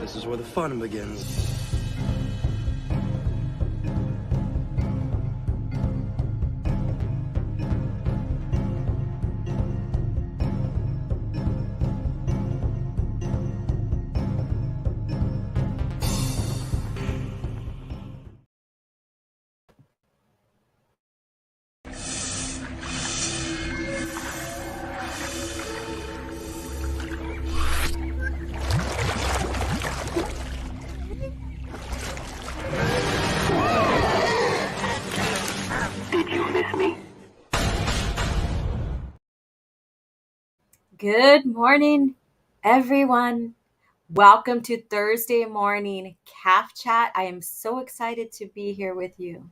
This is where the fun begins. Good morning, everyone. Welcome to Thursday morning Caff Chat. I am so excited to be here with you.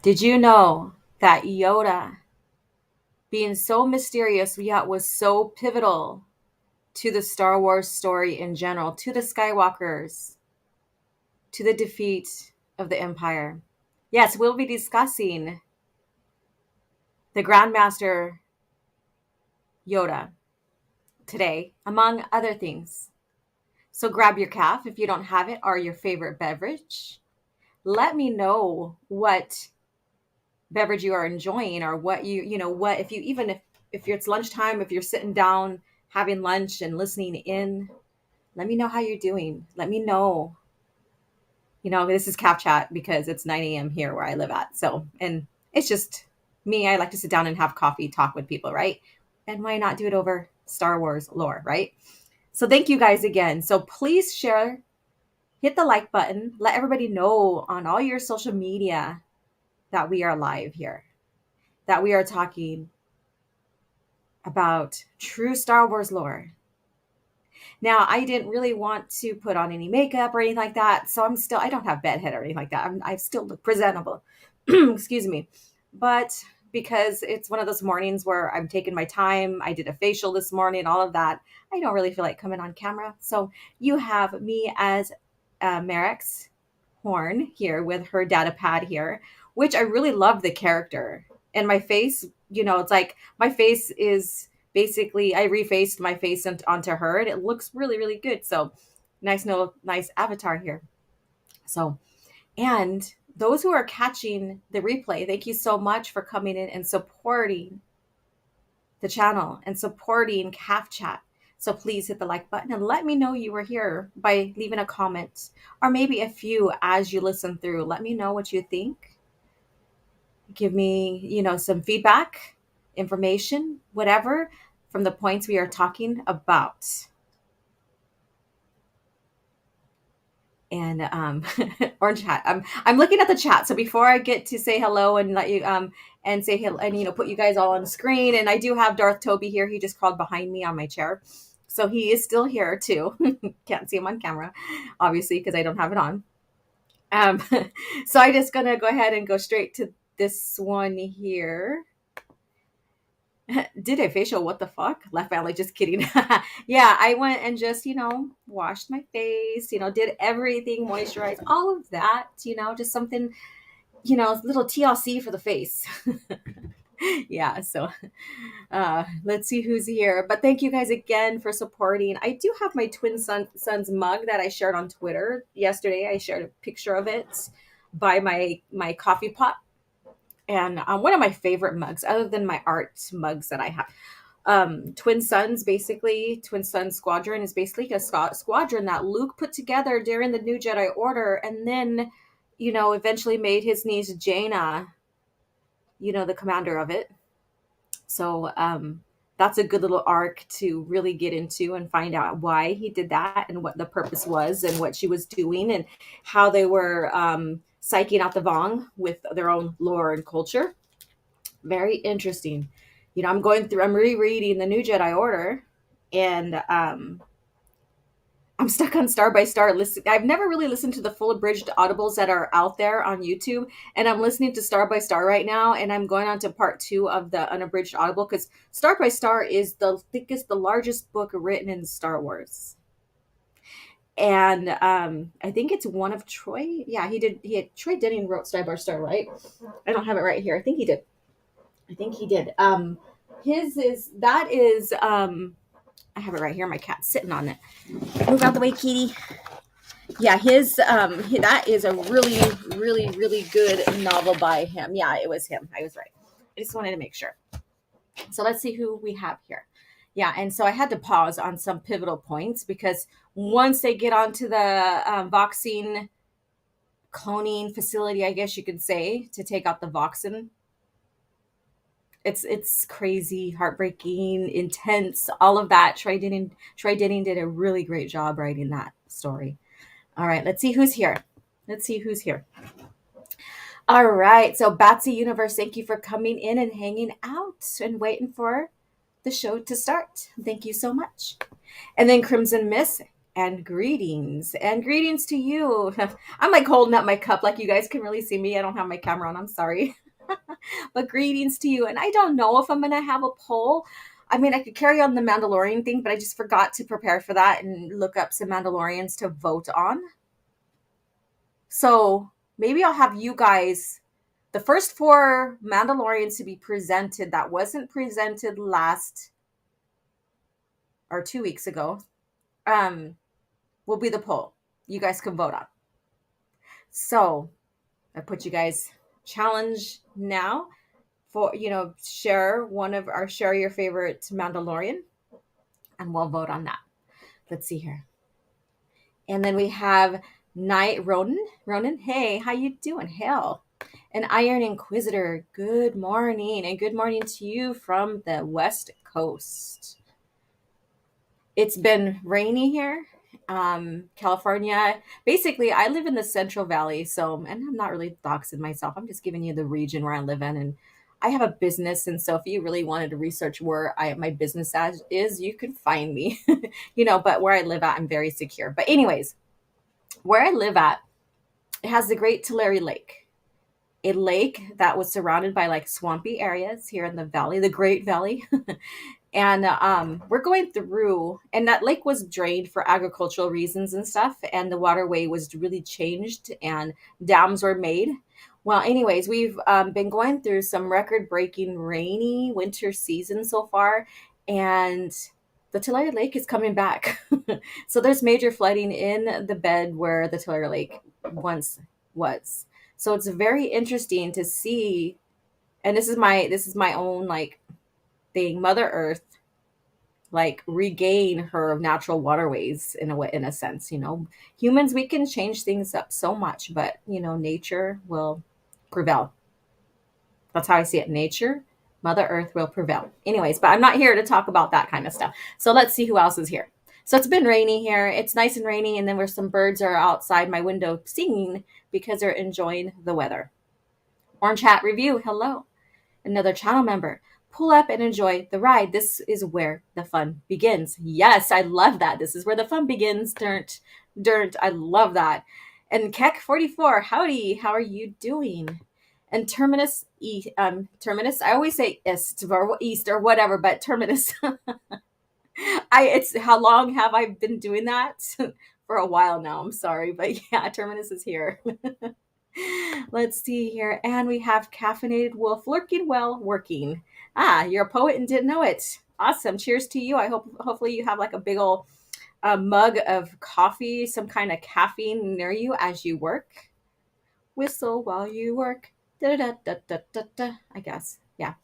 Did you know that Yoda, being so mysterious yet was so pivotal to the Star Wars story in general, to the Skywalkers, to the defeat of the Empire? Yes, we'll be discussing the Grand Master Yoda today, among other things. So grab your caf if you don't have it, or your favorite beverage. Let me know what beverage you are enjoying, or what what if you, even if it's lunchtime, if you're sitting down having lunch and listening in, let me know how you're doing. Let me know. This is Caff Chat because it's 9 a.m. here where I live at. So, and it's just me. I like to sit down and have coffee, talk with people, right? And why not do it over Star Wars lore, right? So thank you guys again. So please share, hit the like button, let everybody know on all your social media that we are live here, that we are talking about true Star Wars lore. Now, I didn't really want to put on any makeup or anything like that, so I don't have bedhead or anything like that. I still look presentable. Excuse me. But because it's one of those mornings where I'm taking my time, I did a facial this morning, all of that, I don't really feel like coming on camera. So you have me as Merrick's Horn here with her data pad here, which I really love the character. And my face, it's like my face is basically, I refaced my face onto her and it looks really, really good. So nice avatar here. So, and those who are catching the replay, thank you so much for coming in and supporting the channel and supporting Caff Chat. So please hit the like button and let me know you were here by leaving a comment, or maybe a few as you listen through. Let me know what you think. Give me, some feedback, information, whatever, from the points we are talking about. And orange hat. I'm looking at the chat. So before I get to say hello and let you and say hello and put you guys all on the screen, and I do have Darth Toby here. He just crawled behind me on my chair, so he is still here too. Can't see him on camera, obviously, because I don't have it on. So I just gonna go ahead and go straight to this one here. Did a facial? What the fuck? Left family, just kidding. Yeah, I went and just, washed my face, did everything, moisturized, all of that, just something, little TLC for the face. Yeah, so let's see who's here. But thank you guys again for supporting. I do have my twin son's mug that I shared on Twitter yesterday. I shared a picture of it by my coffee pot. And one of my favorite mugs, other than my art mugs that I have, Twin Suns Squadron is basically a squadron that Luke put together during the New Jedi Order, and then, eventually made his niece Jaina, the commander of it. So that's a good little arc to really get into and find out why he did that and what the purpose was and what she was doing and how they were psyching out the Vong with their own lore and culture. Very interesting. I'm rereading the New Jedi Order, and I'm stuck on Star by Star. I've never really listened to the full abridged audibles that are out there on YouTube, and I'm listening to Star by Star right now, and I'm going on to part 2 of the unabridged audible because Star by Star is the largest book written in Star Wars. And I think it's one of Troy. Yeah, Troy Denning wrote Star by Star, right? I don't have it right here. I think he did. His is I have it right here. My cat's sitting on it. Move out the way, kitty. Yeah, that is a really, really, really good novel by him. Yeah, it was him. I was right. I just wanted to make sure. So let's see who we have here. Yeah, and so I had to pause on some pivotal points because once they get onto the Voxine cloning facility, I guess you could say, to take out the Voxin, it's crazy, heartbreaking, intense, all of that. Troy Denning did a really great job writing that story. All right, let's see who's here. Let's see who's here. All right, so Batsy Universe, thank you for coming in and hanging out and waiting for the show to start. Thank you so much. And then Crimson Miss, and greetings to you. I'm like holding up my cup, like you guys can really see me. I don't have my camera on. I'm sorry. But greetings to you. And I don't know if I'm gonna have a poll. I mean, I could carry on the Mandalorian thing, but I just forgot to prepare for that and look up some Mandalorians to vote on. So maybe I'll have you guys, the first 4 Mandalorians to be presented that wasn't presented last or 2 weeks ago, will be the poll you guys can vote on. So I put you guys challenge now for, share your favorite Mandalorian, and we'll vote on that. Let's see here. And then we have Knight Ronan, hey, how you doing? Hell. And Iron Inquisitor, good morning. And good morning to you from the West Coast. It's been rainy here. California. Basically, I live in the Central Valley, and I'm not really doxing myself. I'm just giving you the region where I live in, and I have a business, and so if you really wanted to research where my business is, you can find me. But where I live at, I'm very secure. But anyways, where I live at, it has the Great Tulare Lake, a lake that was surrounded by like swampy areas here in the valley, the Great Valley. And we're going through, and that lake was drained for agricultural reasons and stuff, and the waterway was really changed and dams were made. Well, anyways, we've been going through some record-breaking rainy winter season so far, and the Tulare Lake is coming back. So there's major flooding in the bed where the Tulare Lake once was. So it's very interesting to see, and this is my own like thing, Mother Earth like regain her natural waterways in a sense. Humans, we can change things up so much, but nature will prevail. That's how I see it. Nature, Mother Earth will prevail. Anyways, but I'm not here to talk about that kind of stuff. So let's see who else is here. So it's been rainy here. It's nice and rainy, and then where some birds are outside my window singing because they're enjoying the weather. Orange Hat Review, hello. Another channel member. Pull up and enjoy the ride. This is where the fun begins. Yes, I love that. This is where the fun begins. Dirt. I love that. And Keck44, howdy. How are you doing? And Terminus, I always say east or whatever, but Terminus. It's how long have I been doing that? For a while now. I'm sorry, but yeah, Terminus is here. Let's see here. And we have Caffeinated Wolf lurking well working. You're a poet and didn't know it. Awesome. Cheers to you. Hopefully you have like a big old mug of coffee, some kind of caffeine near you as you work. Whistle while you work. Da da da da da da. I guess. Yeah.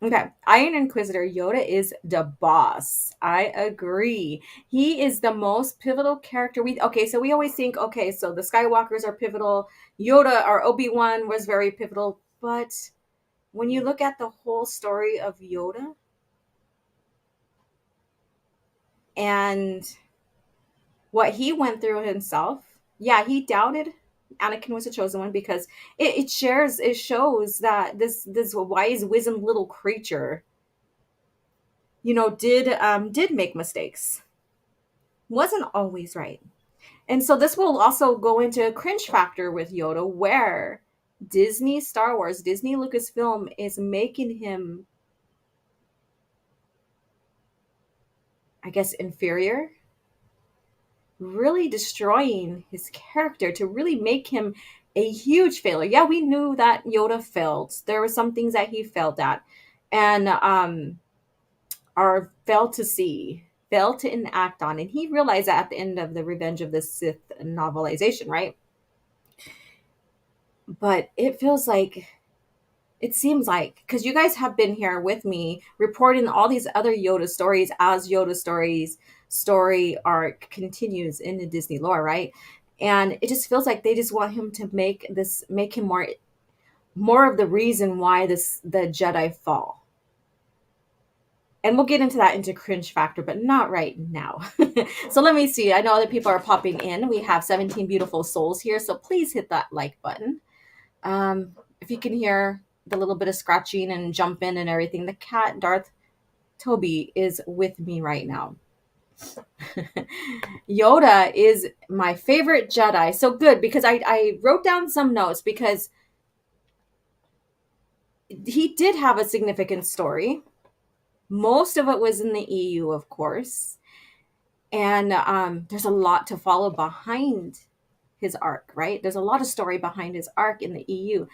Okay. Iron Inquisitor Yoda is the boss. I agree. He is the most pivotal character. So we always think, okay, so the Skywalkers are pivotal. Yoda or Obi-Wan was very pivotal. But when you look at the whole story of Yoda and what he went through himself, yeah, he doubted Anakin was the chosen one because it shows that this wise, wizened little creature, did make mistakes. Wasn't always right. And so this will also go into a cringe factor with Yoda, where Disney Star Wars, Disney Lucasfilm is making him, I guess, inferior, really destroying his character to really make him a huge failure. Yeah, we knew that Yoda failed. There were some things that he failed at, and failed failed to enact on. And he realized that at the end of the Revenge of the Sith novelization, right? But it feels like, it seems like, because you guys have been here with me reporting all these other Yoda stories as Yoda stories story arc continues in the Disney lore, right? And it just feels like they just want him to make him more of the reason why the Jedi fall. And we'll get into that into cringe factor, but not right now. So let me see. I know other people are popping in. We have 17 beautiful souls here, so please hit that like button. If you can hear the little bit of scratching and jumping and everything, the cat Darth Toby is with me right now. Yoda is my favorite Jedi. So good, because I wrote down some notes because he did have a significant story. Most of it was in the EU, of course. And there's a lot to follow behind his arc, right? There's a lot of story behind his arc in the EU.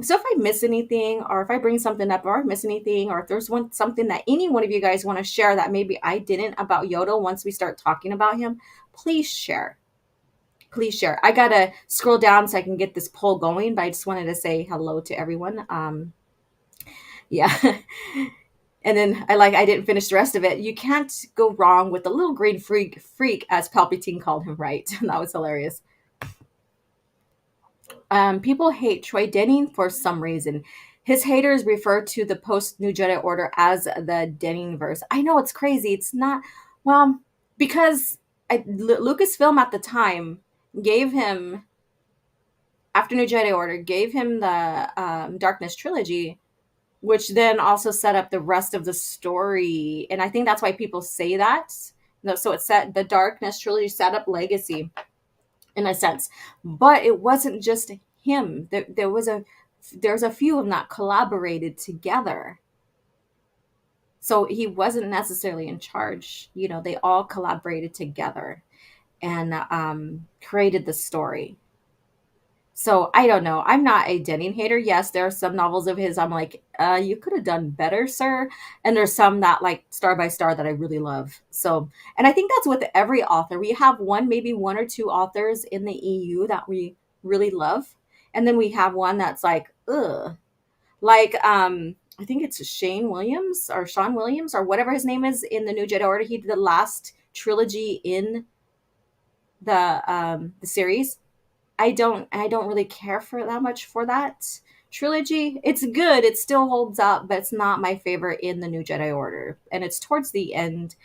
So if I miss anything, or if I bring something up, or I miss anything, or if there's something that any one of you guys want to share that maybe I didn't about Yoda once we start talking about him, please share. Please share. I gotta scroll down so I can get this poll going, but I just wanted to say hello to everyone. Yeah. And then I didn't finish the rest of it. You can't go wrong with the little green freak, as Palpatine called him, right? That was hilarious. People hate Troy Denning for some reason. His haters refer to the post New Jedi Order as the Denning verse. I know, it's crazy. It's not, well, because Lucasfilm at the time gave him, after New Jedi Order, gave him the Darkness trilogy, which then also set up the rest of the story. And I think that's why people say that. So it set the Darkness trilogy set up Legacy in a sense, but it wasn't just him. There's a few of them that collaborated together. So he wasn't necessarily in charge. They all collaborated together and created the story. So I don't know. I'm not a Denning hater. Yes, there are some novels of his I'm like, you could have done better, sir. And there's some that, like Star by Star, that I really love. So, and I think that's with every author. We have maybe one or two authors in the EU that we really love. And then we have one that's like, ugh. Like, I think it's Sean Williams or whatever his name is in the New Jedi Order. He did the last trilogy in the series. I don't really care for that much for that trilogy. It's good. It still holds up, but it's not my favorite in the New Jedi Order. And it's towards the end.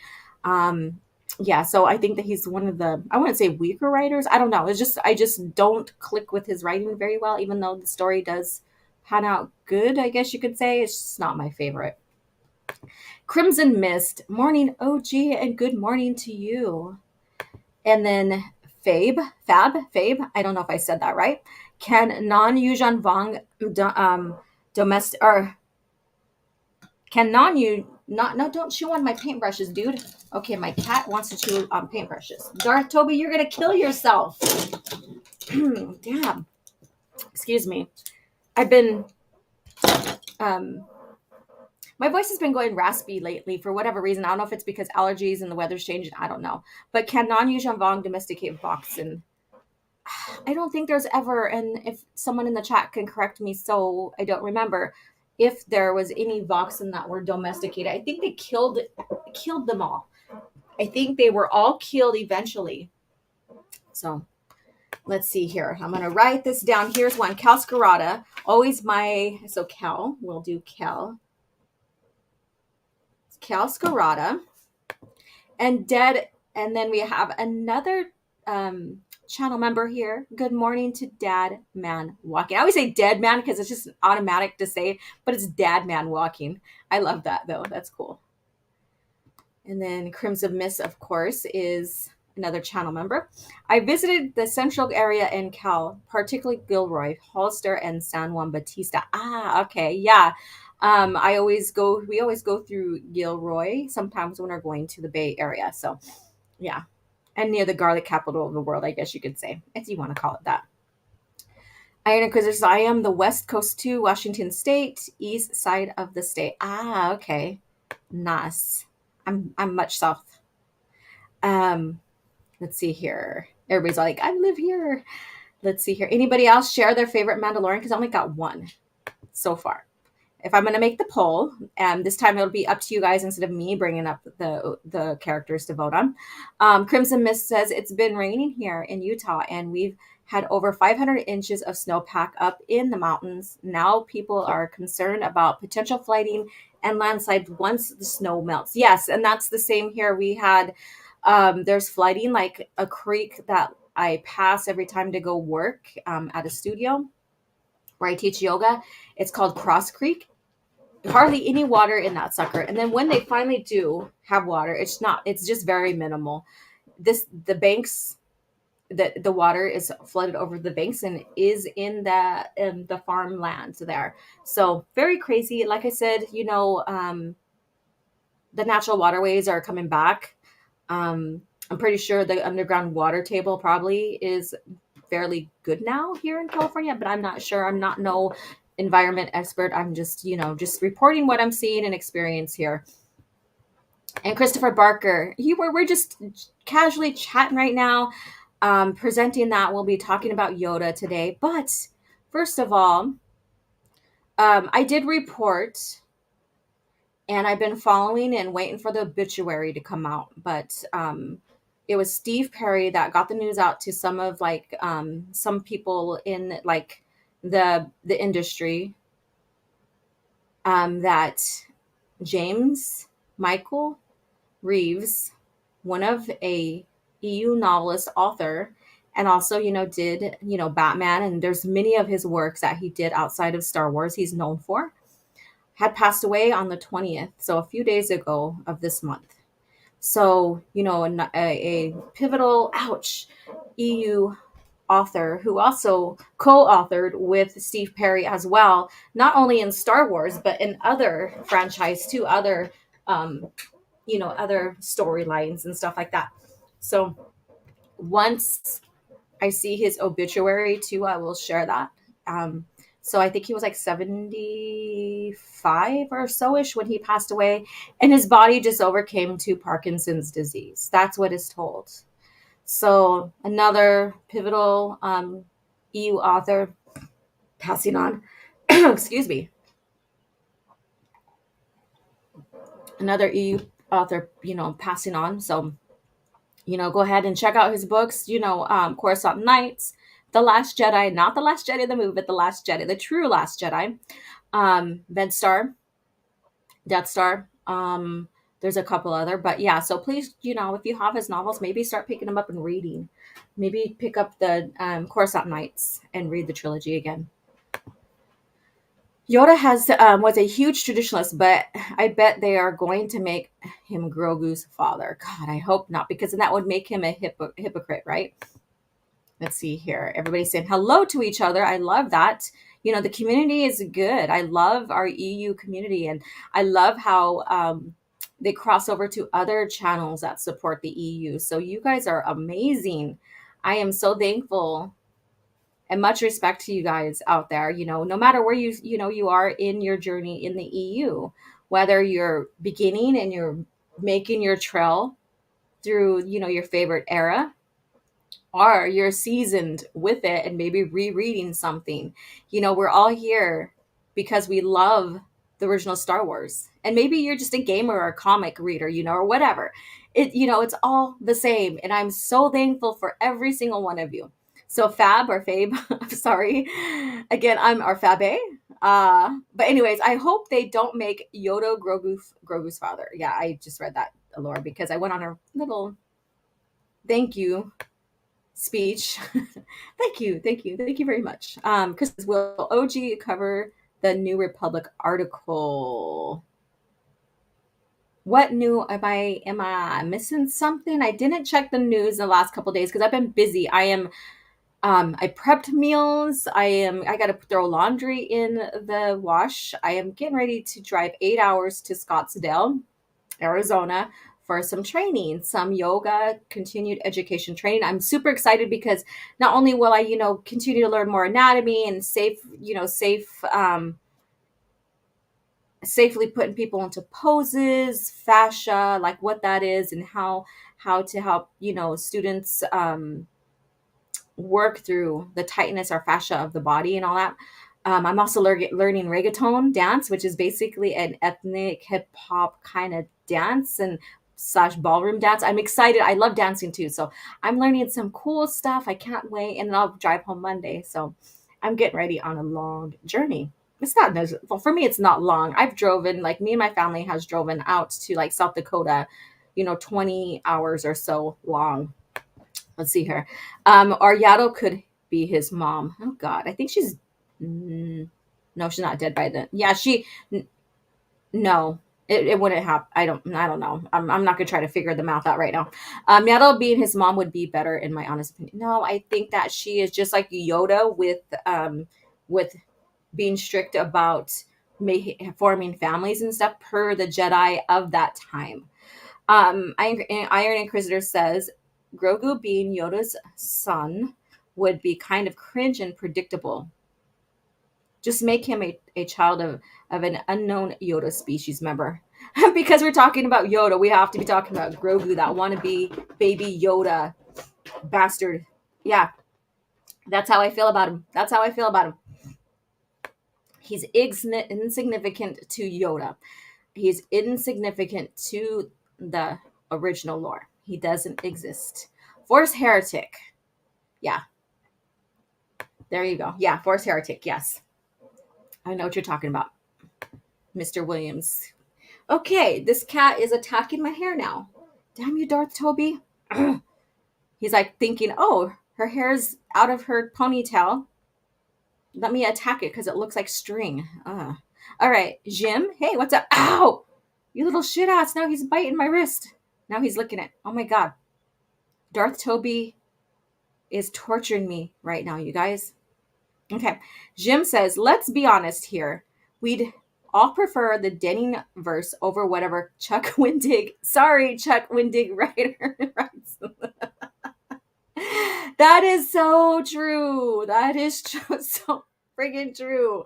Yeah, so I think that he's one of the, I wouldn't say weaker writers. I don't know. I just don't click with his writing very well, even though the story does pan out good, I guess you could say. It's just not my favorite. Crimson Mist, morning OG, and good morning to you. And then Fabe, I don't know if I said that right. Can non-Yuuzhan Vong domestic, or can non-you not, no, don't chew on my paintbrushes, dude. Okay, my cat wants to chew on paintbrushes. Darth Toby, you're gonna kill yourself. Damn. Excuse me. I've been my voice has been going raspy lately for whatever reason. I don't know if it's because allergies and the weather's changing. I don't know. But can non-Yuuzhan Vong domesticate Voxen? I don't think there's ever, and if someone in the chat can correct me, so I don't remember if there was any Voxen that were domesticated. I think they killed them all. I think they were all killed eventually. So let's see here. I'm going to write this down. Here's one. Cal Scarata. So Cal, we'll do Cal. Cal Scarata. And Dead, and then we have another channel member here. Good morning to Dad Man Walking. I always say Dead Man because it's just automatic to say, but it's Dad Man Walking. I love that though. That's cool. And then Crimson Mist, of course, is another channel member. I visited the central area in Cal, particularly Gilroy, Hollister, and San Juan Bautista. Okay, yeah. We always go through Gilroy sometimes when we're going to the Bay Area. So, yeah. And near the garlic capital of the world, I guess you could say, if you want to call it that. Iron Inquisitors, I am the West Coast too, Washington State, east side of the state. Okay. Nice. I'm much south. Let's see here. Everybody's like, I live here. Let's see here. Anybody else share their favorite Mandalorian? Because I only got one so far. If I'm going to make the poll, and this time it'll be up to you guys instead of me bringing up the characters to vote on. Crimson Mist says it's been raining here in Utah, and we've had over 500 inches of snowpack up in the mountains. Now people are concerned about potential flooding and landslides once the snow melts. Yes, and that's the same here. We had there's flooding, like a creek that I pass every time to go work at a studio where I teach yoga. It's called Cross Creek. Hardly any water in that sucker. And then when they finally do have water, it's just very minimal. The banks, the water is flooded over the banks and is in the farmlands there. So very crazy. Like I said, the natural waterways are coming back. I'm pretty sure the underground water table probably is fairly good now here in California, but I'm not sure. I'm not no environment expert. I'm just, just reporting what I'm seeing and experience here. And Christopher Barker, we're just casually chatting right now, presenting that. We'll be talking about Yoda today. But first of all, I did report, and I've been following and waiting for the obituary to come out. But it was Steve Perry that got the news out to some of some people in like the industry, that James Michael Reeves, one of a EU novelist author, and also did Batman, and there's many of his works that he did outside of Star Wars he's known for, had passed away on the 20th, so a few days ago of this month. So a pivotal EU author who also co-authored with Steve Perry as well, not only in Star Wars but in other franchise too, other other storylines and stuff like that. So once I see his obituary too, I will share that. So I think he was like 75 or so ish when he passed away, and his body just overcame to Parkinson's disease. That's what is told. So another pivotal EU author passing on. Excuse me. Another EU author, passing on. So, go ahead and check out his books. Coruscant Nights, The Last Jedi, not The Last Jedi the movie, but The Last Jedi, the true Last Jedi. Bedstar, Death Star. There's a couple other, but yeah. So please, if you have his novels, maybe start picking them up and reading. Maybe pick up the Coruscant Nights and read the trilogy again. Yoda was a huge traditionalist, but I bet they are going to make him Grogu's father. God, I hope not, because then that would make him a hypocrite, right? Let's see here. Everybody's saying hello to each other. I love that. The community is good. I love our EU community, and I love how they cross over to other channels that support the EU. So you guys are amazing. I am so thankful and much respect to you guys out there. No matter where you are in your journey in the EU, whether you're beginning and you're making your trail through, your favorite era, or you're seasoned with it and maybe rereading something. We're all here because we love the original Star Wars. And maybe you're just a gamer or a comic reader, or whatever. It's all the same. And I'm so thankful for every single one of you. So Fab or Fabe, I'm sorry. Again, I'm our Fabe. But anyways, I hope they don't make Yoda Grogu's father. Yeah, I just read that, Laura, because I went on a little thank you speech. Thank you very much. Chris, will OG cover the New Republic article? What new? Am I missing something? I didn't check the news in the last couple of days because I've been busy. I prepped meals. I got to throw laundry in the wash. I am getting ready to drive 8 hours to Scottsdale, Arizona, for some training, some yoga, continued education training. I'm super excited because not only will I, continue to learn more anatomy and safely putting people into poses, fascia, like what that is, and how how to help, students work through the tightness or fascia of the body and all that. I'm also learning reggaeton dance, which is basically an ethnic hip hop kind of dance and slash ballroom dance. I'm excited. I love dancing too. So I'm learning some cool stuff. I can't wait. And then I'll drive home Monday. So I'm getting ready on a long journey. It's not, well, for me, it's not long. I've driven, like me and my family has driven out to like South Dakota, 20 hours or so long. Let's see here. Ariado could be his mom. Oh God, I think she's. Mm, no, she's not dead by then. Yeah, no, it wouldn't happen. I don't know. I'm not gonna try to figure the math out right now. Yaddle being his mom would be better in my honest opinion. No, I think that she is just like Yoda with being strict about forming families and stuff per the Jedi of that time. Iron Inquisitor says Grogu being Yoda's son would be kind of cringe and predictable. Just make him a child of an unknown Yoda species member. Because we're talking about Yoda, we have to be talking about Grogu, that wannabe baby Yoda bastard. Yeah, that's how I feel about him. That's how I feel about him. He's insignificant to Yoda. He's insignificant to the original lore. He doesn't exist. Force heretic. Yeah, there you go. Yeah, Force heretic. Yes, I know what you're talking about, Mr. Williams. Okay, this cat is attacking my hair now. Damn you, Darth Toby. He's like thinking, oh, her hair's out of her ponytail. Let me attack it because it looks like string. All right, Jim. Hey, what's up? Ow! You little shit ass. Now he's biting my wrist. Now he's licking it. Oh my God. Darth Toby is torturing me right now, you guys. Okay. Jim says, let's be honest here. We'd all prefer the Denning verse over whatever Chuck Wendig, sorry, Chuck Wendig writer writes. That is so true. That is so friggin' true.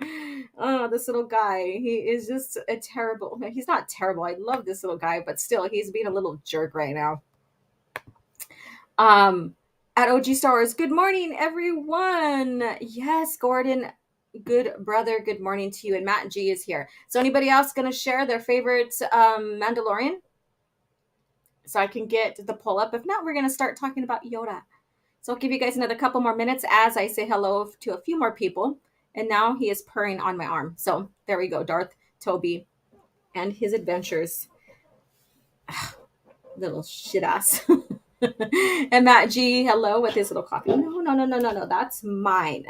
Oh, this little guy. He is just a terrible. He's not terrible. I love this little guy, but still, he's being a little jerk right now. At OG Stars, good morning, everyone. Yes, Gordon, good brother. Good morning to you. And Matt G is here. So, anybody else going to share their favorite Mandalorian? So I can get the poll up. If not, we're going to start talking about Yoda. So I'll give you guys another couple more minutes as I say hello to a few more people. And now he is purring on my arm. So there we go, Darth Toby and his adventures. Little shit ass. And Matt G, hello, with his little coffee. No. That's mine.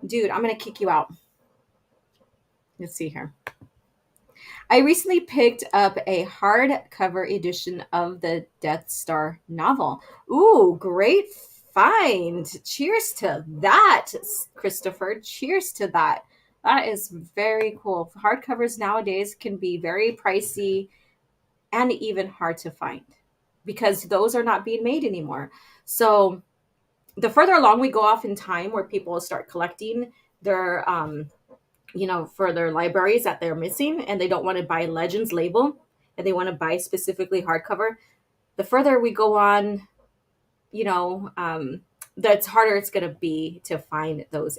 Dude, I'm going to kick you out. Let's see here. I recently picked up a hardcover edition of the Death Star novel. Ooh, great find. Cheers to that, Christopher. Cheers to that. That is very cool. Hardcovers nowadays can be very pricey and even hard to find because those are not being made anymore. So the further along we go off in time where people start collecting their for their libraries that they're missing and they don't want to buy Legends label and they want to buy specifically hardcover, the further we go on, that's harder it's going to be to find those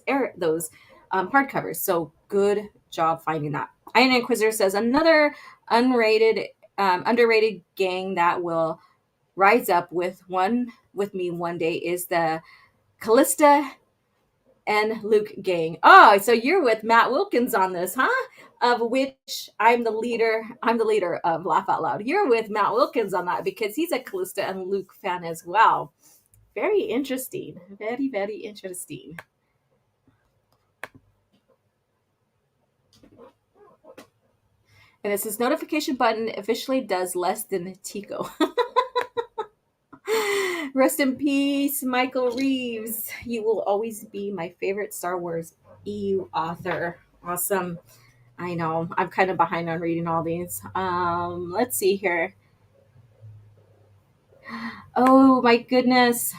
hardcovers. So good job finding that. Iron Inquisitor says another underrated gang that will rise up with me one day is the Callista and Luke gang. Oh, so you're with Matt Wilkins on this, huh? Of which I'm the leader of Laugh Out Loud. You're with Matt Wilkins on that because he's a Callista and Luke fan as well. Very interesting. Very, very interesting. And it says notification button officially does less than Tico. Rest in peace, Michael Reeves. You will always be my favorite Star Wars EU author. Awesome. I know. I'm kind of behind on reading all these. Let's see here. Oh my goodness.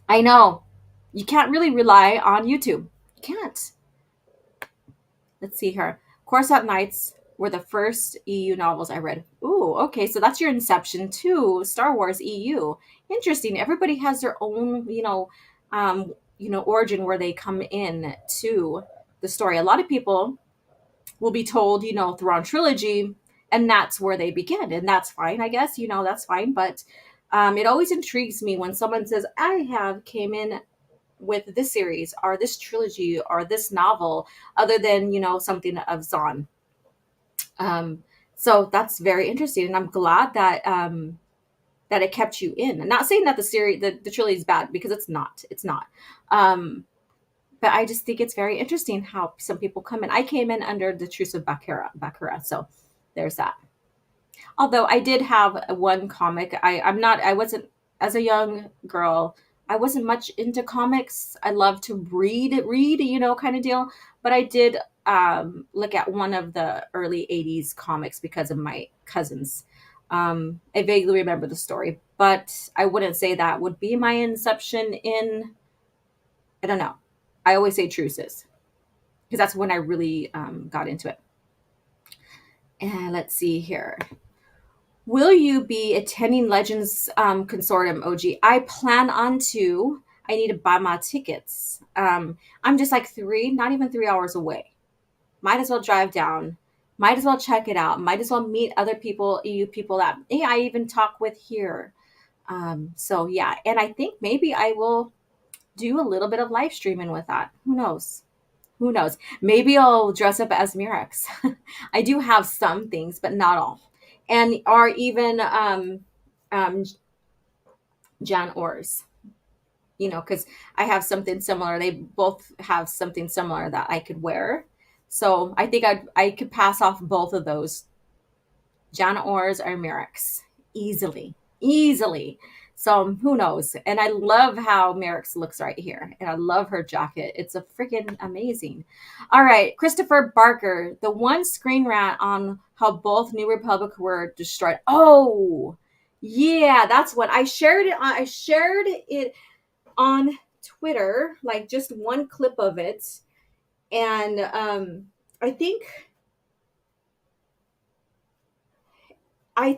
I know. You can't really rely on YouTube. You can't. Let's see here. Coruscant Nights were the first EU novels I read. Ooh, okay, so that's your inception too. Star Wars EU. Interesting. Everybody has their own, origin where they come in to the story. A lot of people will be told, throughout trilogy, and that's where they begin, and that's fine, I guess. That's fine. But it always intrigues me when someone says, "I have came in with this series or this trilogy or this novel," other than something of Zahn. Um, so that's very interesting, and I'm glad that it kept you in. I'm not saying that the series, the trilogy is bad, because it's not. It's not. Um, but I just think it's very interesting how some people come in. I came in under the Truce of Bakura. So there's that. Although I did have one comic. I wasn't, as a young girl, I wasn't much into comics. I love to read, kind of deal. But I did look at one of the early 80s comics because of my cousins. I vaguely remember the story, but I wouldn't say that would be my inception in, I don't know. I always say truces because that's when I really got into it. And let's see here. Will you be attending Legends Consortium, OG? I plan on to. I need to buy my tickets. I'm just like not even 3 hours away. Might as well drive down. Might as well check it out. Might as well meet other people, EU people that I even talk with here. So yeah, and I think maybe I will do a little bit of live streaming with that. Who knows? Who knows? Maybe I'll dress up as Mirex. I do have some things, but not all. And or even um, Jan Ors, because I have something similar. They both have something similar that I could wear. So I think I could pass off both of those, Jan Ors or Mirex, easily, easily. So who knows? And I love how Merrick's looks right here. And I love her jacket. It's a freaking amazing. All right. Christopher Barker, the one screen rant on how both New Republic were destroyed. Oh, yeah, that's what I shared it on. I shared it on Twitter, like just one clip of it. And I think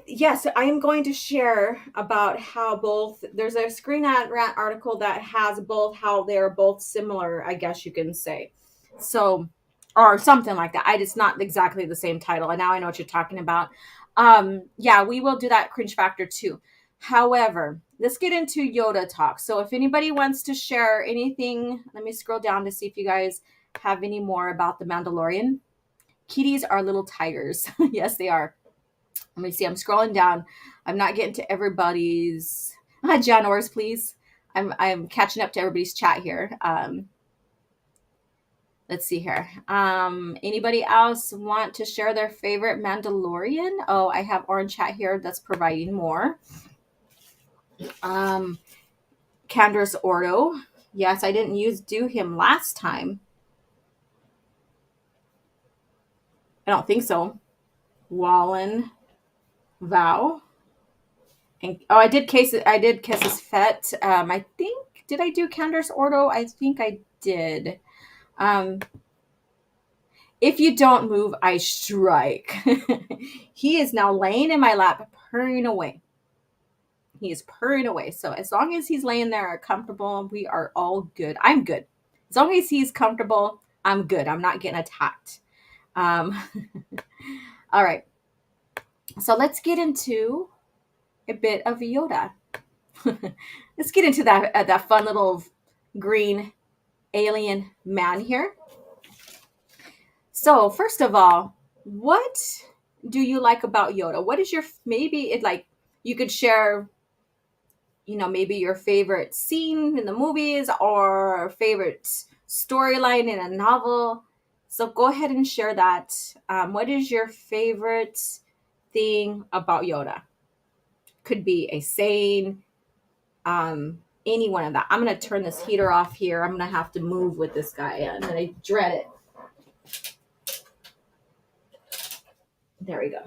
yes, I am going to share about how both, there's a Screen Rant article that has both how they're both similar, I guess you can say. So, or something like that. It's not exactly the same title, and now I know what you're talking about. Yeah, we will do that cringe factor too. However, let's get into Yoda talk. So if anybody wants to share anything, let me scroll down to see if you guys have any more about the Mandalorian. Kitties are little tigers. Yes, they are. Let me see. I'm scrolling down. I'm not getting to everybody's. John Orrs, please. I'm catching up to everybody's chat here. Let's see here. Anybody else want to share their favorite Mandalorian? Oh, I have Orange Chat here that's providing more. Candace Ordo. Yes, I didn't do him last time. I don't think so. Wallen Vow. And I did Kisses Fett. I think, did I do Candace Ordo? I think I did. Um, if you don't move, I strike. He is now laying in my lap, purring away. He is purring away. So as long as he's laying there comfortable, we are all good. I'm good. As long as he's comfortable, I'm good. I'm not getting attacked. Um, all right. So let's get into a bit of Yoda. Let's get into that fun little green alien man here. So first of all, what do you like about Yoda? What is your, maybe it like, you could share, maybe your favorite scene in the movies or favorite storyline in a novel. So go ahead and share that. What is your favorite thing about Yoda? Could be a saying, any one of that. I'm going to turn this heater off here. I'm going to have to move with this guy, and I dread it. There we go.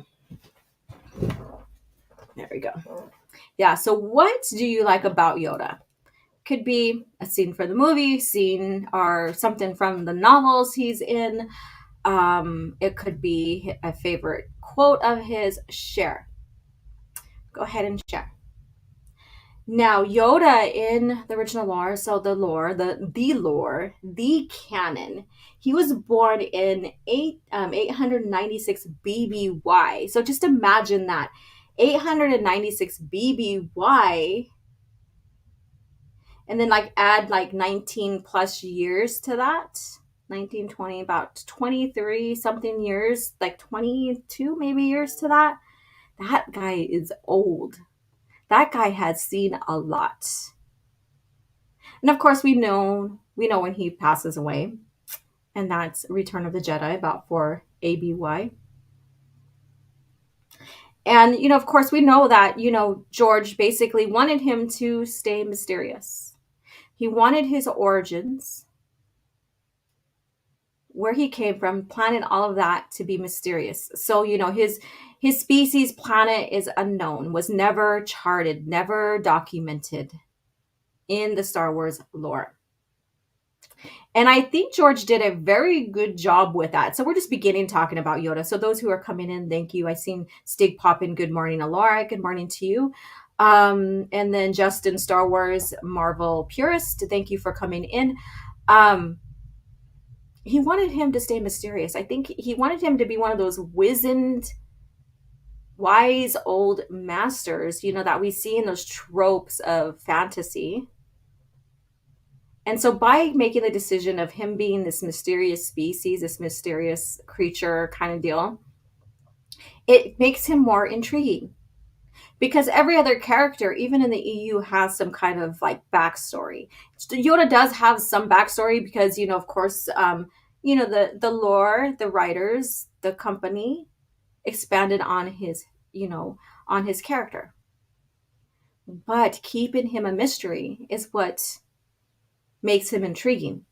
There we go. Yeah, so what do you like about Yoda? Could be a scene from the movie, scene or something from the novels he's in. It could be a favorite quote of his. Share. Go ahead and share. Now, Yoda in the original lore, so the canon, he was born in 896 BBY. So just imagine that. 896 BBY, and then like add like 19 plus years to that. 1920, about 23 something years, like 22 maybe years to that. That guy is old. That guy has seen a lot. And of course, we know when he passes away, and that's Return of the Jedi, about 4 ABY. And of course, we know that George basically wanted him to stay mysterious. He wanted his origins, where he came from, planted all of that to be mysterious. So his species planet is unknown, was never charted, never documented in the Star Wars lore. And I think George did a very good job with that. So we're just beginning talking about Yoda. So those who are coming in, thank you. I seen Stig pop in. Good morning, Alora. Good morning to you. And then Justin, Star Wars Marvel purist. Thank you for coming in. He wanted him to stay mysterious. I think he wanted him to be one of those wizened, wise old masters, that we see in those tropes of fantasy. And so by making the decision of him being this mysterious species, this mysterious creature kind of deal, it makes him more intriguing. Because every other character, even in the EU, has some kind of like backstory. Yoda does have some backstory because, of course, the lore, the writers, the company expanded on his, on his character. But keeping him a mystery is what makes him intriguing,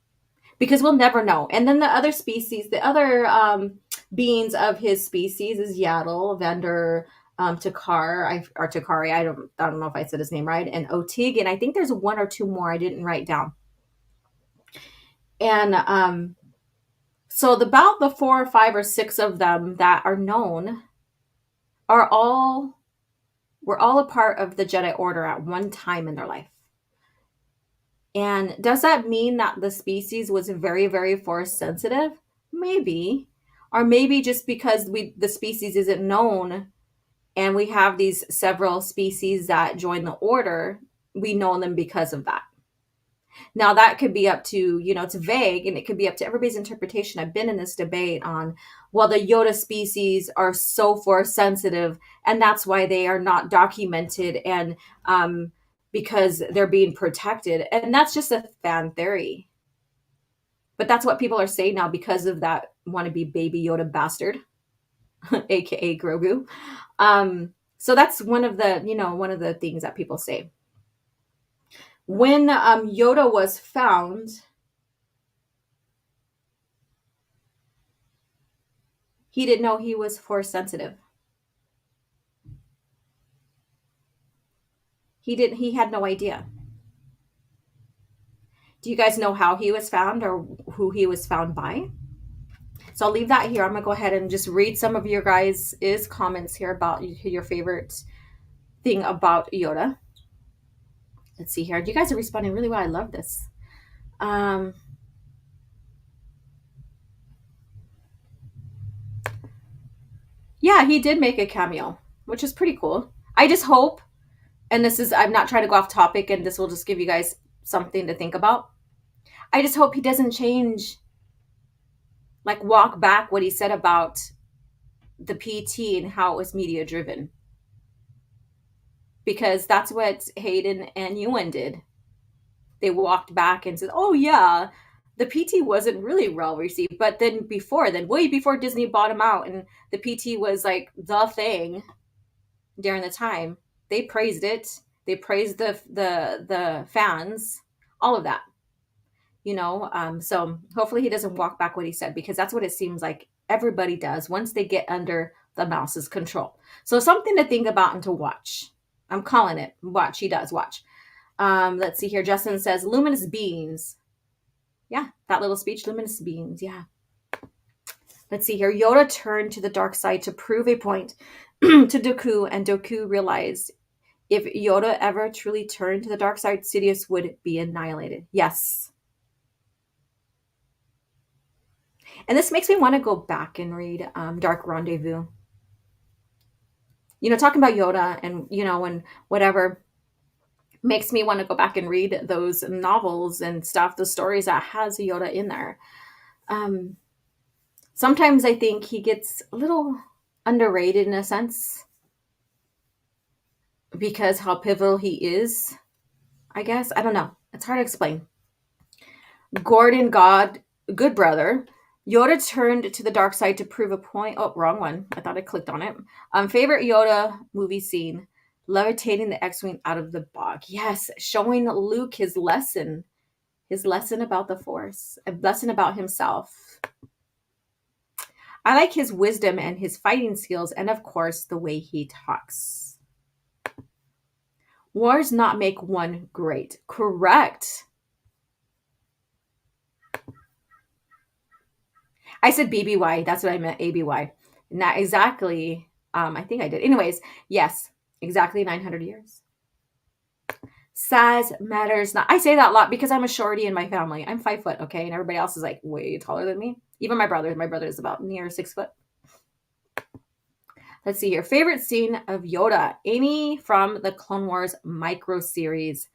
because we'll never know. And then the other species, the other beings of his species is Yaddle, Vander, Takari. I don't know if I said his name right, and Otig, and I think there's one or two more I didn't write down. And so about the 4 or 5 or 6 of them that are known were all a part of the Jedi Order at one time in their life. And does that mean that the species was very, very force sensitive? Maybe. Or maybe just because the species isn't known and we have these several species that join the order, we know them because of that. Now that could be up to, it's vague, and it could be up to everybody's interpretation. I've been in this debate on, well, the Yoda species are so force sensitive and that's why they are not documented, and because they're being protected. And that's just a fan theory. But that's what people are saying now because of that wannabe baby Yoda bastard, aka Grogu. So that's one of the things that people say. When Yoda was found, he didn't know he was force sensitive. He had no idea. Do you guys know how he was found or who he was found by? So I'll leave that here. I'm going to go ahead and just read some of your guys' comments here about your favorite thing about Yoda. Let's see here. You guys are responding really well. I love this. Yeah, he did make a cameo, which is pretty cool. I just hope, and I'm not trying to go off topic, and this will just give you guys something to think about. I just hope he doesn't change, like walk back what he said about the PT and how it was media driven. Because that's what Hayden and Ewan did. They walked back and said, oh yeah, the PT wasn't really well received. But then way before Disney bought him out and the PT was like the thing during the time, they praised it. They praised the fans, all of that. So hopefully he doesn't walk back what he said, because that's what it seems like everybody does once they get under the mouse's control. So something to think about and to watch. I'm calling it. Watch. He does. Watch. Let's see here. Justin says, luminous beings. Yeah, that little speech, luminous beings. Yeah. Let's see here. Yoda turned to the dark side to prove a point to Dooku, and Dooku realized if Yoda ever truly turned to the dark side, Sidious would be annihilated. Yes. And this makes me want to go back and read Dark Rendezvous. Talking about Yoda and, and whatever makes me want to go back and read those novels and stuff, the stories that has Yoda in there. Um, Sometimes I think he gets a little underrated in a sense because how pivotal he is, I guess. I don't know. It's hard to explain. Gordon God, good brother. Yoda turned to the dark side to prove a point. Oh, wrong one. I thought I clicked on it. Favorite Yoda movie scene: levitating the X-wing out of the bog. Yes, showing Luke his lesson about the Force, a lesson about himself. I like his wisdom and his fighting skills, and of course, the way he talks. Wars not make one great. Correct. I said BBY. That's what I meant. ABY. Not exactly. I think I did. Anyways, yes, exactly 900 years. Size matters not. I say that a lot because I'm a shorty in my family. I'm 5 foot, okay, and everybody else is like way taller than me. Even my brother. My brother is about near 6 foot. Let's see here. Favorite scene of Yoda? Any from the Clone Wars micro series?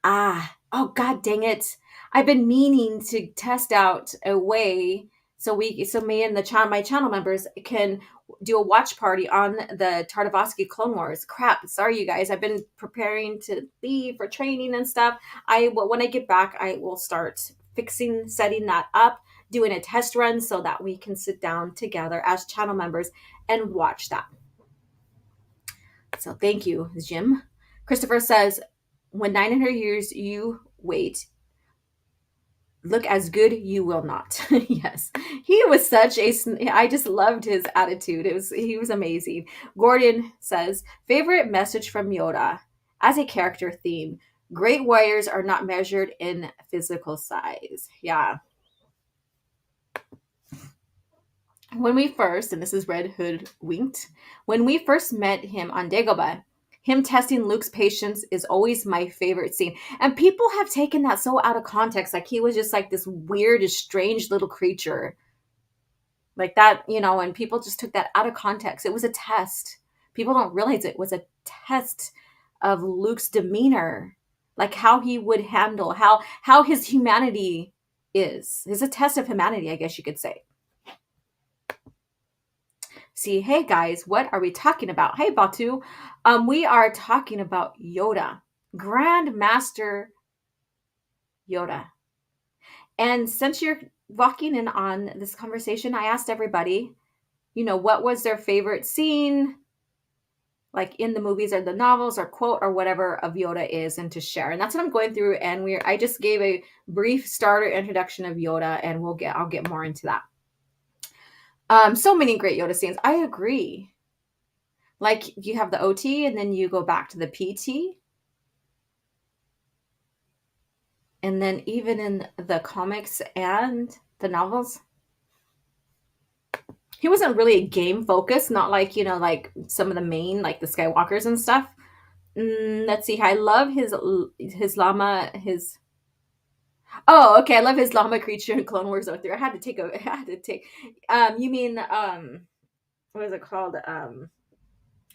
Oh god dang it. I've been meaning to test out a way so me and my channel members can do a watch party on the Tartakovsky Clone Wars. Crap, sorry you guys. I've been preparing to leave for training and stuff. When I get back, I will start setting that up, doing a test run so that we can sit down together as channel members and watch that. So thank you, Jim. Christopher says, when 900 years you wait, look as good you will not. Yes. He was I just loved his attitude. He was amazing. Gordon says, favorite message from Yoda as a character theme. Great warriors are not measured in physical size. Yeah. When we first, and this is Red Hood winked, when we first met him on Dagobah, him testing Luke's patience is always my favorite scene. And people have taken that so out of context. Like he was just like this weird, strange little creature. Like that, and people just took that out of context. It was a test. People don't realize it was a test of Luke's demeanor, like how he would handle, how his humanity is. It's a test of humanity, I guess you could say. See, hey guys, what are we talking about? Hey Batu, we are talking about Yoda, Grand Master Yoda. And since you're walking in on this conversation, I asked everybody, what was their favorite scene, like in the movies or the novels or quote or whatever of Yoda is, and to share. And that's what I'm going through. And I just gave a brief starter introduction of Yoda, and I'll get more into that. So many great Yoda scenes. I agree. Like you have the OT and then you go back to the PT. And then even in the comics and the novels, he wasn't really game focused, not like, like some of the main, like the Skywalkers and stuff. Let's see. I love his llama, oh, okay. I love his llama creature in Clone Wars 03. I had to take, you mean, what is it called?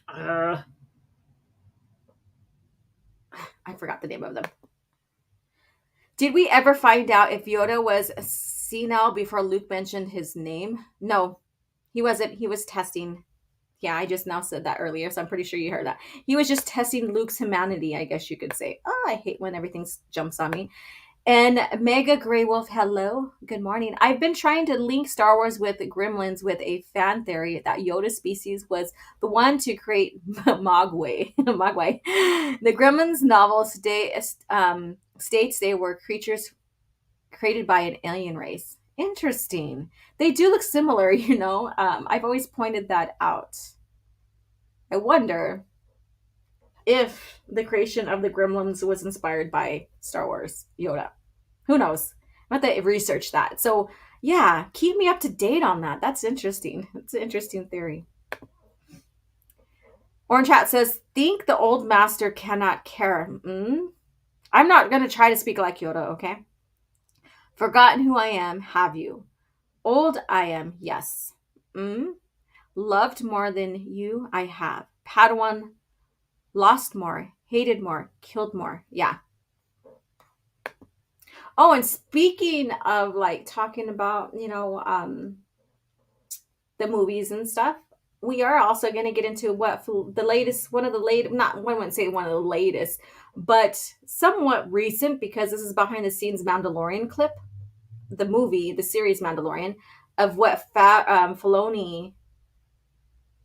I forgot the name of them. Did we ever find out if Yoda was senile before Luke mentioned his name? No, he wasn't. He was testing. Yeah, I just now said that earlier, so I'm pretty sure you heard that. He was just testing Luke's humanity, I guess you could say. Oh, I hate when everything jumps on me. And Mega Grey Wolf, hello. Good morning. I've been trying to link Star Wars with Gremlins with a fan theory that Yoda species was the one to create Mogwai. Mogwai. The Gremlins novel states they were creatures created by an alien race. Interesting. They do look similar, I've always pointed that out. I wonder if the creation of the Gremlins was inspired by Star Wars Yoda. Who knows? I'm going to research that. So Yeah, keep me up to date on that. That's interesting. That's an interesting theory. Orange Hat says, think the old master cannot care. I'm not going to try to speak like Yoda, okay? Forgotten who I am, have you? Old I am, yes. Loved more than you, I have. Padawan, lost more, hated more, killed more. Yeah. Oh, and speaking of like talking about, the movies and stuff, we are also going to get into the latest, one of the late, not, I wouldn't say one of the latest, but somewhat recent because this is behind the scenes Mandalorian clip, the movie, the series Mandalorian, of what Filoni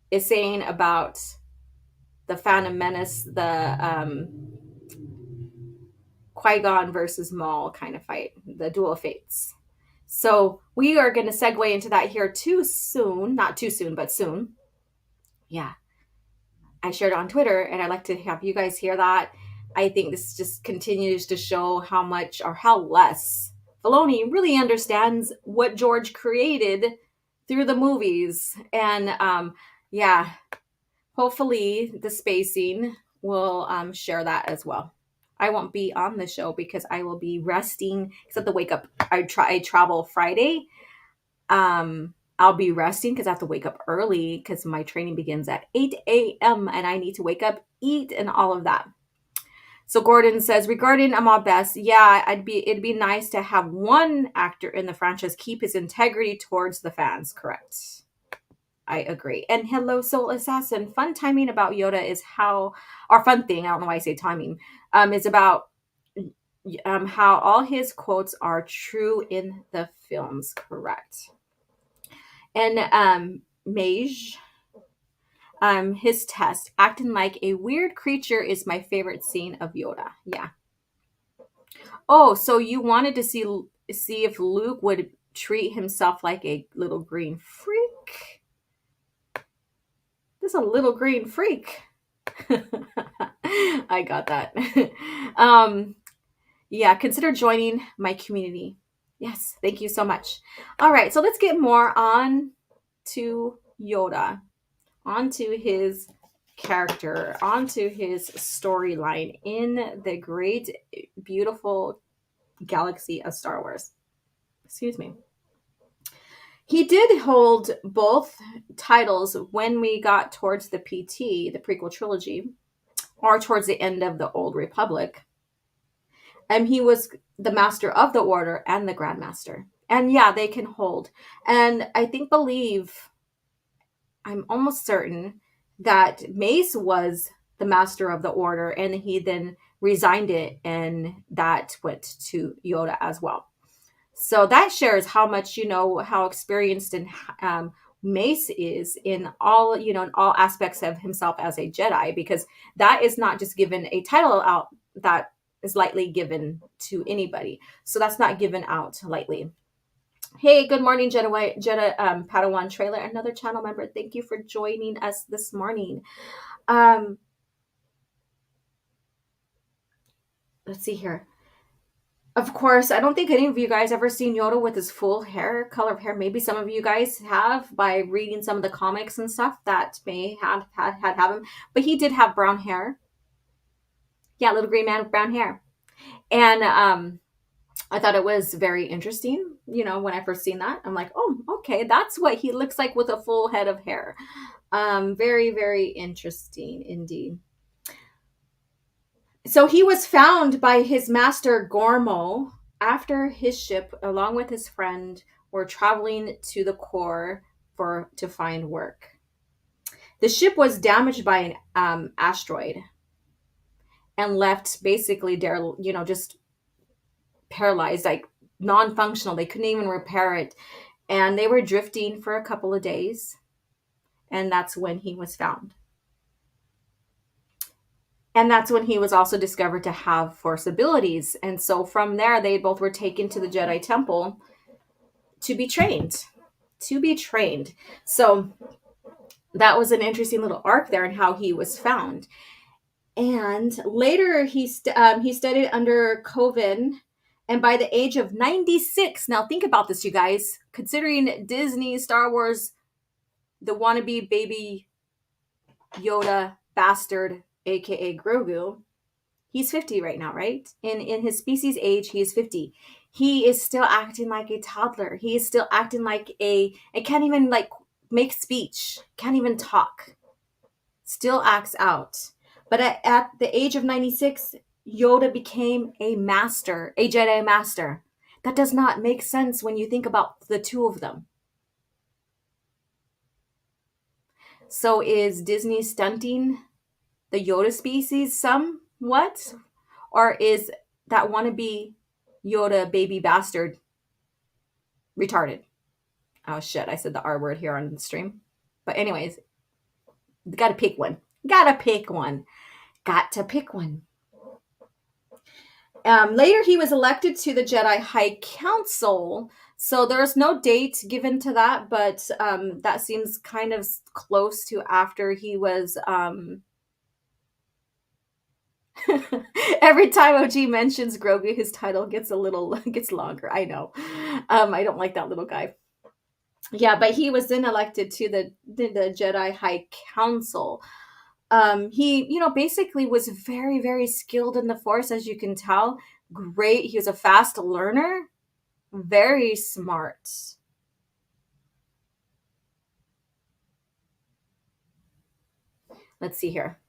is saying about the Phantom Menace, the Qui-Gon versus Maul kind of fight, the Duel of Fates. So we are going to segue into that here too soon. Not too soon, but soon. Yeah. I shared it on Twitter, and I'd like to have you guys hear that. I think this just continues to show how much or how less Filoni really understands what George created through the movies. And yeah, hopefully the spacing will share that as well. I won't be on the show because I will be resting. Except the wake up, I travel Friday. I'll be resting because I have to wake up early because my training begins at 8 a.m. and I need to wake up, eat, and all of that. So Gordon says, regarding Ahmad Best, yeah, it'd be nice to have one actor in the franchise keep his integrity towards the fans. Correct. I agree. And hello, Soul Assassin. Fun timing about Yoda is fun thing, I don't know why I say timing, is about how all his quotes are true in the films. Correct. And Mage, his test, acting like a weird creature is my favorite scene of Yoda. Yeah. Oh, so you wanted to see if Luke would treat himself like a little green freak? There's a little green freak. I got that. Yeah, consider joining my community. Yes, thank you so much. All right, so let's get more on to Yoda, onto his character, onto his storyline in the great, beautiful galaxy of Star Wars. Excuse me. He did hold both titles when we got towards the PT, the prequel trilogy, or towards the end of the Old Republic. And he was the Master of the Order and the Grand Master. And yeah, they can hold. And I I'm almost certain that Mace was the Master of the Order, and he then resigned it, and that went to Yoda as well. So that shares how much, how experienced and Mace is in all, in all aspects of himself as a Jedi, because that is not just given a title out that is lightly given to anybody. So that's not given out lightly. Hey, good morning, Jedi Padawan Trailer, another channel member. Thank you for joining us this morning. Let's see here. Of course, I don't think any of you guys ever seen Yoda with his full color of hair. Maybe some of you guys have by reading some of the comics and stuff that may have him. But he did have brown hair. Yeah, little green man with brown hair. And I thought it was very interesting, when I first seen that. I'm like, oh, okay, that's what he looks like with a full head of hair. Very, very interesting indeed. So he was found by his master Gormo after his ship, along with his friend, were traveling to the core to find work. The ship was damaged by an asteroid and left basically there, just paralyzed, like non-functional. They couldn't even repair it, and they were drifting for a couple of days, and that's when he was found. And that's when he was also discovered to have Force abilities. And so from there, they both were taken to the Jedi Temple to be trained. So that was an interesting little arc there in how he was found. And later he studied under Coven And by the age of 96, now think about this, you guys, considering Disney, Star Wars, the wannabe baby Yoda bastard, aka Grogu, he's 50 right now, right? In his species age, he is 50. He is still acting like a toddler. He is still acting like and can't even like make speech, can't even talk. Still acts out. But at the age of 96, Yoda became a master, a Jedi master. That does not make sense when you think about the two of them. So is Disney stunting the Yoda species somewhat? Or is that wannabe Yoda baby bastard retarded? Oh shit, I said the R word here on the stream. But anyways, gotta pick one. Gotta pick one. Got to pick one. Later, he was elected to the Jedi High Council. So there's no date given to that, but that seems kind of close to after he was. Every time OG mentions Grogu, his title gets gets longer. I know. I don't like that little guy. Yeah, but he was then elected to the Jedi High Council. He, basically was very, very skilled in the Force, as you can tell. Great. He was a fast learner, very smart. Let's see here.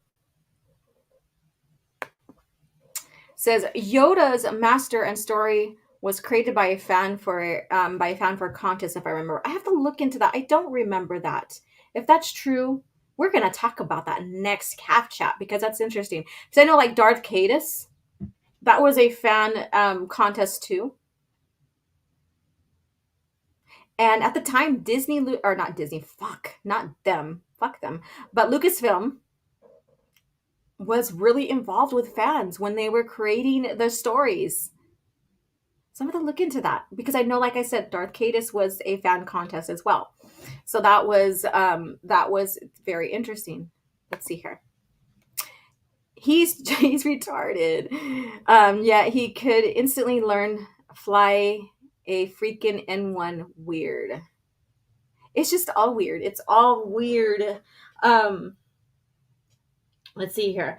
Says Yoda's master and story was created by a fan for a contest, if I remember. I have to look into that. I don't remember that. If that's true, we're gonna talk about that next Caff Chat because that's interesting. Because I know like Darth Cadus, that was a fan contest too. And at the time, Disney, or not Disney, fuck them, but Lucasfilm was really involved with fans when they were creating the stories. So I'm going to look into that because I know, like I said, Darth Cadus was a fan contest as well. So that was very interesting. Let's see here. He's retarded. Yeah, he could instantly learn fly a freaking N1 weird. It's just all weird. It's all weird. Let's see here.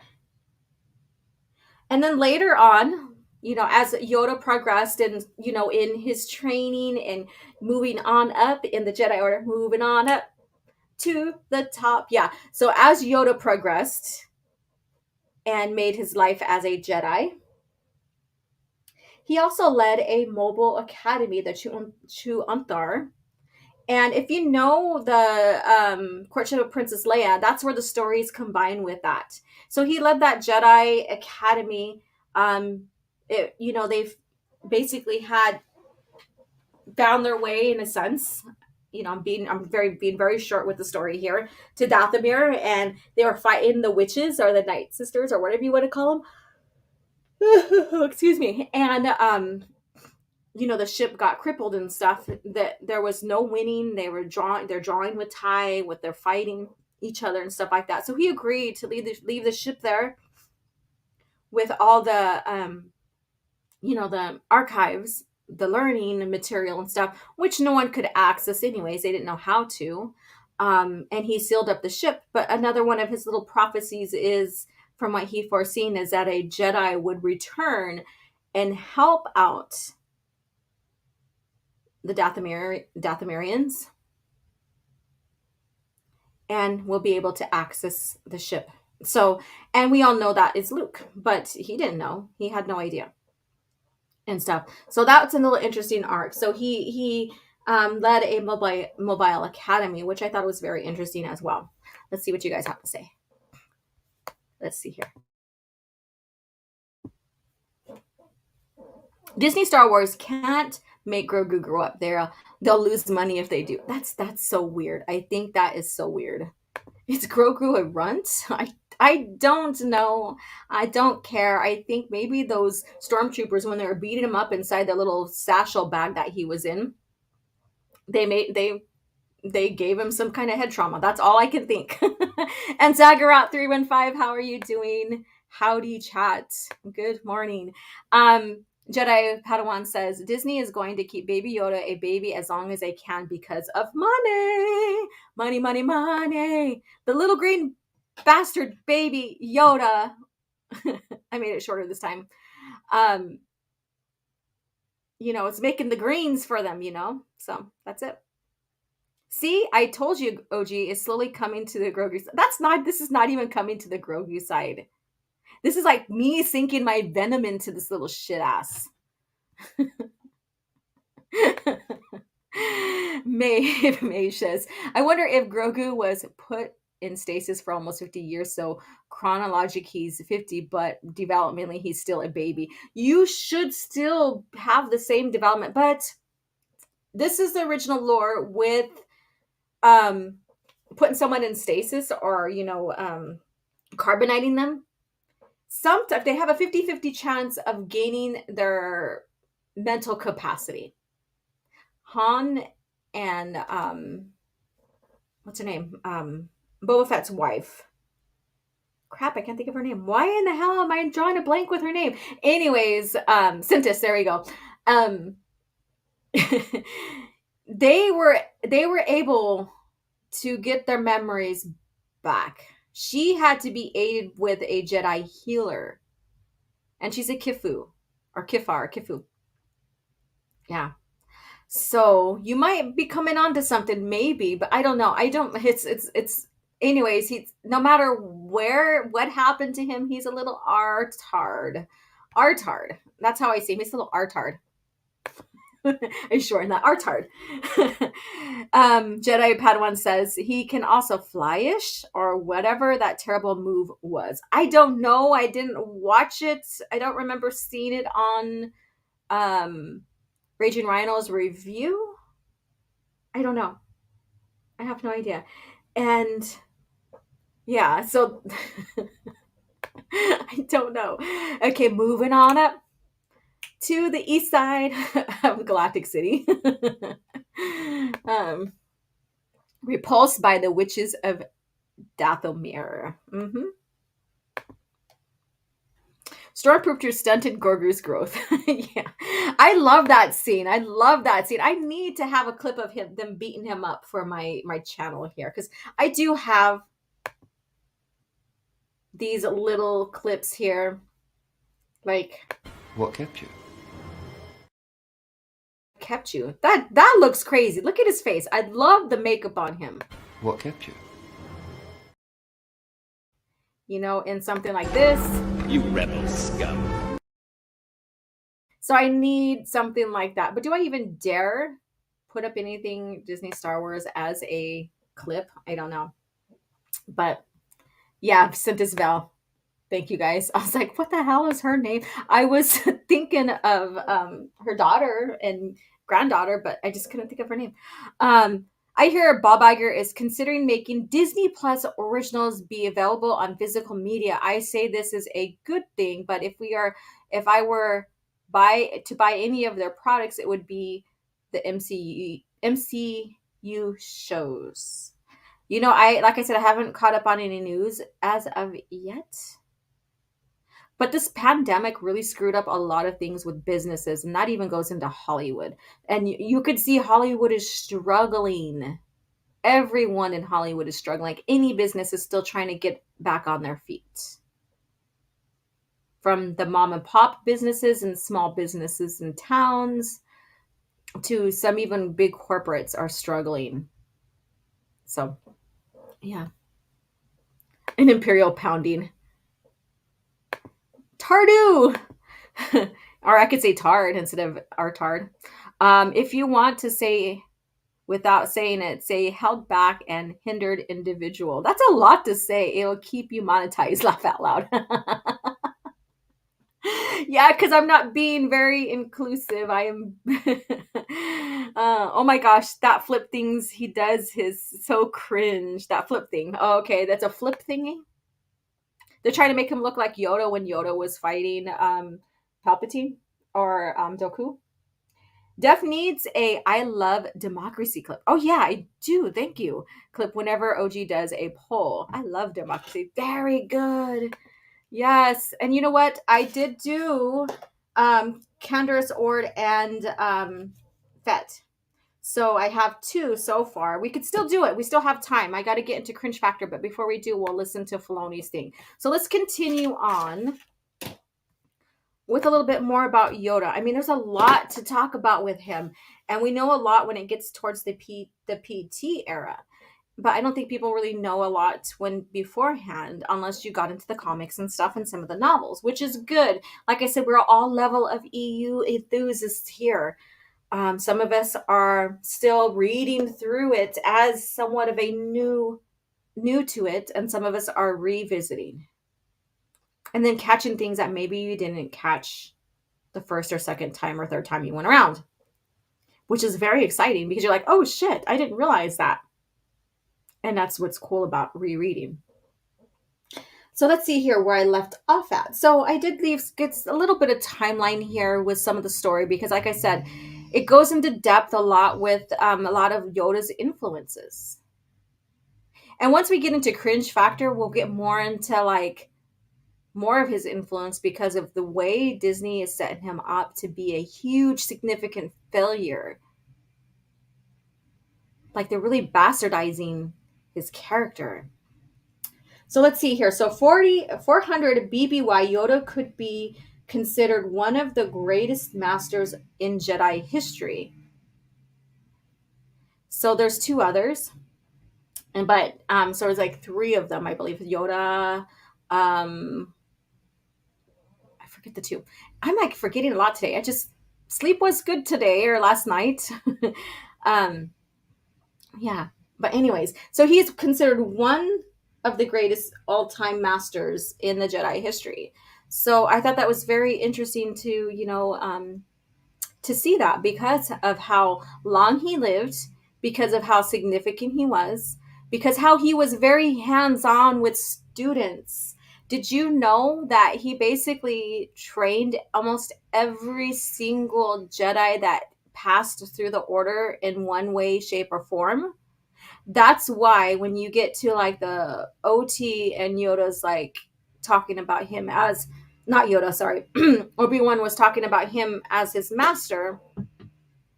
And then later on, as Yoda progressed and, in his training and moving on up in the Jedi Order, moving on up to the top. Yeah. So as Yoda progressed and made his life as a Jedi, he also led a mobile academy, the Chu'unthar. And if you know the Courtship of Princess Leia, that's where the stories combine with that. So he led that Jedi Academy. They've basically had found their way in a sense. I'm being very short with the story here to Dathomir, and they were fighting the witches or the Night Sisters or whatever you want to call them. Excuse me. And the ship got crippled and stuff, that there was no winning. They're drawing with tie, with their fighting each other and stuff like that. So he agreed to leave the ship there with all the the archives, the learning material and stuff, which no one could access anyways. They didn't know how to. And he sealed up the ship. But another one of his little prophecies is, from what he foreseen, is that a Jedi would return and help out the Dathomirians, and will be able to access the ship. So, and we all know that it's Luke, but he didn't know. He had no idea and stuff. So that's a little interesting arc. So he led a mobile academy, which I thought was very interesting as well. Let's see what you guys have to say. Let's see here. Disney Star Wars can't make Grogu grow up. They'll lose money if they do. That's so weird. I think that is so weird. Is Grogu a runt? I don't know. I don't care. I think maybe those stormtroopers, when they were beating him up inside the little satchel bag that he was in, they gave him some kind of head trauma. That's all I can think. And Zagarat315, how are you doing? Howdy chat. Good morning. Jedi Padawan says Disney is going to keep Baby Yoda a baby as long as they can because of money. Money, money, money. The little green bastard baby Yoda. I made it shorter this time. Um, it's making the greens for them. So that's it. See, I told you OG is slowly coming to the Grogu. This is not even coming to the Grogu side. This is like me sinking my venom into this little shit ass. May says, I wonder if Grogu was put in stasis for almost 50 years, so chronologically he's 50, but developmentally he's still a baby. You should still have the same development, but this is the original lore with putting someone in stasis or carbonating them. Sometimes they have a 50-50 chance of gaining their mental capacity. Han and what's her name? Boba Fett's wife. Crap, I can't think of her name. Why in the hell am I drawing a blank with her name? Anyways, Cintis, there we go. They were able to get their memories back. She had to be aided with a Jedi healer. And she's a Kifu. Or Kifar, Kifu. Yeah. So you might be coming on to something, maybe, but I don't know. It's anyways, he's no matter what happened to him, he's a little artard. Artard. That's how I see him. He's a little artard. Are you sure in that artard? Jedi Padawan says he can also flyish or whatever that terrible move was. I don't know. I didn't watch it. I don't remember seeing it on Raging Rhino's review. I don't know. I have no idea. And yeah, so I don't know. Okay, moving on up to the east side of Galactic City. Repulsed by the witches of Dathomir. Stormtrooper stunted Grogu's growth. Yeah, I love that scene. I need to have a clip of them beating him up for my channel here, because I do have these little clips here. Like, What kept you? Kept you. That looks crazy. Look at his face. I love the makeup on him. What kept you? In something like this. You rebel scum. So I need something like that. But do I even dare put up anything Disney Star Wars as a clip? I don't know. But yeah, Cintis Val. Thank you guys. I was like, what the hell is her name? I was thinking of her daughter and granddaughter, but I just couldn't think of her name. I hear Bob Iger is considering making Disney Plus originals be available on physical media. I say this is a good thing, but if I were to buy any of their products, it would be the MCU shows. Like I said, I haven't caught up on any news as of yet. But this pandemic really screwed up a lot of things with businesses, and that even goes into Hollywood. And you could see Hollywood is struggling. Everyone in Hollywood is struggling. Like, any business is still trying to get back on their feet. From the mom and pop businesses and small businesses in towns to some even big corporates are struggling. So, yeah. An imperial pounding. Tardu! Or I could say tard instead of artard. If you want to say, without saying it, say held back and hindered individual. That's a lot to say. It'll keep you monetized. Laugh out loud. Yeah, because I'm not being very inclusive. I am. Oh my gosh, that flip things he does is so cringe. That flip thing. Oh, okay, that's a flip thingy. They're trying to make him look like Yoda when Yoda was fighting Palpatine or Dooku. Def needs a I love democracy clip. Oh yeah, I do. Thank you. Clip whenever OG does a poll. I love democracy. Very good. Yes. And you know what? I did do Canderous Ord and Fett. So I have 2 so far. We could still do it. We still have time. I got to get into cringe factor, but before we do, we'll listen to Filoni's thing. So let's continue on with a little bit more about Yoda. I mean, there's a lot to talk about with him, and we know a lot when it gets towards the PT era. But I don't think people really know a lot when beforehand, unless you got into the comics and stuff and some of the novels, which is good. Like I said, we're all level of EU enthusiasts here. Some of us are still reading through it as somewhat of a new to it, and some of us are revisiting and then catching things that maybe you didn't catch the first or second time or third time you went around, which is very exciting because you're like, oh shit, I didn't realize that. And that's what's cool about rereading. So let's see here where I left off at. So I did get a little bit of timeline here with some of the story because, like I said, it goes into depth a lot with a lot of Yoda's influences. And once we get into cringe factor, we'll get more into like more of his influence because of the way Disney is setting him up to be a huge, significant failure. Like they're really bastardizing his character. So let's see here. So 400 BBY, Yoda could be considered one of the greatest masters in Jedi history. So there's 2 others. But so there's like 3 of them, I believe. Yoda, I forget the 2. I'm like forgetting a lot today. Sleep was good today or last night. Yeah. But anyways, so he's considered one of the greatest all-time masters in the Jedi history. So I thought that was very interesting to, to see that because of how long he lived, because of how significant he was, because how he was very hands-on with students. Did you know that he basically trained almost every single Jedi that passed through the order in one way, shape, or form? That's why when you get to like the OT and Yoda's like talking about him as not Yoda, sorry, Obi-Wan was talking about him as his master,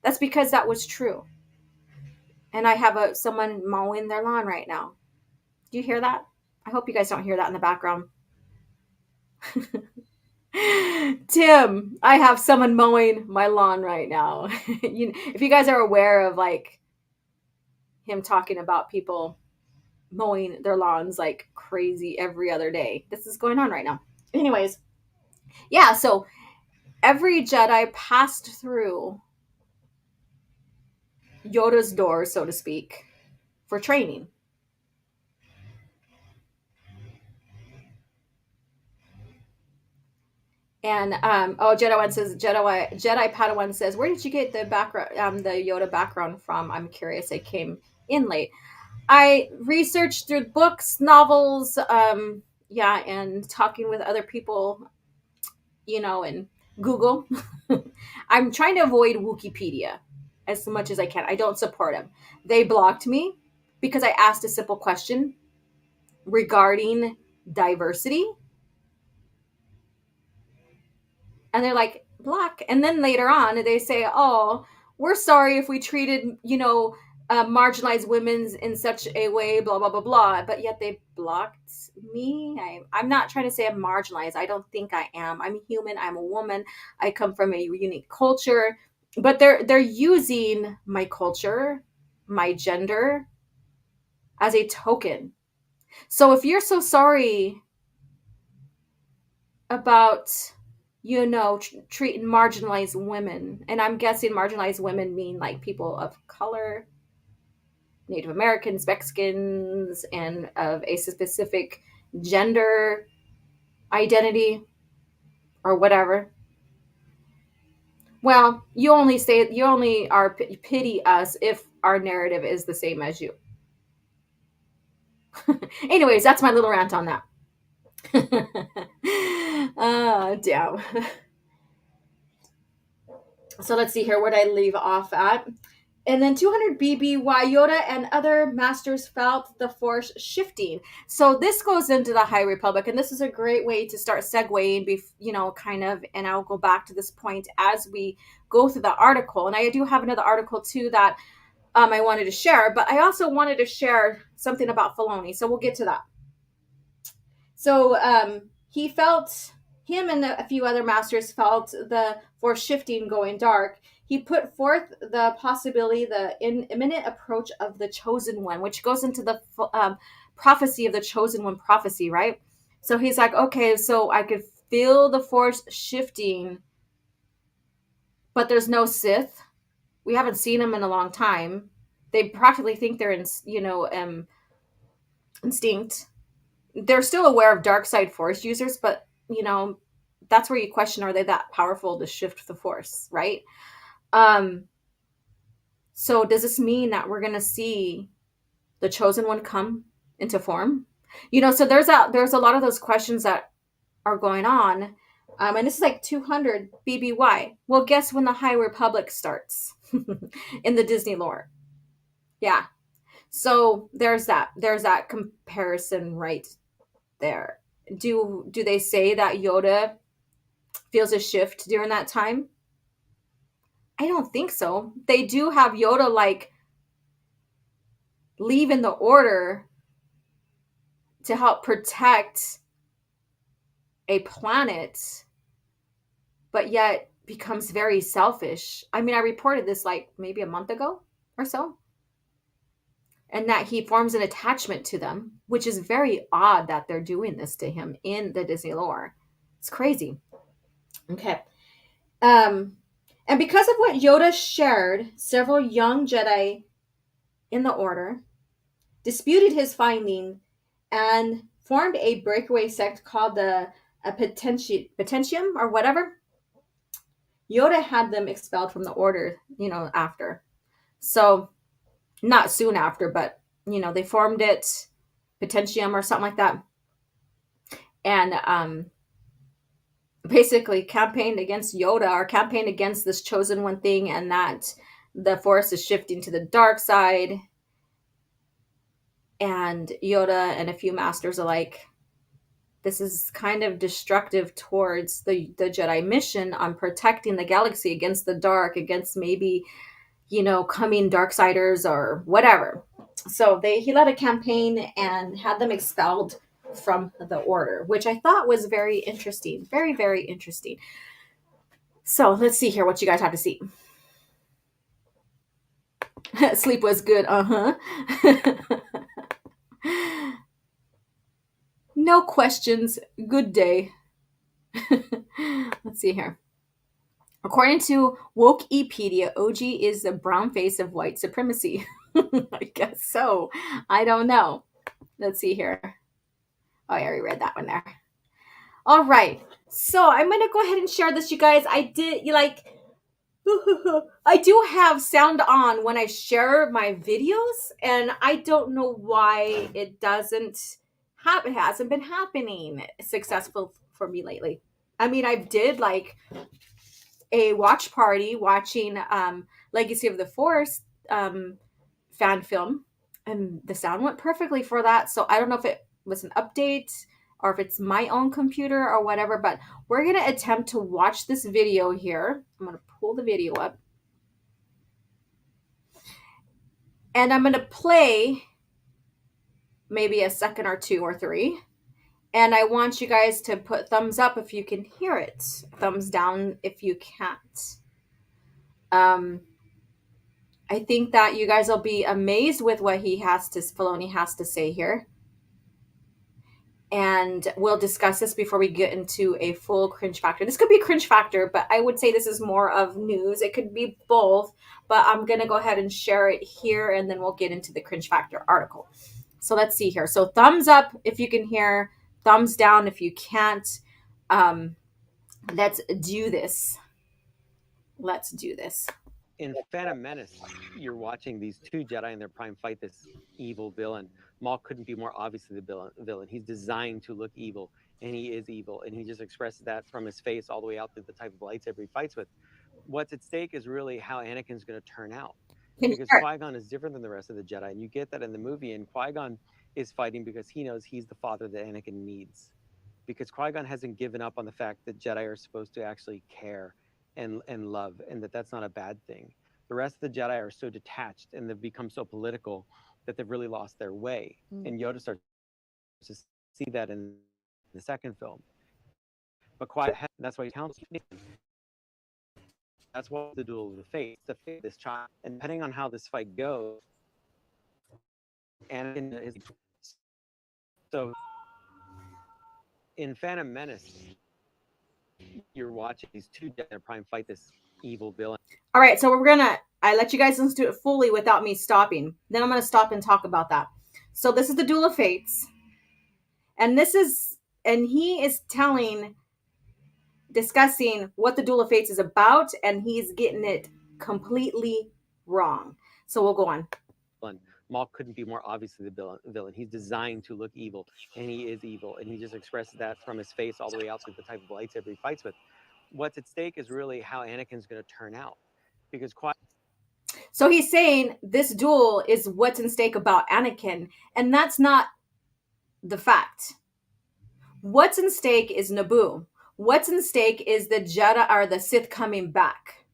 that's because that was true. And I have someone mowing their lawn right now. Do you hear that? I hope you guys don't hear that in the background. Tim, I have someone mowing my lawn right now. If you guys are aware of like him talking about people mowing their lawns like crazy every other day, this is going on right now. Anyways, yeah, so every Jedi passed through Yoda's door, so to speak, for training. And Jedi Padawan says, where did you get the background, the Yoda background from? I'm curious. It came in late. I researched through books, novels, and talking with other people, and Google. I'm trying to avoid Wikipedia as much as I can. I don't support them. They blocked me because I asked a simple question regarding diversity. And they're like, block. And then later on, they say, oh, we're sorry if we treated, marginalized women in such a way, blah, blah, blah, blah. But yet they blocked me. I'm not trying to say I'm marginalized. I don't think I am. I'm human. I'm a woman. I come from a unique culture. But they're using my culture, my gender, as a token. So if you're so sorry about treating marginalized women, and I'm guessing marginalized women mean like people of color, Native Americans, Mexicans, and of a specific gender identity or whatever. Well, you only are pity us if our narrative is the same as you. Anyways, that's my little rant on that. Damn. So let's see here. Where did I leave off at? And then 200 BBY, Yoda and other masters felt the force shifting. So this goes into the High Republic, and this is a great way to start segueing, kind of, and I'll go back to this point as we go through the article. And I do have another article too that I wanted to share, but I also wanted to share something about Filoni. So we'll get to that. So him and a few other masters felt the force shifting going dark. He put forth the possibility, the imminent approach of the chosen one, which goes into the prophecy of the chosen one prophecy, right? So he's like, okay, so I could feel the force shifting, but there's no Sith. We haven't seen them in a long time. They practically think they're instinct. They're still aware of dark side force users, but that's where you question, are they that powerful to shift the force, right? So does this mean that we're gonna see the chosen one come into form? So there's a lot of those questions that are going on. And this is like 200 BBY. Well, guess when the High Republic starts in the Disney lore? Yeah. So there's that comparison right there. Do they say that Yoda feels a shift during that time? I don't think so. They do have Yoda like leaving the order to help protect a planet, but yet becomes very selfish. I mean, I reported this like maybe a month ago or so. And that he forms an attachment to them, which is very odd that they're doing this to him in the Disney lore. It's crazy. Okay. And because of what Yoda shared, several young Jedi in the Order disputed his finding and formed a breakaway sect called the Potentium or whatever. Yoda had them expelled from the Order, after. So, not soon after, but, they formed it, Potentium or something like that. And basically campaigned against Yoda, or campaigned against this chosen one thing, and that the force is shifting to the dark side. And Yoda and a few masters are like, this is kind of destructive towards the Jedi mission on protecting the galaxy against the dark, against maybe, coming Darksiders or whatever. So he led a campaign and had them expelled from the Order, which I thought was very interesting. Very, very interesting. So let's see here what you guys have to see. Sleep was good. No questions. Good day. Let's see here. According to Wokepedia, OG is the brown face of white supremacy. I guess so. I don't know. Let's see here. Oh, I already read that one there. All right. So I'm going to go ahead and share this, you guys. I do have sound on when I share my videos, and I don't know why it doesn't happen. It hasn't been happening successful for me lately. I mean, I did like a watch party watching Legacy of the Force fan film, and the sound went perfectly for that. So I don't know if it was an update or if it's my own computer or whatever, but we're going to attempt to watch this video here. I'm going to pull the video up. And I'm going to play maybe a second or two or three. And I want you guys to put thumbs up if you can hear it. Thumbs down if you can't. I think that you guys will be amazed with what Filoni has to say here. And we'll discuss this before we get into a full cringe factor. This could be a cringe factor, but I would say this is more of news. It could be both, but I'm going to go ahead and share it here, and then we'll get into the cringe factor article. So let's see here. So thumbs up if you can hear, thumbs down if you can't. Let's do this. Let's do this. In Phantom Menace, you're watching these two Jedi in their prime fight this evil villain. Maul couldn't be more obviously the villain. He's designed to look evil, and he is evil, and he just expresses that from his face all the way out to the type of lightsaber he fights with. What's at stake is really how Anakin's going to turn out. Can you because start? Qui-Gon is different than the rest of the Jedi, and you get that in the movie. And Qui-Gon is fighting because he knows he's the father that Anakin needs. Because Qui-Gon hasn't given up on the fact that Jedi are supposed to actually care and love, and that that's not a bad thing. The rest of the Jedi are so detached and they've become so political that they've really lost their way. And Yoda starts to see that in the second film. But that's why he counts. That's why the duel of the fate, the fate of this child. And depending on how this fight goes, Anakin is so in Phantom Menace, you're watching these two Jedi Prime fight this evil villain. All right, so I let you guys listen to it fully without me stopping. Then I'm gonna stop and talk about that. So this is the Duel of Fates. And he is discussing what the Duel of Fates is about, and he's getting it completely wrong. So we'll go on. Maul couldn't be more obviously the villain. He's designed to look evil, and he is evil, and he just expresses that from his face all the way out to the type of lightsaber he fights with. What's at stake is really how Anakin's going to turn out, because So he's saying this duel is what's in stake about Anakin, and that's not the fact. What's in stake is Naboo. What's in stake is the Jedi or the Sith coming back.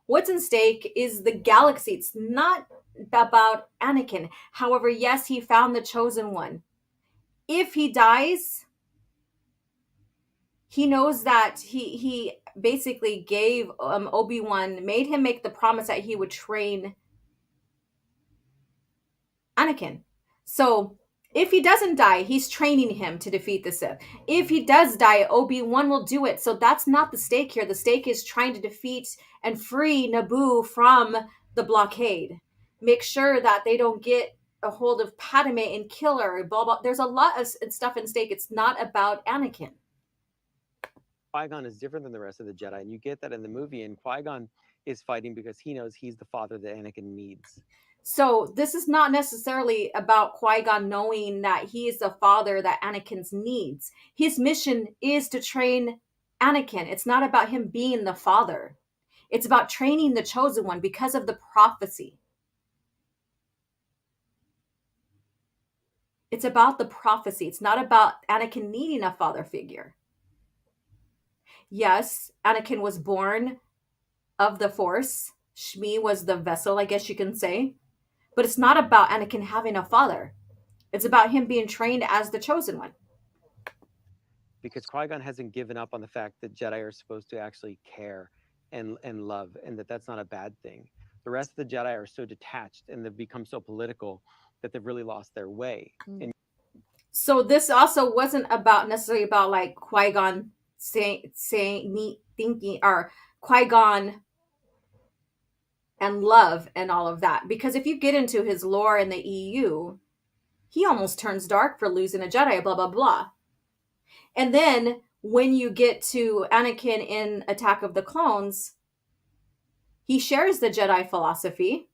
What's in stake is the galaxy. It's not about Anakin. However, yes, he found the chosen one. If he dies, he knows that he basically gave Obi-Wan, made him make the promise that he would train Anakin. So if he doesn't die, he's training him to defeat the Sith. If he does die, Obi-Wan will do it. So that's not the stake here. The stake is trying to defeat and free Naboo from the blockade. Make sure that they don't get a hold of Padme and kill her. Blah, blah. There's a lot of stuff in stake. It's not about Anakin. Qui-Gon is different than the rest of the Jedi, and you get that in the movie. And Qui-Gon is fighting because he knows he's the father that Anakin needs. So this is not necessarily about Qui-Gon knowing that he is the father that Anakin needs. His mission is to train Anakin. It's not about him being the father. It's about training the chosen one because of the prophecy. It's about the prophecy. It's not about Anakin needing a father figure. Yes, Anakin was born of the Force. Shmi was the vessel, I guess you can say. But it's not about Anakin having a father. It's about him being trained as the chosen one. Because Qui-Gon hasn't given up on the fact that Jedi are supposed to actually care and love, and that that's not a bad thing. The rest of the Jedi are so detached and they've become so political that they've really lost their way. And so this also wasn't about necessarily about like Qui-Gon thinking or Qui-Gon and love and all of that. Because if you get into his lore in the EU, he almost turns dark for losing a Jedi, blah, blah, blah. And then when you get to Anakin in Attack of the Clones, he shares the Jedi philosophy.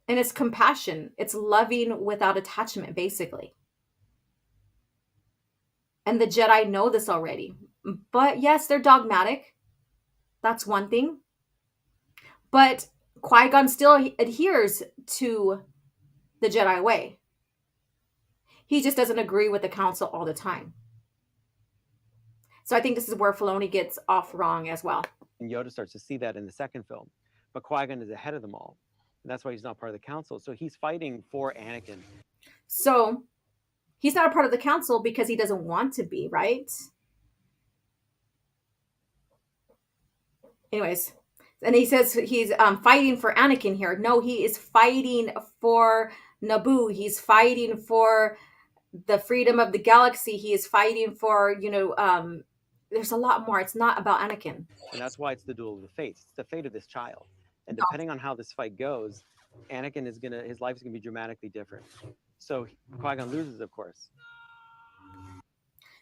And it's compassion. It's loving without attachment, basically. And the Jedi know this already. But yes, they're dogmatic. That's one thing. But Qui-Gon still adheres to the Jedi way. He just doesn't agree with the council all the time. So I think this is where Filoni gets off wrong as well. And Yoda starts to see that in the second film. But Qui-Gon is ahead of them all. And that's why he's not part of the council. So he's fighting for Anakin. So he's not a part of the council because he doesn't want to be, right? Anyways, and he says he's fighting for Anakin here. No, he is fighting for Naboo. He's fighting for the freedom of the galaxy. He is fighting for, there's a lot more. It's not about Anakin. And that's why it's the duel of the fates. It's the fate of this child. And depending on how this fight goes, Anakin his life is gonna be dramatically different. So Qui-Gon loses, of course.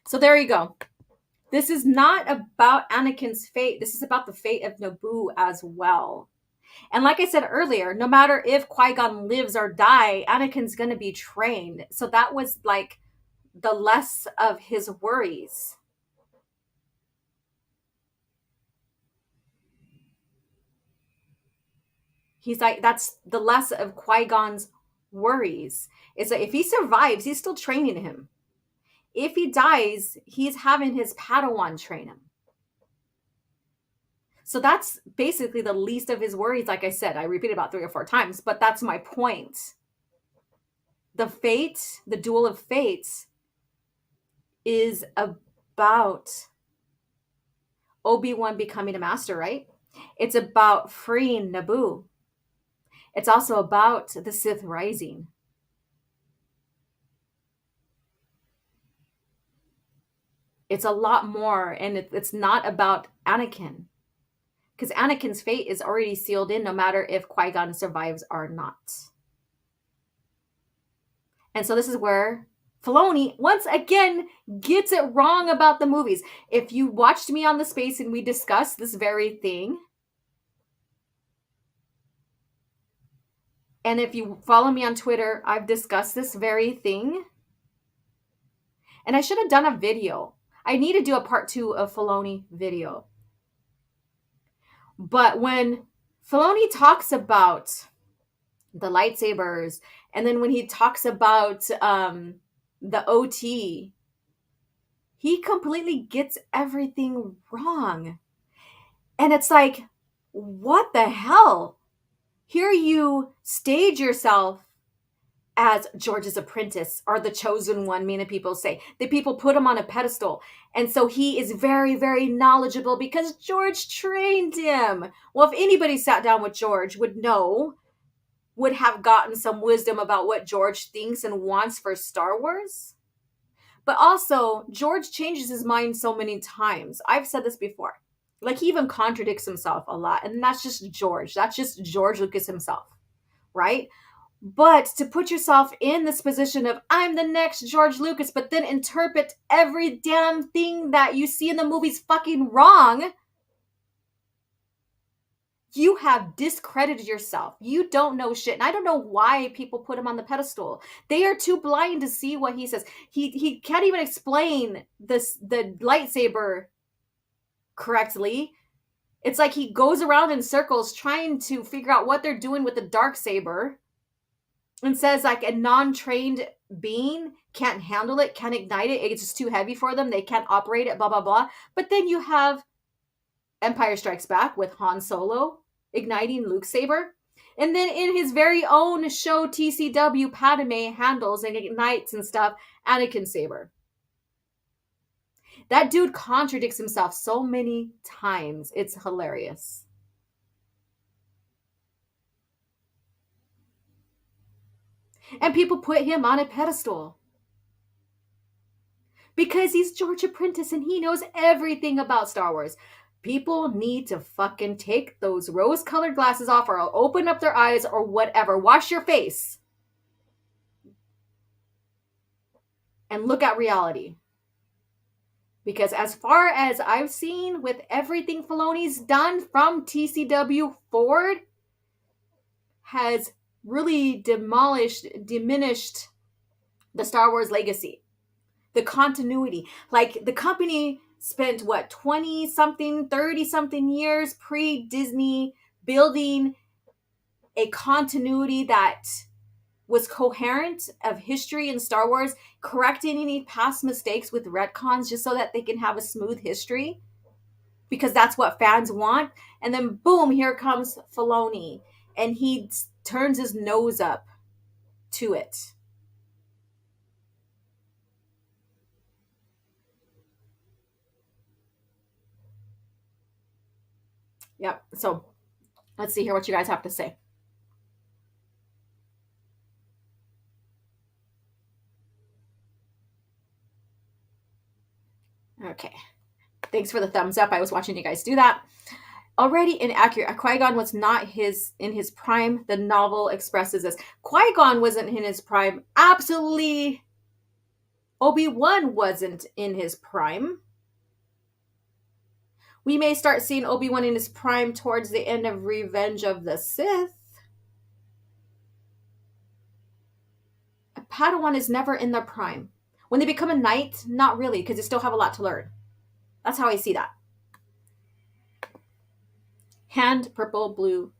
So there you go. This is not about Anakin's fate. This is about the fate of Naboo as well. And like I said earlier, no matter if Qui-Gon lives or die, Anakin's going to be trained. So that was like the less of his worries. He's like, that's the less of Qui-Gon's worries. It's like if he survives, he's still training him. If he dies, he's having his Padawan train him. So that's basically the least of his worries. Like I said, I repeat it about 3 or 4 times, but that's my point. The fate, the duel of fates, is about Obi-Wan becoming a master, right? It's about freeing Naboo. It's also about the Sith rising. It's a lot more, and it's not about Anakin. Because Anakin's fate is already sealed in no matter if Qui-Gon survives or not. And so this is where Filoni, once again, gets it wrong about the movies. If you watched me on The Space and we discussed this very thing, and if you follow me on Twitter, I've discussed this very thing. And I should have done a video. I need to do a part 2 of Filoni video. But when Filoni talks about the lightsabers, and then when he talks about the OT, he completely gets everything wrong. And it's like, what the hell? Here you stage yourself as George's apprentice or the chosen one, many people say. The people put him on a pedestal. And so he is very, very knowledgeable because George trained him. Well, if anybody sat down with George would have gotten some wisdom about what George thinks and wants for Star Wars. But also, George changes his mind so many times. I've said this before. Like, he even contradicts himself a lot. And that's just George. That's just George Lucas himself, right? But to put yourself in this position of, I'm the next George Lucas, but then interpret every damn thing that you see in the movies fucking wrong, you have discredited yourself. You don't know shit. And I don't know why people put him on the pedestal. They are too blind to see what he says. He can't even explain the lightsaber correctly. It's like he goes around in circles trying to figure out what they're doing with the dark saber, and says like a non-trained being can't handle it, can't ignite it. It's just too heavy for them. They can't operate it, blah, blah, blah. But then you have Empire Strikes Back with Han Solo igniting Luke's saber. And then in his very own show, TCW, Padme handles and ignites and stuff Anakin's saber. That dude contradicts himself so many times. It's hilarious. And people put him on a pedestal because he's George Apprentice and he knows everything about Star Wars. People need to fucking take those rose-colored glasses off or open up their eyes or whatever. Wash your face and look at reality. Because as far as I've seen with everything Filoni's done from TCW forward, has really diminished the Star Wars legacy, the continuity. Like, the company spent 20 something, 30 something years pre-Disney building a continuity that was coherent of history in Star Wars, correcting any past mistakes with retcons just so that they can have a smooth history, because that's what fans want. And then boom, here comes Filoni, and he turns his nose up to it. Yep. So let's see here what you guys have to say. Okay. Thanks for the thumbs up. I was watching you guys do that. Already inaccurate. Qui-Gon was not in his prime. The novel expresses this. Qui-Gon wasn't in his prime. Absolutely. Obi-Wan wasn't in his prime. We may start seeing Obi-Wan in his prime towards the end of Revenge of the Sith. A Padawan is never in their prime. When they become a knight, not really, because they still have a lot to learn. That's how I see that. Hand, purple, blue.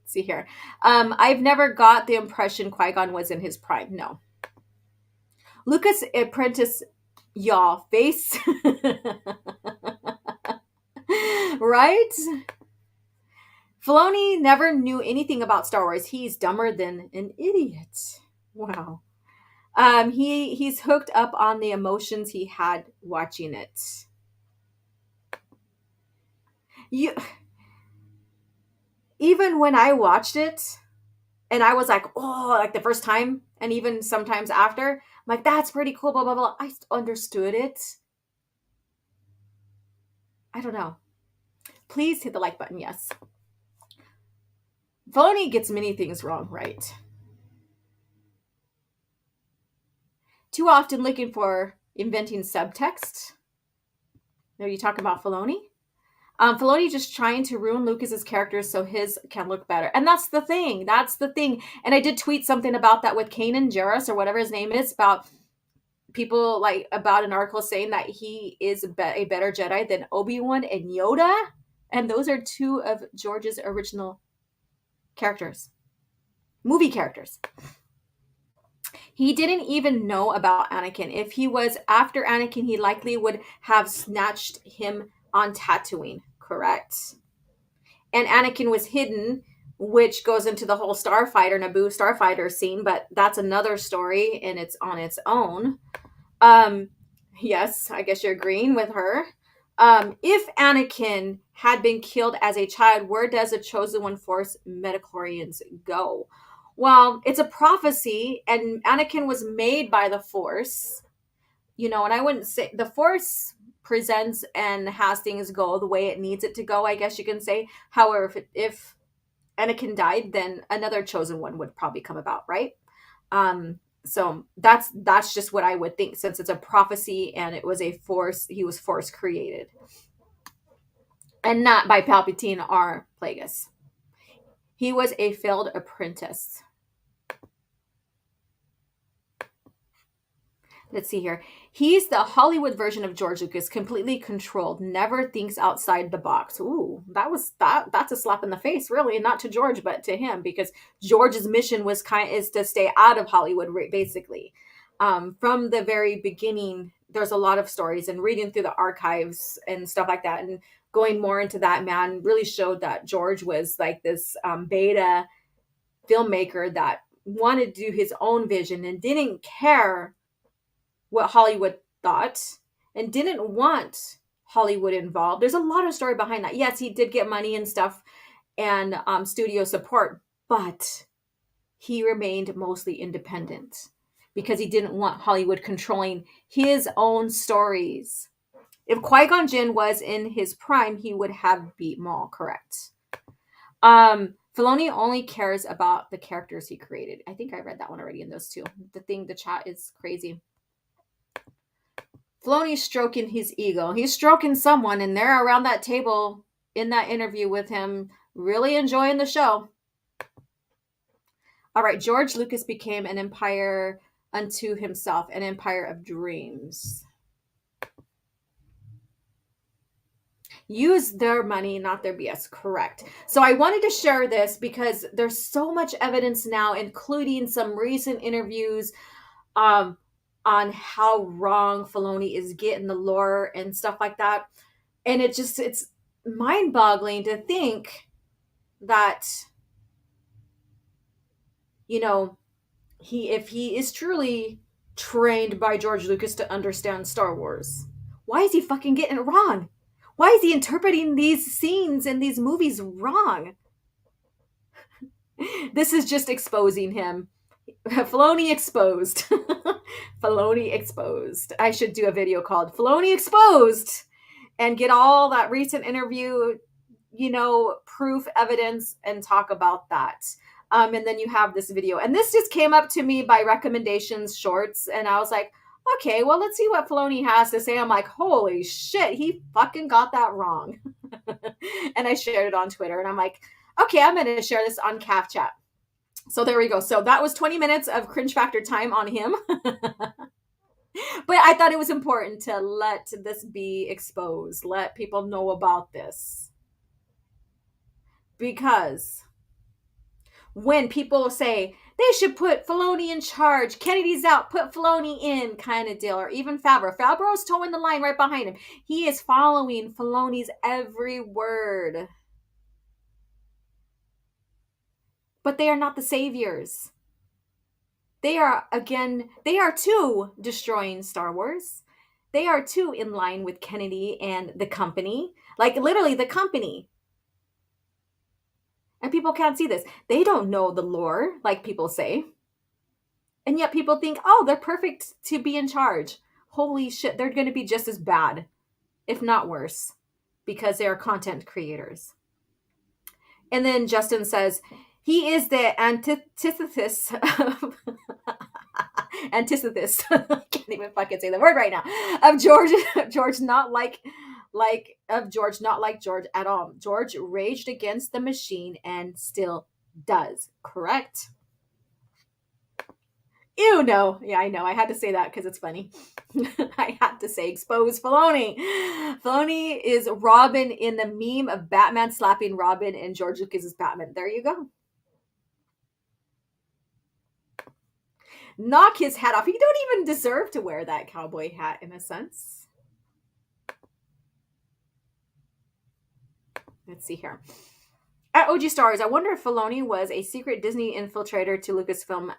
See here. I've never got the impression Qui-Gon was in his prime. No. Lucas Apprentice, y'all, face. Right? Filoni never knew anything about Star Wars. He's dumber than an idiot. Wow. He's hooked up on the emotions he had watching it. Even when I watched it, and I was like, oh, like the first time, and even sometimes after, I'm like, that's pretty cool, blah, blah, blah. I understood it. I don't know. Please hit the like button, yes. Filoni gets many things wrong, right? Too often looking for inventing subtext. Are you talking about Filoni? Filoni just trying to ruin Lucas's characters so his can look better. And that's the thing. That's the thing. And I did tweet something about that with Kanan Jarrus or whatever his name is, about people, like, about an article saying that he is a better Jedi than Obi-Wan and Yoda. And those are two of George's original characters. Movie characters. He didn't even know about Anakin. If he was after Anakin, he likely would have snatched him on Tatooine, correct? And Anakin was hidden, which goes into the whole Starfighter, Naboo Starfighter scene, but that's another story and it's on its own. Yes, I guess you're agreeing with her. If Anakin had been killed as a child, where does the Chosen One Force midichlorians go? Well, it's a prophecy, and Anakin was made by the Force. And I wouldn't say the Force presents and has things go the way it needs it to go, I guess you can say. However, if Anakin died, then another Chosen One would probably come about, right? So that's just what I would think, since it's a prophecy and it was a Force, he was Force created. And not by Palpatine or Plagueis. He was a failed apprentice. Let's see here. He's the Hollywood version of George Lucas, completely controlled, never thinks outside the box. Ooh, that's a slap in the face, really, not to George, but to him, because George's mission is to stay out of Hollywood, basically. From the very beginning, there's a lot of stories, and reading through the archives and stuff like that, and going more into that, man, really showed that George was like this beta filmmaker that wanted to do his own vision and didn't care what Hollywood thought and didn't want Hollywood involved. There's a lot of story behind that. Yes, he did get money and stuff and studio support, but he remained mostly independent because he didn't want Hollywood controlling his own stories. If Qui-Gon Jinn was in his prime, he would have beat Maul, correct? Filoni only cares about the characters he created. I think I read that one already in those two. The chat is crazy. Filoni's stroking his ego. He's stroking someone, and they're around that table in that interview with him, really enjoying the show. All right, George Lucas became an empire unto himself, an empire of dreams. Use their money, not their BS. Correct. So I wanted to share this because there's so much evidence now, including some recent interviews, on how wrong Filoni is getting the lore and stuff like that. And it's mind-boggling to think that, if he is truly trained by George Lucas to understand Star Wars, why is he fucking getting it wrong? Why is he interpreting these scenes and these movies wrong? This is just exposing him. Filoni exposed. Filoni exposed. I should do a video called Filoni Exposed and get all that recent interview, proof, evidence, and talk about that. And then you have this video. And this just came up to me by recommendations shorts. And I was like, okay, well, let's see what Filoni has to say. I'm like, holy shit, he fucking got that wrong. And I shared it on Twitter. And I'm like, okay, I'm going to share this on Caff Chat. So there we go. So that was 20 minutes of cringe factor time on him. But I thought it was important to let this be exposed. Let people know about this. Because when people say they should put Filoni in charge, Kennedy's out, put Filoni in, kind of deal, or even Favreau's towing the line right behind him. He is following Filoni's every word. But they are not the saviors. They are too destroying Star Wars. They are too in line with Kennedy and the company. Like literally the company. And people can't see this. They don't know the lore, like people say. And yet people think, oh, they're perfect to be in charge. Holy shit, they're going to be just as bad, if not worse, because they are content creators. And then Justin says, he is the antithesis of... antithesis. I can't even fucking say the word right now. Of George not like George at all. George raged against the machine and still does. Correct? Ew, no. Yeah, I know. I had to say that because it's funny. I had to say expose Filoni. Filoni is Robin in the meme of Batman slapping Robin and George Lucas's Batman. There you go. Knock his hat off. He don't even deserve to wear that cowboy hat in a sense. Let's see here. At OG Stars, I wonder if Filoni was a secret Disney infiltrator to Lucasfilm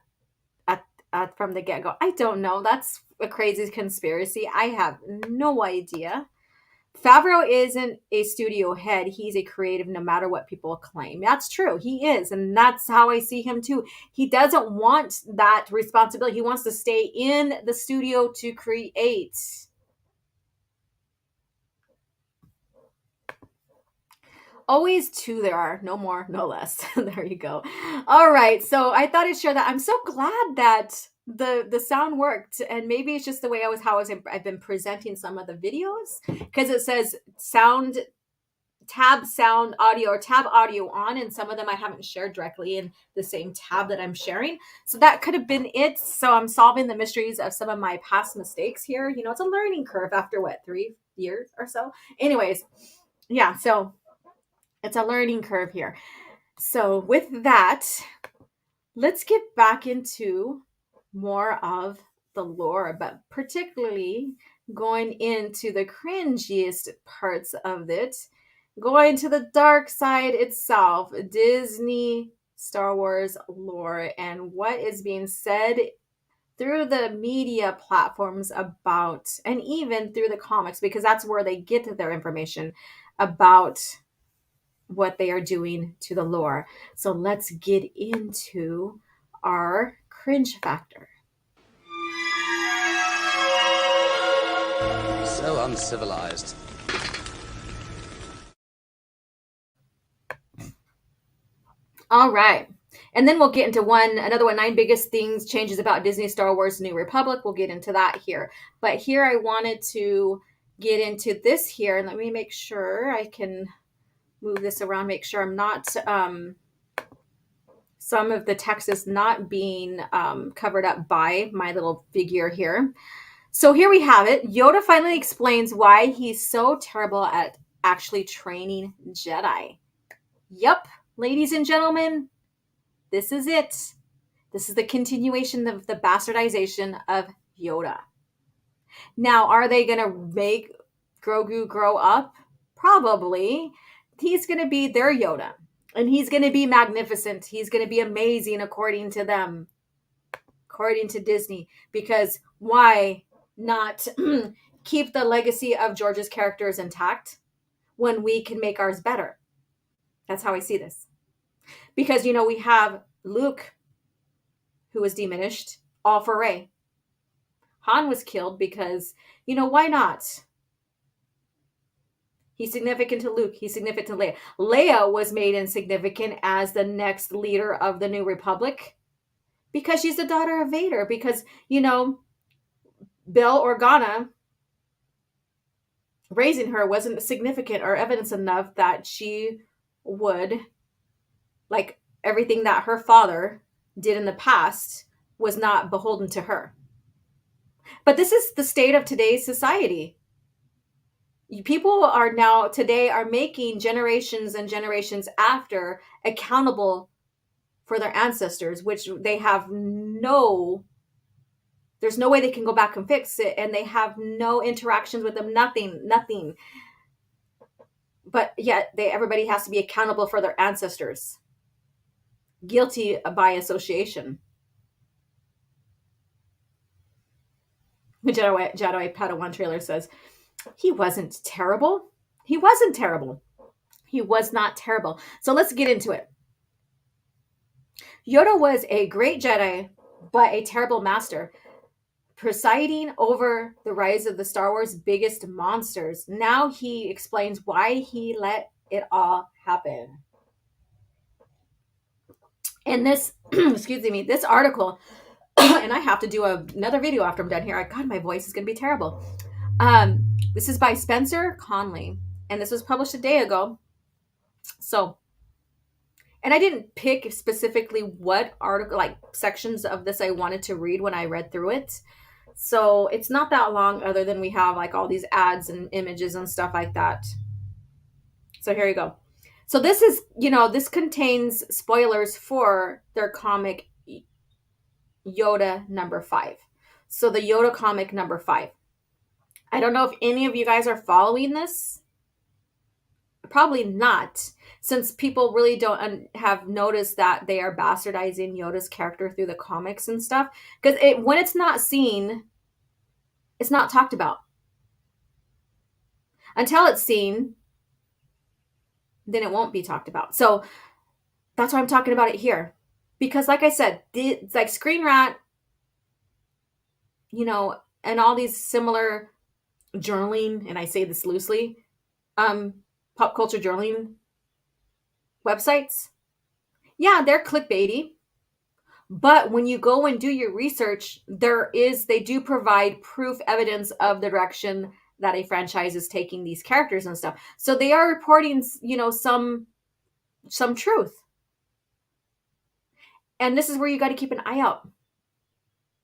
from the get-go. I don't know. That's a crazy conspiracy. I have no idea. Favreau isn't a studio head. He's a creative no matter what people claim. That's true. He is. And that's how I see him too. He doesn't want that responsibility. He wants to stay in the studio to create. Always two there are. No more, no less. There you go. All right. So I thought I'd share that. I'm so glad that the sound worked, and maybe it's just the way I've been presenting some of the videos, because it says tab audio on, and some of them I haven't shared directly in the same tab that I'm sharing. So that could have been it. So I'm solving the mysteries of some of my past mistakes here. You know, it's a learning curve after 3 years or so. Anyways, yeah, so it's a learning curve here. So with that, let's get back into more of the lore, but particularly going into the cringiest parts of it, going to the dark side itself, Disney Star Wars lore, and what is being said through the media platforms about, and even through the comics, because that's where they get their information about what they are doing to the lore. So let's get into our cringe factor. So uncivilized. All right. And then we'll get into another 9 biggest things, changes about Disney, Star Wars, New Republic. We'll get into that here. But here I wanted to get into this here. And let me make sure I can move this around, make sure I'm not, some of the text is not being covered up by my little figure here. So here we have it. Yoda finally explains why he's so terrible at actually training Jedi. Yep, ladies and gentlemen, this is it. This is the continuation of the bastardization of Yoda. Now, are they going to make Grogu grow up? Probably. He's going to be their Yoda. And he's going to be magnificent. He's going to be amazing according to them. According to Disney. Because why not keep the legacy of George's characters intact when we can make ours better? That's how I see this. Because, you know, we have Luke, who was diminished, all for Rey. Han was killed because, you know, why not? He's significant to Luke. He's significant to Leia. Leia was made insignificant as the next leader of the New Republic because she's the daughter of Vader. Because, you know, Bail Organa raising her wasn't significant or evidence enough that she would, like everything that her father did in the past, was not beholden to her. But this is the state of today's society. People are now today are making generations and generations after accountable for their ancestors, which they have there's no way they can go back and fix it, and they have no interactions with them, nothing. But yet everybody has to be accountable for their ancestors. Guilty by association. Jedi Padawan trailer says, he wasn't terrible. He wasn't terrible. He was not terrible. So let's get into it. Yoda was a great Jedi, but a terrible master, presiding over the rise of the Star Wars biggest monsters. Now he explains why he let it all happen. And this, excuse me, this article, and I have to do another video after I'm done here. God, my voice is going to be terrible. This is by Spencer Conley, and this was published a day ago. So, and I didn't pick specifically what article, like sections of this I wanted to read when I read through it. So it's not that long, other than we have like all these ads and images and stuff like that. So here you go. So this is, this contains spoilers for their comic Yoda number 5. So the Yoda comic number 5. I don't know if any of you guys are following this. Probably not, since people really don't have noticed that they are bastardizing Yoda's character through the comics and stuff. Because when it's not seen, it's not talked about. Until it's seen, then it won't be talked about. So that's why I'm talking about it here. Because like I said, it's like Screen Rant, and all these similar journaling, and I say this loosely, pop culture journaling websites. Yeah, they're clickbaity. But when you go and do your research, they do provide proof, evidence of the direction that a franchise is taking these characters and stuff. So they are reporting, some truth. And this is where you got to keep an eye out.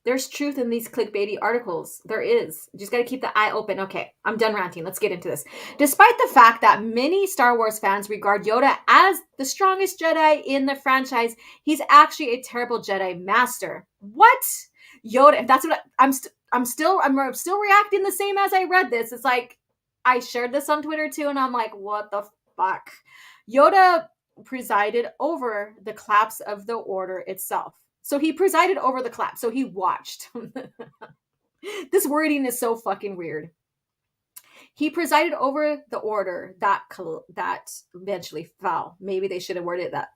There's truth in these clickbaity articles. There is. You just got to keep the eye open. Okay, I'm done ranting. Let's get into this. Despite the fact that many Star Wars fans regard Yoda as the strongest Jedi in the franchise, he's actually a terrible Jedi Master. What? Yoda, that's what I'm still reacting the same as I read this. It's like, I shared this on Twitter too, and I'm like, what the fuck? Yoda presided over the collapse of the Order itself. So he presided over the collapse. So he watched. This wording is so fucking weird. He presided over the Order that eventually fell. Maybe they should have worded that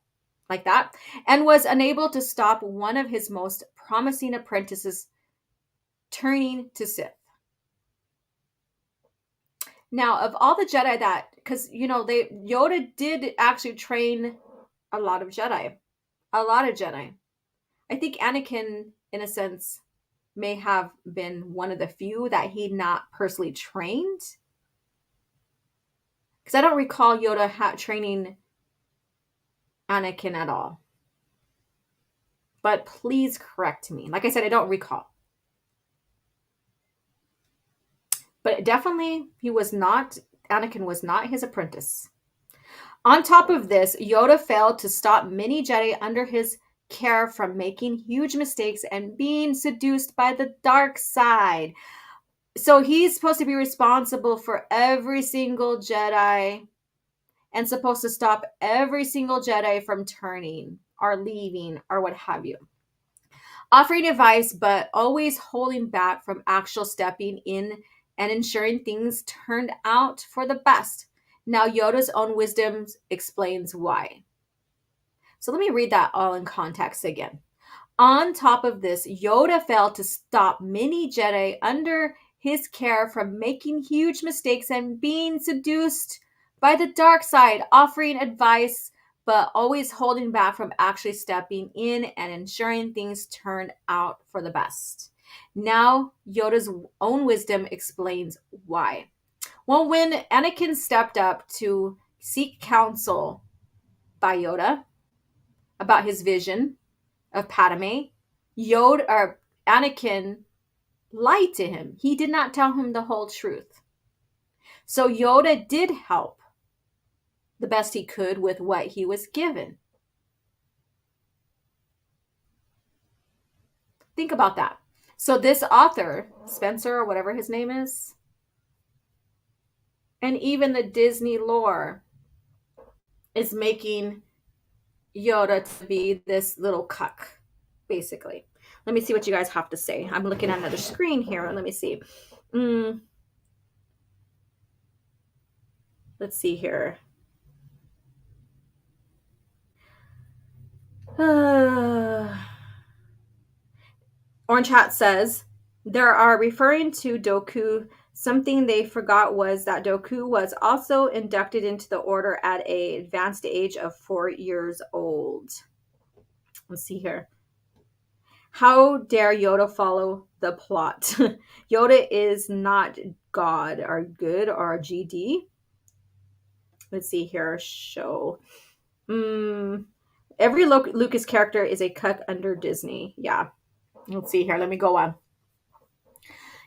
like that. And was unable to stop one of his most promising apprentices turning to Sith. Now, of all the Jedi because Yoda did actually train a lot of Jedi. I think Anakin, in a sense, may have been one of the few that he not personally trained. Because I don't recall Yoda training Anakin at all. But please correct me. Like I said, I don't recall. But definitely, Anakin was not his apprentice. On top of this, Yoda failed to stop many Jedi under his care from making huge mistakes and being seduced by the dark side. So he's supposed to be responsible for every single Jedi and supposed to stop every single Jedi from turning or leaving or what have you. Offering advice, but always holding back from actual stepping in and ensuring things turned out for the best. Now, Yoda's own wisdom explains why. So let me read that all in context again. On top of this, Yoda failed to stop many Jedi under his care from making huge mistakes and being seduced by the dark side, offering advice, but always holding back from actually stepping in and ensuring things turned out for the best. Now, Yoda's own wisdom explains why. Well, when Anakin stepped up to seek counsel by Yoda about his vision of Padme, Anakin lied to him. He did not tell him the whole truth. So Yoda did help the best he could with what he was given. Think about that. So this author, Spencer or whatever his name is, and even the Disney lore is making Yoda to be this little cuck, basically. Let me see what you guys have to say. I'm looking at another screen here. Let me see. Let's see here. Orange Hat says, there are referring to Dooku. Something they forgot was that Dooku was also inducted into the order at an advanced age of 4 years old. Let's see here. How dare Yoda follow the plot? Yoda is not God or good or GD. Let's see here. Show. Every Lucas character is a cuck under Disney. Yeah. Let's see here. Let me go on.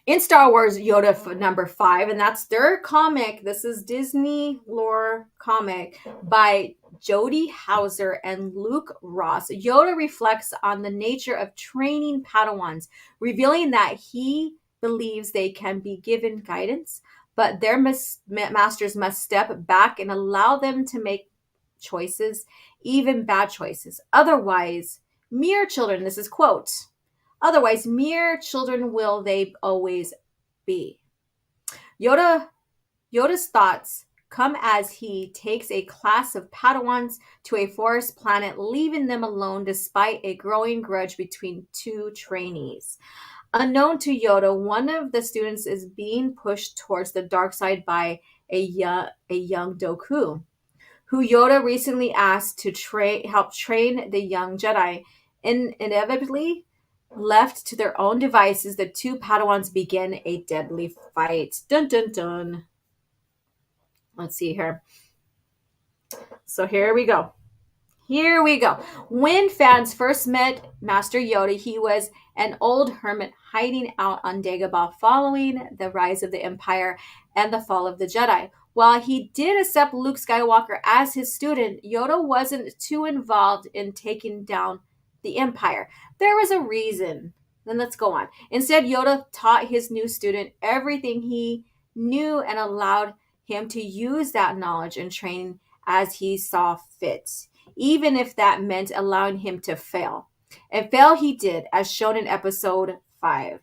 In Star Wars, Yoda number 5, and that's their comic. This is Disney lore comic by Jody Hauser and Luke Ross. Yoda reflects on the nature of training Padawans, revealing that he believes they can be given guidance, but their masters must step back and allow them to make choices, even bad choices. Otherwise, mere children, this is quote, otherwise, mere children will they always be. Yoda's thoughts come as he takes a class of Padawans to a forest planet, leaving them alone despite a growing grudge between two trainees. Unknown to Yoda, one of the students is being pushed towards the dark side by a young Dooku, who Yoda recently asked to help train the young Jedi. Inevitably, left to their own devices, the two Padawans begin a deadly fight. Dun dun dun. Let's see here. So here we go. Here we go. When fans first met Master Yoda, he was an old hermit hiding out on Dagobah following the rise of the Empire and the fall of the Jedi. While he did accept Luke Skywalker as his student, Yoda wasn't too involved in taking down the Empire. There was a reason. Then let's go on. Instead, Yoda taught his new student everything he knew and allowed him to use that knowledge and training as he saw fit, even if that meant allowing him to fail. And fail he did, as shown in episode 5.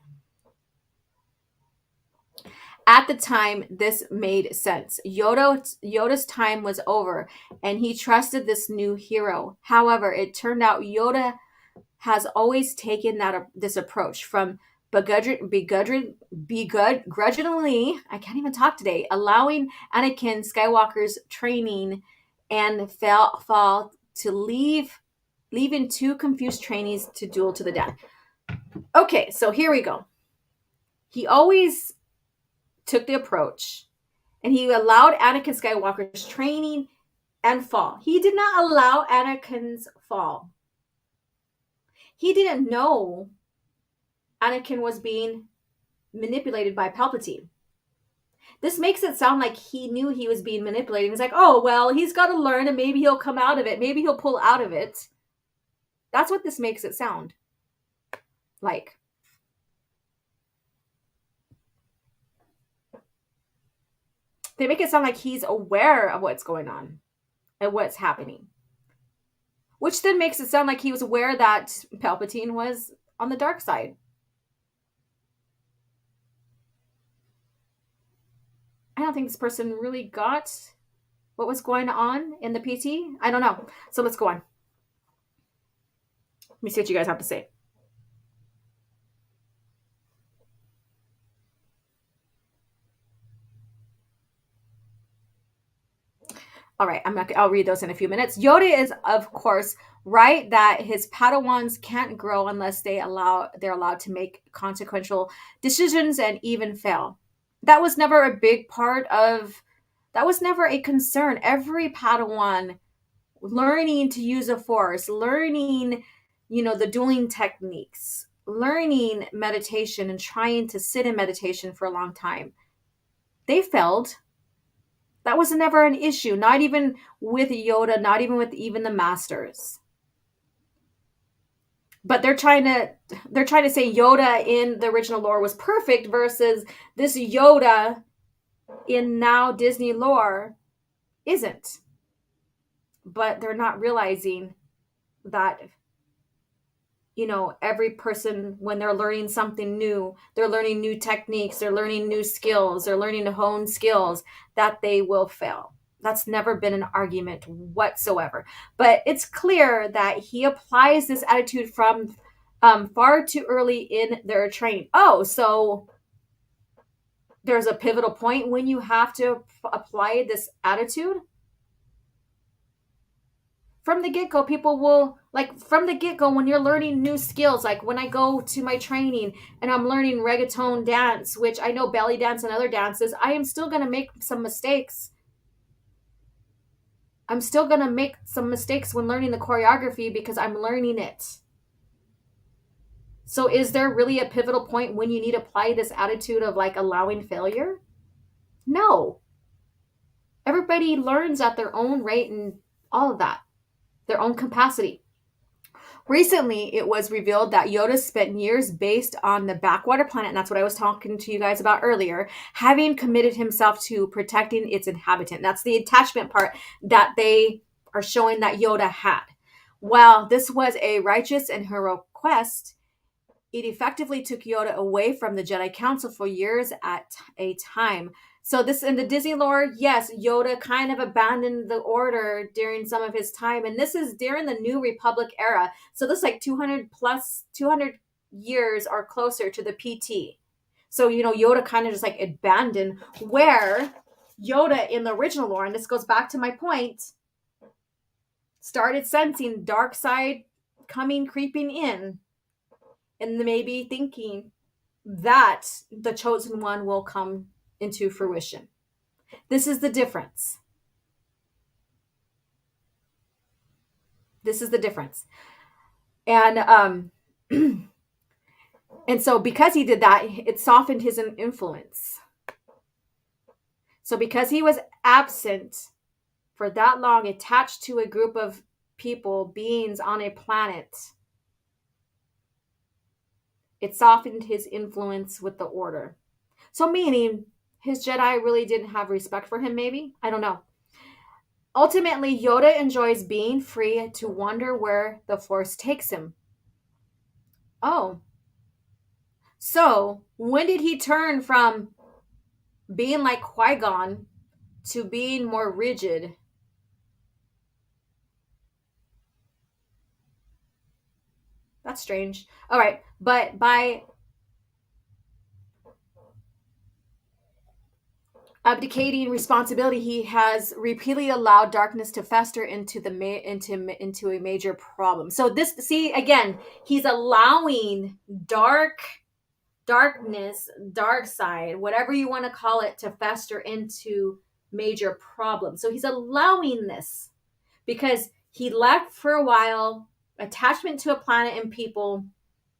At the time, this made sense. Yoda's time was over, and he trusted this new hero. However, it turned out Yoda has always taken this approach from begrudgingly, I can't even talk today, allowing Anakin Skywalker's training and fall to leaving two confused trainees to duel to the death. Okay, so here we go. He always took the approach, and he allowed Anakin Skywalker's training and fall. He did not allow Anakin's fall. He didn't know Anakin was being manipulated by Palpatine. This makes it sound like he knew he was being manipulated. He's like, oh, well, he's got to learn and maybe he'll come out of it. Maybe he'll pull out of it. That's what this makes it sound like. They make it sound like he's aware of what's going on and what's happening. Which then makes it sound like he was aware that Palpatine was on the dark side. I don't think this person really got what was going on in the PT. I don't know. So let's go on. Let me see what you guys have to say. All right, I'll read those in a few minutes. Yoda is, of course, right that his Padawans can't grow unless they're allowed to make consequential decisions and even fail. That was never a big part of, that was never a concern. Every Padawan learning to use a force, learning, the dueling techniques, learning meditation and trying to sit in meditation for a long time. They failed. That was never an issue, not even with Yoda, not even with even the masters. But they're trying to say Yoda in the original lore was perfect versus this Yoda in now Disney lore isn't. But they're not realizing that, every person, when they're learning something new, they're learning new techniques, they're learning new skills, they're learning to hone skills, that they will fail. That's never been an argument whatsoever. But it's clear that he applies this attitude from far too early in their training. Oh, so there's a pivotal point when you have to apply this attitude? From the get-go, people will, from the get-go, when you're learning new skills, like when I go to my training and I'm learning reggaeton dance, which I know belly dance and other dances, I am still going to make some mistakes. I'm still going to make some mistakes when learning the choreography because I'm learning it. So is there really a pivotal point when you need to apply this attitude of allowing failure? No. Everybody learns at their own rate and all of that, their own capacity. Recently, it was revealed that Yoda spent years based on the backwater planet, and that's what I was talking to you guys about earlier, having committed himself to protecting its inhabitant. That's the attachment part that they are showing that Yoda had. While this was a righteous and heroic quest, it effectively took Yoda away from the Jedi Council for years at a time. So this, in the Disney lore, yes, Yoda kind of abandoned the order during some of his time. And this is during the New Republic era. So this is 200 years or closer to the PT. So, Yoda kind of just abandoned, where Yoda in the original lore, and this goes back to my point, started sensing dark side creeping in, and maybe thinking that the chosen one will come into fruition. This is the difference. This is the difference. And and so because he did that, it softened his influence. So because he was absent for that long, attached to a group of people, beings on a planet, it softened his influence with the order. So meaning his Jedi really didn't have respect for him, maybe? I don't know. Ultimately, Yoda enjoys being free to wander where the Force takes him. Oh. So, when did he turn from being like Qui-Gon to being more rigid? That's strange. All right, but by abdicating responsibility, he has repeatedly allowed darkness to fester into into a major problem. So this, see, again, he's allowing darkness, dark side, whatever you want to call it, to fester into major problems. So he's allowing this because he left for a while, attachment to a planet and people,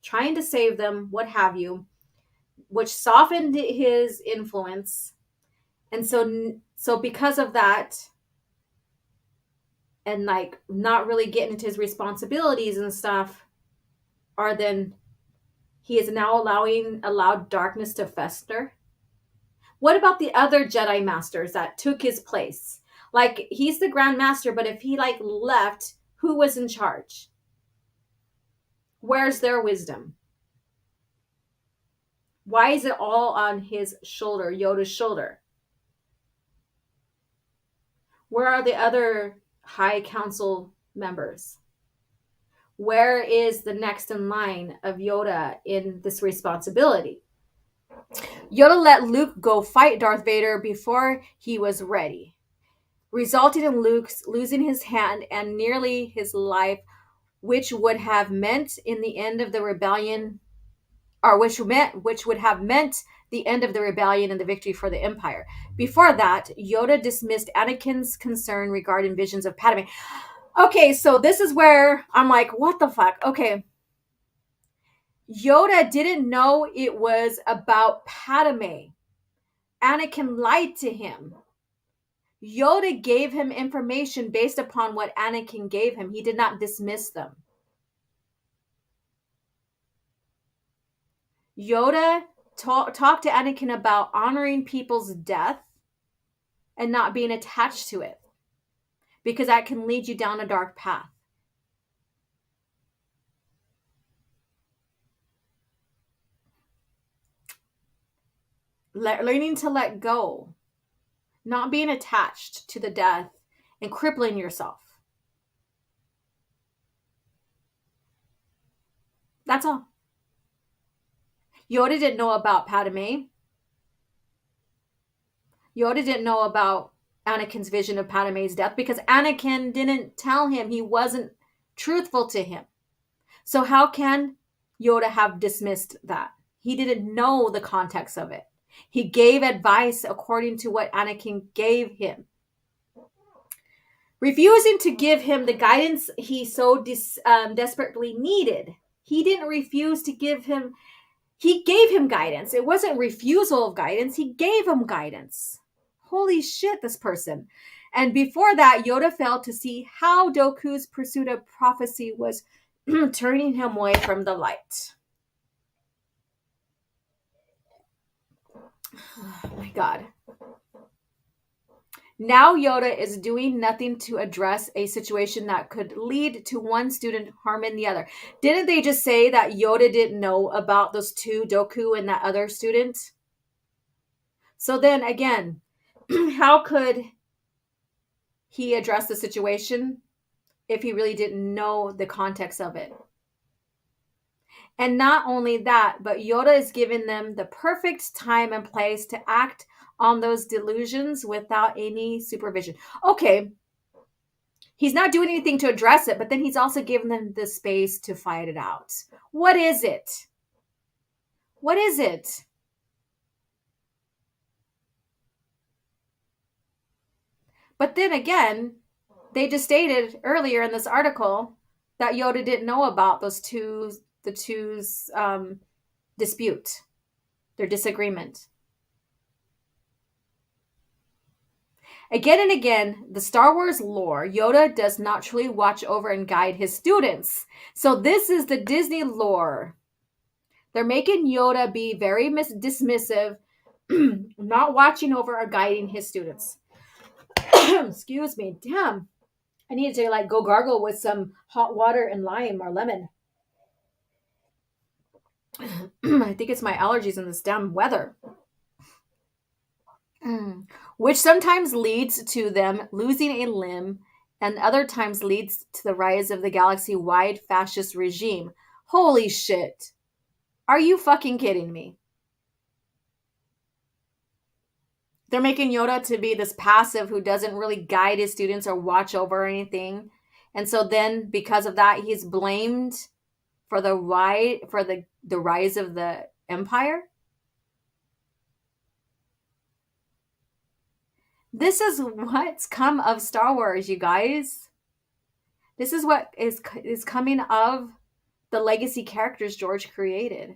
trying to save them, what have you, which softened his influence. And so because of that, and not really getting into his responsibilities and stuff, he is now allowed darkness to fester. What about the other Jedi Masters that took his place? He's the Grand Master, but if he left, who was in charge? Where's their wisdom? Why is it all on his shoulder, Yoda's shoulder? Where are the other High Council members? Where is the next in line of Yoda in this responsibility? Yoda let Luke go fight Darth Vader before he was ready, resulting in Luke losing his hand and nearly his life, which would have meant in the end of the rebellion, or which would have meant the end of the rebellion and the victory for the Empire. Before that, Yoda dismissed Anakin's concern regarding visions of Padme. Okay, so this is where I'm like, what the fuck? Okay. Yoda didn't know it was about Padme. Anakin lied to him. Yoda gave him information based upon what Anakin gave him. He did not dismiss them. Yoda talked to Anakin about honoring people's death and not being attached to it, because that can lead you down a dark path. Learning to let go, not being attached to the death and crippling yourself. That's all. Yoda didn't know about Padme. Yoda didn't know about Anakin's vision of Padme's death because Anakin didn't tell him. He wasn't truthful to him. So how can Yoda have dismissed that? He didn't know the context of it. He gave advice according to what Anakin gave him. Refusing to give him the guidance he so desperately needed. He didn't refuse to give him. He gave him guidance. It wasn't refusal of guidance. He gave him guidance. Holy shit, this person. And before that, Yoda failed to see how Dooku's pursuit of prophecy was turning him away from the light. Oh my God. Now Yoda is doing nothing to address a situation that could lead to one student harming the other. Didn't they just say that Yoda didn't know about those two, Dooku and that other student? So then again, how could he address the situation if he really didn't know the context of it? And not only that, but Yoda is giving them the perfect time and place to act on those delusions without any supervision. Okay, he's not doing anything to address it, but then he's also giving them the space to fight it out. What is it? What is it? But then again, they just stated earlier in this article that Yoda didn't know about the two's dispute, their disagreement. Again and again, the Star Wars lore, Yoda does not truly watch over and guide his students. So this is the Disney lore. They're making Yoda be very dismissive, not watching over or guiding his students. Excuse me. Damn. I need to go gargle with some hot water and lime or lemon. I think it's my allergies in this damn weather. Which sometimes leads to them losing a limb and other times leads to the rise of the galaxy-wide fascist regime. Holy shit. Are you fucking kidding me? They're making Yoda to be this passive who doesn't really guide his students or watch over anything. And so then because of that, he's blamed for the rise of the empire. This is what's come of Star Wars, you guys. This is what is coming of the legacy characters George created.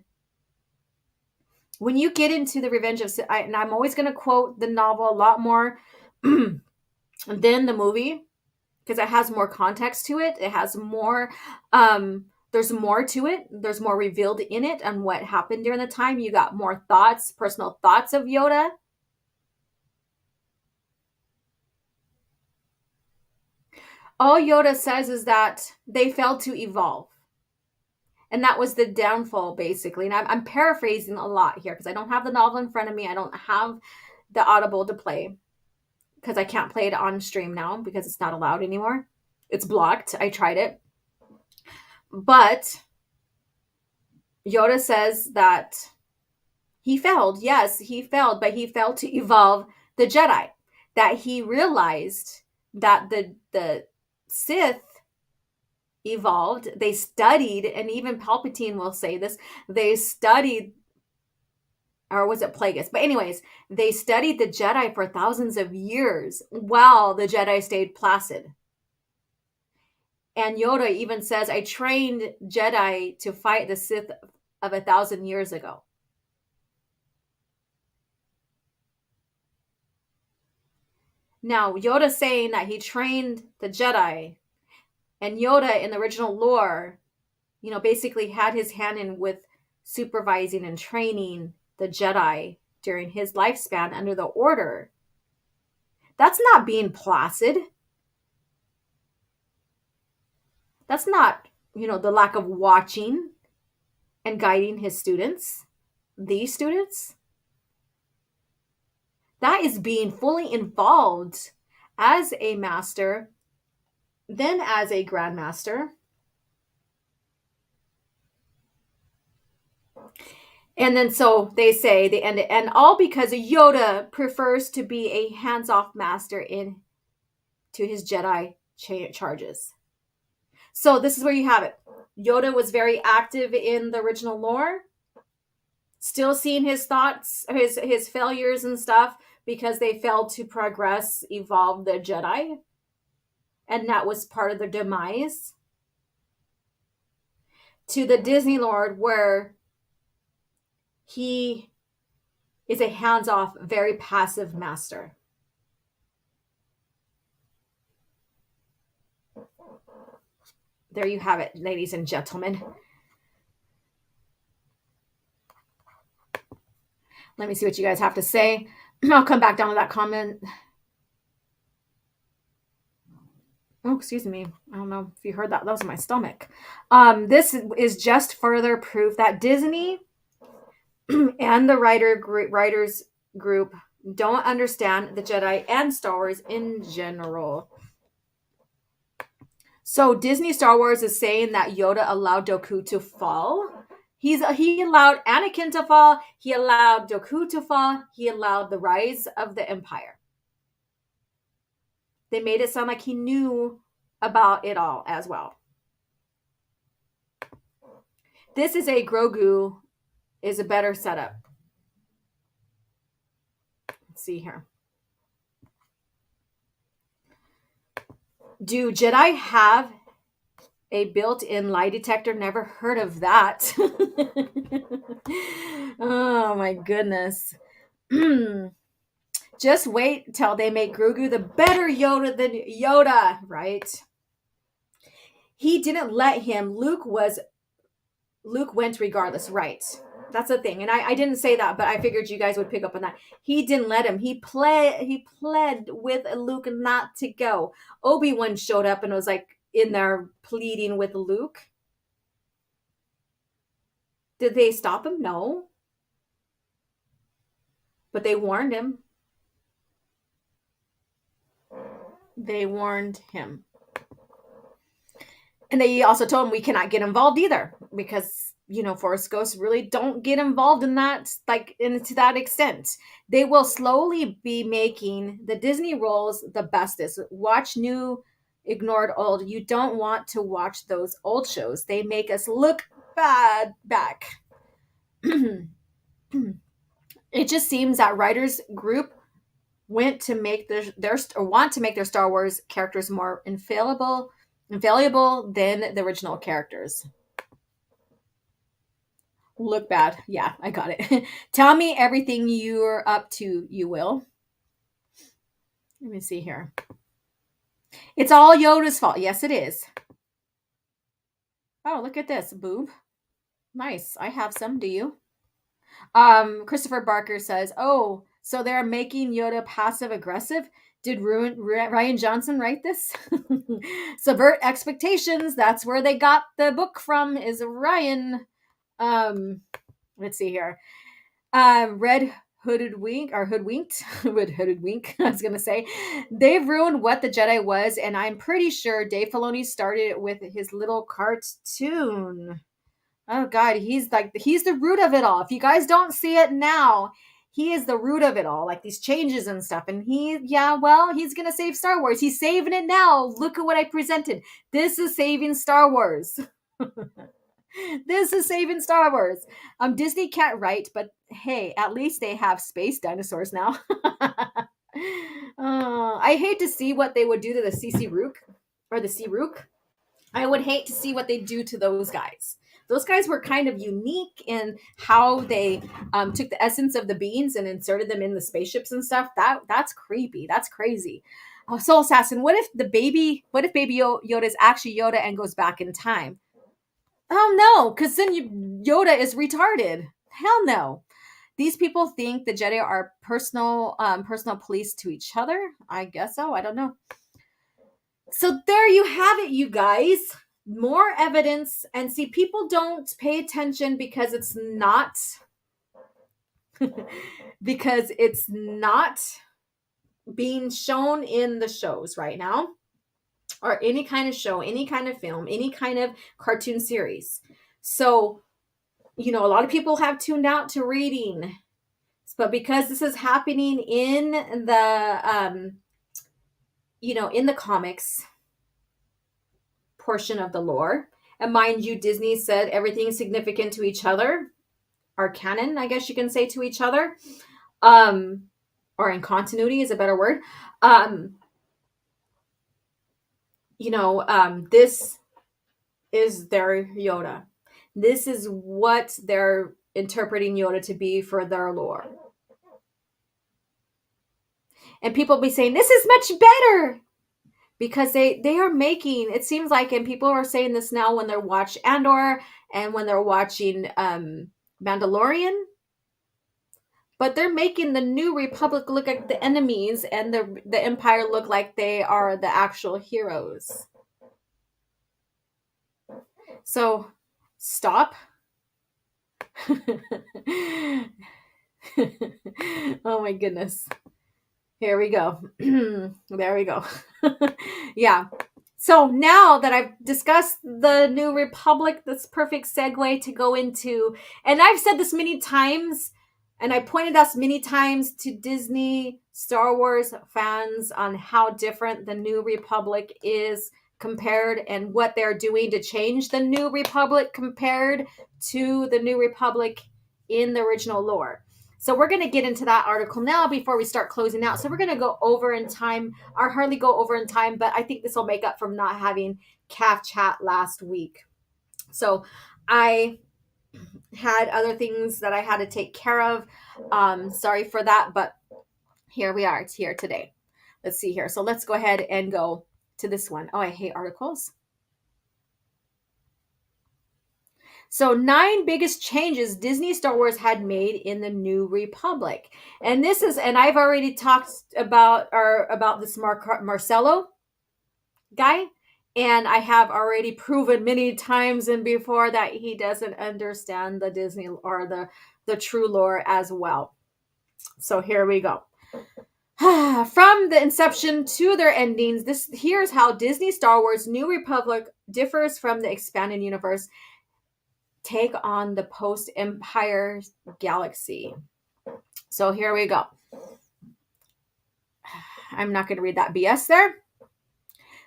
When you get into the Revenge of Sith, and I'm always going to quote the novel a lot more than the movie, because it has more context to it. It has more, there's more to it. There's more revealed in it and what happened during the time. You got more thoughts, personal thoughts of Yoda. All Yoda says is that they failed to evolve. And that was the downfall, basically. And I'm paraphrasing a lot here because I don't have the novel in front of me. I don't have the Audible to play because I can't play it on stream now because it's not allowed anymore. It's blocked. I tried it. But Yoda says that he failed. Yes, he failed, but he failed to evolve the Jedi. That he realized that the Sith evolved. They studied, and even Palpatine will say this, they studied, or was it Plagueis? But anyways, they studied the Jedi for thousands of years while the Jedi stayed placid. And Yoda even says, I trained Jedi to fight the Sith of 1,000 years ago. Now, Yoda saying that he trained the Jedi, and Yoda in the original lore, basically had his hand in with supervising and training the Jedi during his lifespan under the Order. That's not being placid. That's not, the lack of watching and guiding his students, these students. That is being fully involved as a master, then as a Grand Master. And then so they say they end it, and all because Yoda prefers to be a hands-off master in to his Jedi charges. So this is where you have it. Yoda was very active in the original lore, still seeing his thoughts, his failures and stuff, because they failed to progress, evolve the Jedi. And that was part of their demise. To the Disney Lord, where he is a hands-off, very passive master. There you have it, ladies and gentlemen. Let me see what you guys have to say. I'll come back down to that comment. Oh, excuse me. I don't know if you heard that. That was my stomach. This is just further proof that Disney and the writers group don't understand the Jedi and Star Wars in general. So Disney Star Wars is saying that Yoda allowed Dooku to fall. He allowed Anakin to fall. He allowed Dooku to fall. He allowed the rise of the Empire. They made it sound like he knew about it all as well. This is a Grogu is a better setup. Let's see here. Do Jedi have a built-in lie detector? Never heard of that. Oh my goodness. Just wait till they make Grogu the better Yoda than Yoda, right? He didn't let him. Luke went regardless, right? That's the thing. And I didn't say that, but I figured you guys would pick up on that. He didn't let him. He pled with Luke not to go. Obi-Wan showed up and was like in there pleading with Luke. Did they stop him? No. But they warned him. They warned him. And they also told him we cannot get involved either, because, Force Ghosts really don't get involved in that, to that extent. They will slowly be making the Disney roles the bestest. Watch new, ignored old. You don't want to watch those old shows. They make us look bad back. It just seems that writers group want to make their Star Wars characters more infallible than the original characters. Look bad. Yeah, I got it. Tell me everything you're up to, you will. Let me see here. It's all Yoda's fault. Yes, it is. Oh, look at this. Boob. Nice. I have some. Do you? Christopher Barker says, oh, so they're making Yoda passive aggressive? Did Rian Johnson write this? Subvert expectations. That's where they got the book from, is Rian. Let's see here. Red Hooded Wink, or Hoodwinked. Red Hooded Wink, I was going to say. They've ruined what the Jedi was, and I'm pretty sure Dave Filoni started it with his little cartoon. Oh, God, he's the root of it all. If you guys don't see it now, he is the root of it all, like these changes and stuff. And he's going to save Star Wars. He's saving it now. Look at what I presented. This is saving Star Wars. This is saving Star Wars. Disney can't write, but hey, at least they have space dinosaurs now. I hate to see what they would do to the CC Rook or the Sea Rook. I would hate to see what they do to those guys. those guys were kind of unique in how they took the essence of the beings and inserted them in the spaceships and stuff. That's creepy. That's crazy. Oh, Soul Assassin, what if baby Yoda is actually Yoda and goes back in time? Oh no, because then Yoda is retarded. Hell no. These people think the Jedi are personal police to each other. I guess so. I don't know. So there you have it, you guys. More evidence. And see, people don't pay attention because it's not being shown in the shows right now, or any kind of show, any kind of film, any kind of cartoon series. So, a lot of people have tuned out to reading, but because this is happening in the in the comics portion of the lore, and mind you, Disney said everything's significant to each other, are canon, I guess you can say, to each other, or in continuity is a better word. This is their Yoda. This is what they're interpreting Yoda to be for their lore. And people be saying, this is much better. Because they are making, it seems like, and people are saying this now when they're watching Andor and when they're watching Mandalorian, but they're making the New Republic look like the enemies and the Empire look like they are the actual heroes. So, stop. Oh my goodness. Here we go. There we go. Yeah. So now that I've discussed the New Republic, that's perfect segue to go into, and I've said this many times, and I pointed us many times to Disney, Star Wars fans on how different the New Republic is compared, and what they're doing to change the New Republic compared to the New Republic in the original lore. So we're going to get into that article now before we start closing out. So we're going to go over in time, or hardly go over in time, but I think this will make up from not having Caff Chat last week. So I had other things that I had to take care of. Sorry for that, but here we are. It's here today. Let's see here. So let's go ahead and go to this one. Oh, I hate articles. So 9 biggest changes Disney Star Wars had made in the New Republic. And this is, and I've already talked about this Marcelo guy. And I have already proven many times and before that he doesn't understand the Disney or the true lore as well. So here we go. From the inception to their endings, here's how Disney Star Wars New Republic differs from the expanded universe. Take on the post-Empire galaxy. So here we go. I'm not going to read that BS there.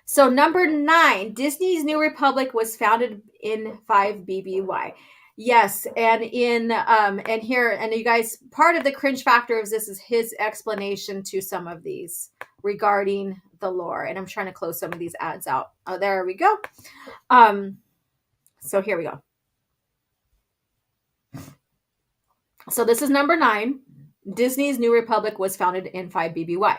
So number 9, Disney's New Republic was founded in 5 BBY. Yes, and and you guys, part of the cringe factor of this is his explanation to some of these regarding the lore. And I'm trying to close some of these ads out. Oh, there we go. So here we go. So this is number 9. Disney's New Republic was founded in 5 BBY.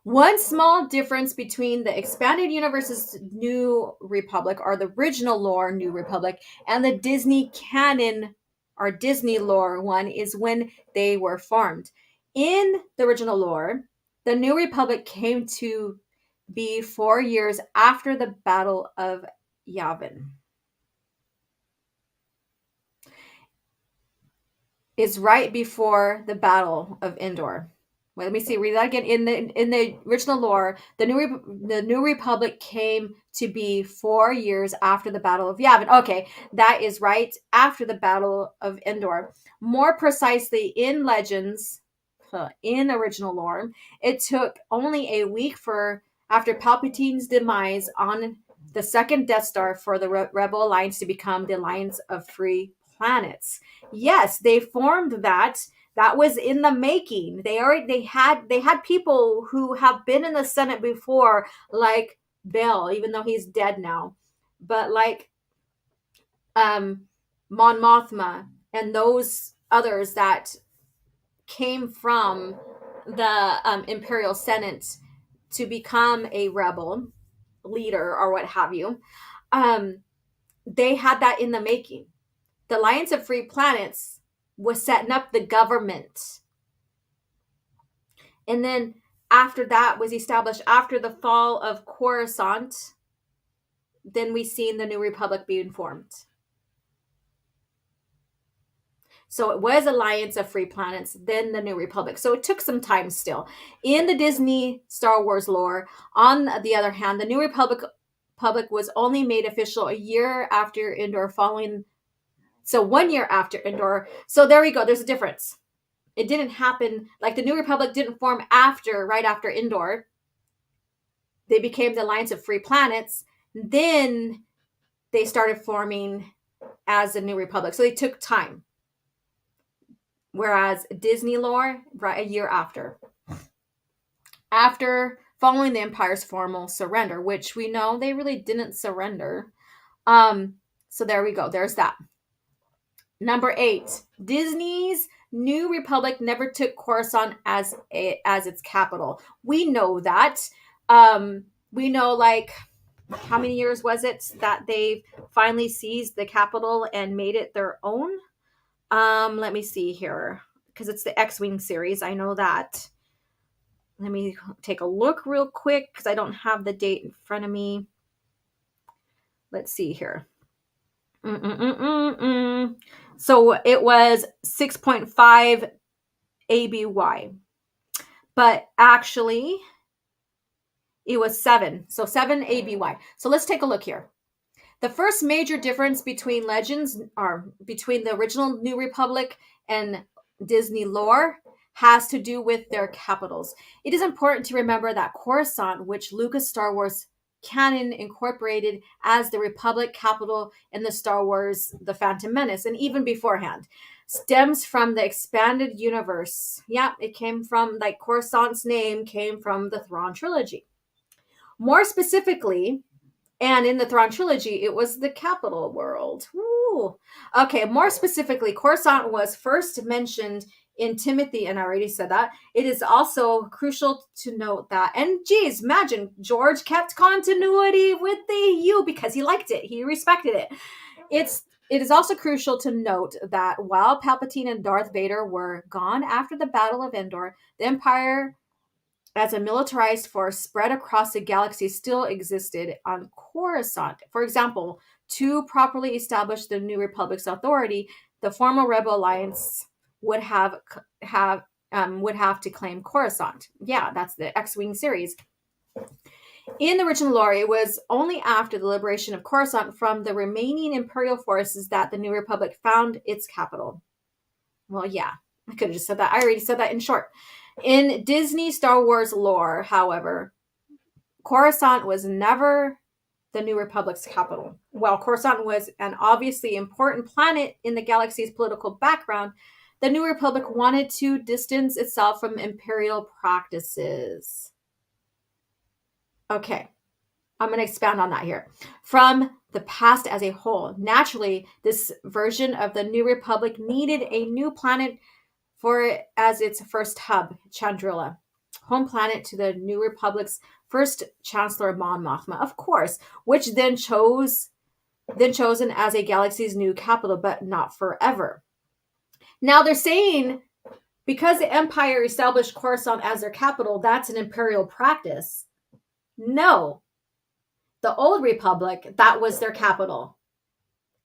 One small difference between the expanded universe's New Republic, or the original lore New Republic, and the Disney canon or Disney lore one is when they were formed. In the original lore, the New Republic came to be 4 years after the Battle of Yavin. Is right before the Battle of Endor. Wait, let me see. Read that again. In the original lore, the New Republic came to be 4 years after the Battle of Yavin. Okay, that is right after the Battle of Endor. More precisely, in Legends, in original lore, it took only a week after Palpatine's demise on the second Death Star for the Rebel Alliance to become the Alliance of Free Planets. Yes, they formed that. That was in the making. They had people who have been in the Senate before, like Bill, even though he's dead now. But like Mon Mothma, and those others that came from the Imperial Senate to become a rebel leader or what have you, they had that in the making. The Alliance of Free Planets was setting up the government. And then after that was established, after the fall of Coruscant, then we seen the New Republic being formed. So it was Alliance of Free Planets, then the New Republic. So it took some time still. In the Disney Star Wars lore, on the other hand, the New Republic was only made official a year after Endor, following. So 1 year after Endor. So there we go. There's a difference. It didn't happen, like the New Republic didn't form right after Endor. They became the Alliance of Free Planets. Then they started forming as the New Republic. So they took time. Whereas Disney lore, right, a year after following the Empire's formal surrender, which we know they really didn't surrender. So there we go. There's that. Number 8, Disney's New Republic never took Coruscant as its capital. We know that. We know, like, how many years was it that they finally seized the capital and made it their own? Let me see here, because it's the X-Wing series. I know that. Let me take a look real quick because I don't have the date in front of me. Let's see here. So it was 6.5 ABY, but actually it was 7. So 7 ABY. So let's take a look here. The first major difference between Legends, or between the original New Republic and Disney lore, has to do with their capitals. It is important to remember that Coruscant, which Lucas Star Wars canon incorporated as the Republic capital in the Star Wars The Phantom Menace, and even beforehand, stems from the expanded universe. Yeah, it came from, like, Coruscant's name came from the Thrawn trilogy. More specifically, and in the Thrawn trilogy, it was the capital world. Woo. Okay, more specifically, Coruscant was first mentioned in Timothy, and I already said that. It is also crucial to note that, and geez, imagine, George kept continuity with the U because he liked it. He respected it. It is also crucial to note that while Palpatine and Darth Vader were gone after the Battle of Endor, the Empire as a militarized force spread across the galaxy still existed on Coruscant. For example, to properly establish the New Republic's authority, the former Rebel Alliance would have to claim Coruscant. Yeah, that's the X-Wing series. In the original lore, it was only after the liberation of Coruscant from the remaining Imperial forces that the New Republic found its capital. Well, yeah, I could have just said that. I already said that in short. In Disney Star Wars lore, however, Coruscant was never the New Republic's capital. While Coruscant was an obviously important planet in the galaxy's political background, the New Republic wanted to distance itself from Imperial practices. Okay, I'm going to expand on that here. From the past as a whole, naturally, this version of the New Republic needed a new planet as its first hub, Chandrila, home planet to the New Republic's first Chancellor Mon Mothma, of course, which then chosen as a galaxy's new capital, but not forever. Now they're saying, because the Empire established Coruscant as their capital, that's an Imperial practice. No. The Old Republic, that was their capital.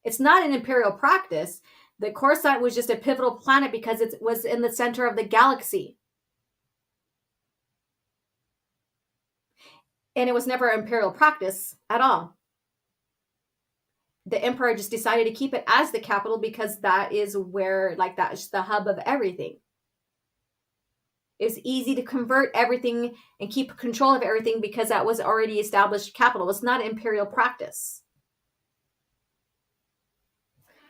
It's not an Imperial practice. The Coruscant was just a pivotal planet because it was in the center of the galaxy. And it was never an Imperial practice at all. The Emperor just decided to keep it as the capital because that is where, like, that's the hub of everything. It's easy to convert everything and keep control of everything because that was already established capital. It's not Imperial practice.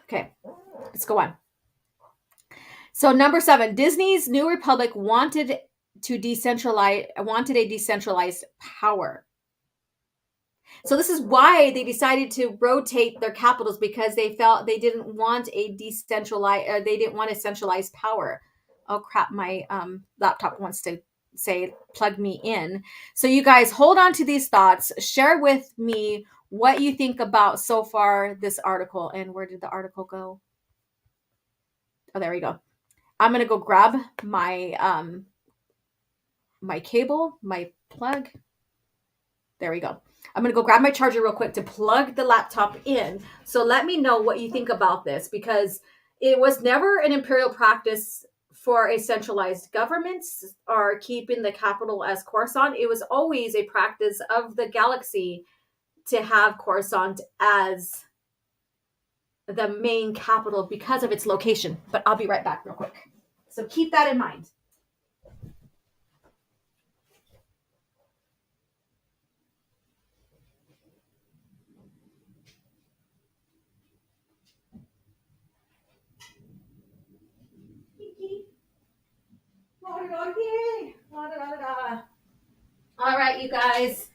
Okay, let's go on. So number 7, Disney's New Republic wanted a decentralized power. So this is why they decided to rotate their capitals, because they felt they didn't want a decentralized, they didn't want a centralized power. Oh crap, my laptop wants to say plug me in. So you guys hold on to these thoughts. Share with me what you think about so far this article. And where did the article go? Oh, there we go. I'm gonna go grab my my cable, my plug. There we go. I'm going to go grab my charger real quick to plug the laptop in. So let me know what you think about this, because it was never an imperial practice for a centralized government or keeping the capital as Coruscant. It was always a practice of the galaxy to have Coruscant as the main capital because of its location. But I'll be right back real quick. So keep that in mind. All right, you guys.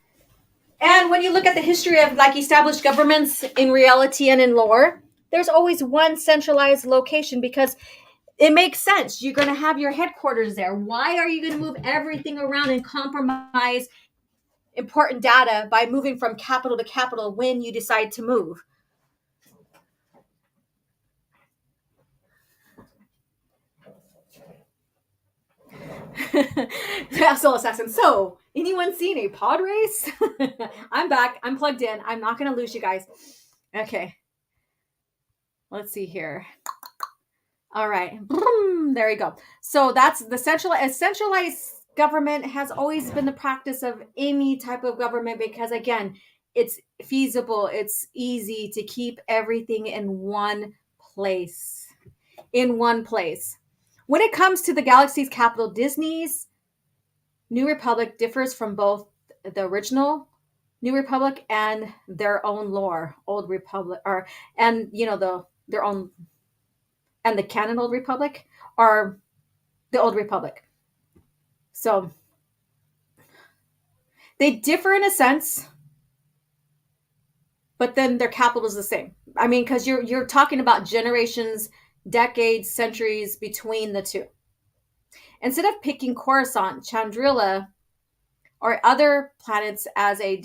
And when you look at the history of like established governments in reality and in lore, there's always one centralized location, because it makes sense. You're going to have your headquarters there. Why are you going to move everything around and compromise important data by moving from capital to capital when you decide to move? Soul Assassin. So, anyone seen a pod race? I'm back. I'm plugged in. I'm not going to lose you guys. Okay. Let's see here. All right. There we go. So that's the centralized government has always been the practice of any type of government, because again, it's feasible. It's easy to keep everything in one place. In one place. When it comes to the galaxy's capital, Disney's New Republic differs from both the original New Republic and their own lore, Old Republic, or and their own, and the canon Old Republic are the Old Republic. So they differ in a sense, but then their capital is the same. I mean, because you're talking about generations, decades, centuries between the two. Instead of picking Coruscant, Chandrila, or other planets as a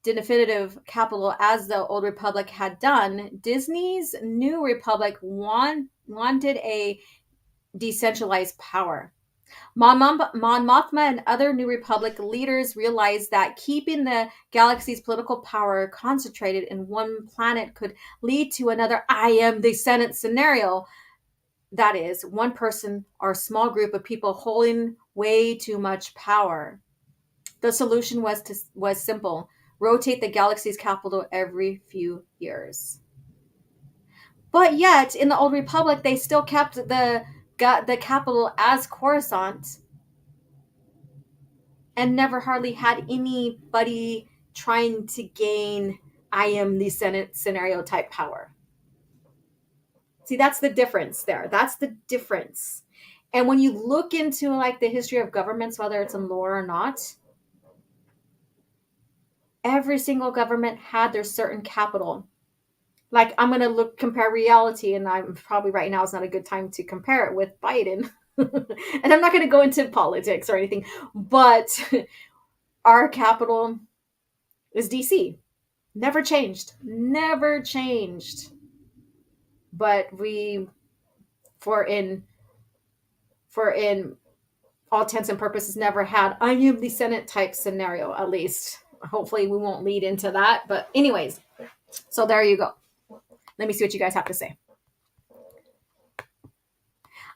definitive capital, as the Old Republic had done, Disney's New Republic wanted a decentralized power. Mon Mothma and other New Republic leaders realized that keeping the galaxy's political power concentrated in one planet could lead to another I am the Senate scenario. That is, one person or a small group of people holding way too much power. The solution was simple: rotate the galaxy's capital every few years. But yet, in the Old Republic, they still kept the capital as Coruscant, and never hardly had anybody trying to gain I am the Senate scenario type power. See, that's the difference there. That's the difference. And when you look into like the history of governments, whether it's in lore or not, every single government had their certain capital. Like, I'm going to compare reality, and I'm probably right now is not a good time to compare it with Biden. And I'm not going to go into politics or anything, but our capital is DC. Never changed. Never changed. But for in all intents and purposes, never had I am the Senate type scenario, at least. Hopefully we won't lead into that. But anyways, so there you go. Let me see what you guys have to say.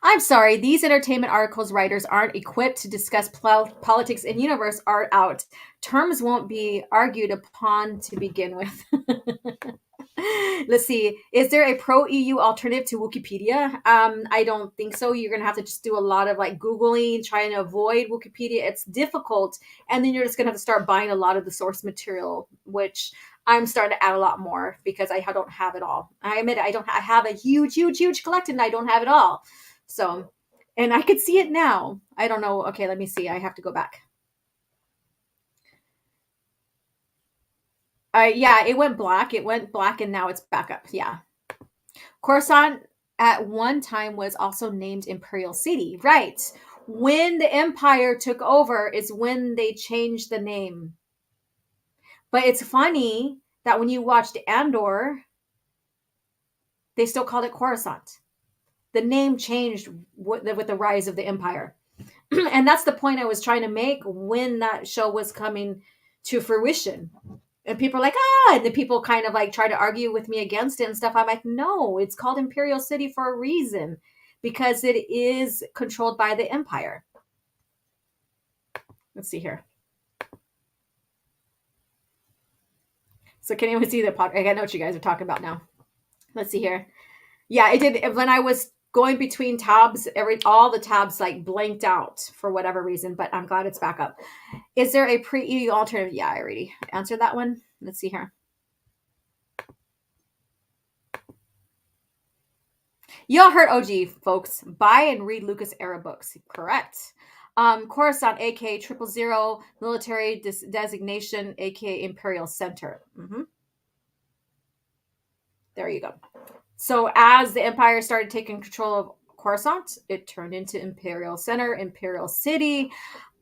I'm sorry, these entertainment articles writers aren't equipped to discuss politics and universe are out. Terms won't be argued upon to begin with. Let's see. Is there a pro-EU alternative to Wikipedia? I don't think so. You're going to have to just do a lot of like Googling, trying to avoid Wikipedia. It's difficult. And then you're just going to have to start buying a lot of the source material, which I'm starting to add a lot more because I don't have it all. I admit I have a huge collection and I don't have it all. So, and I could see it now. I don't know. Okay, let me see. I have to go back. Yeah, it went black. It went black and now it's back up. Yeah. Coruscant at one time was also named Imperial City. Right. When the Empire took over is when they changed the name. But it's funny that when you watched Andor, they still called it Coruscant. The name changed with the rise of the Empire. And that's the point I was trying to make when that show was coming to fruition. And people are like, and the people kind of like try to argue with me against it and stuff. I'm like, no, it's called Imperial City for a reason, because it is controlled by the Empire. Let's see here. So can anyone see the podcast? I know what you guys are talking about now. Let's see here. Yeah, it did. When I was going between tabs, all the tabs like blanked out for whatever reason, but I'm glad it's back up. Is there a pre-EU alternative? Yeah, I already answered that one. Let's see here. Y'all heard OG, folks. Buy and read Lucas era books. Correct. Coruscant, aka 000, military designation, aka Imperial Center. There you go. So as the Empire started taking control of Coruscant, it turned into Imperial Center, Imperial City,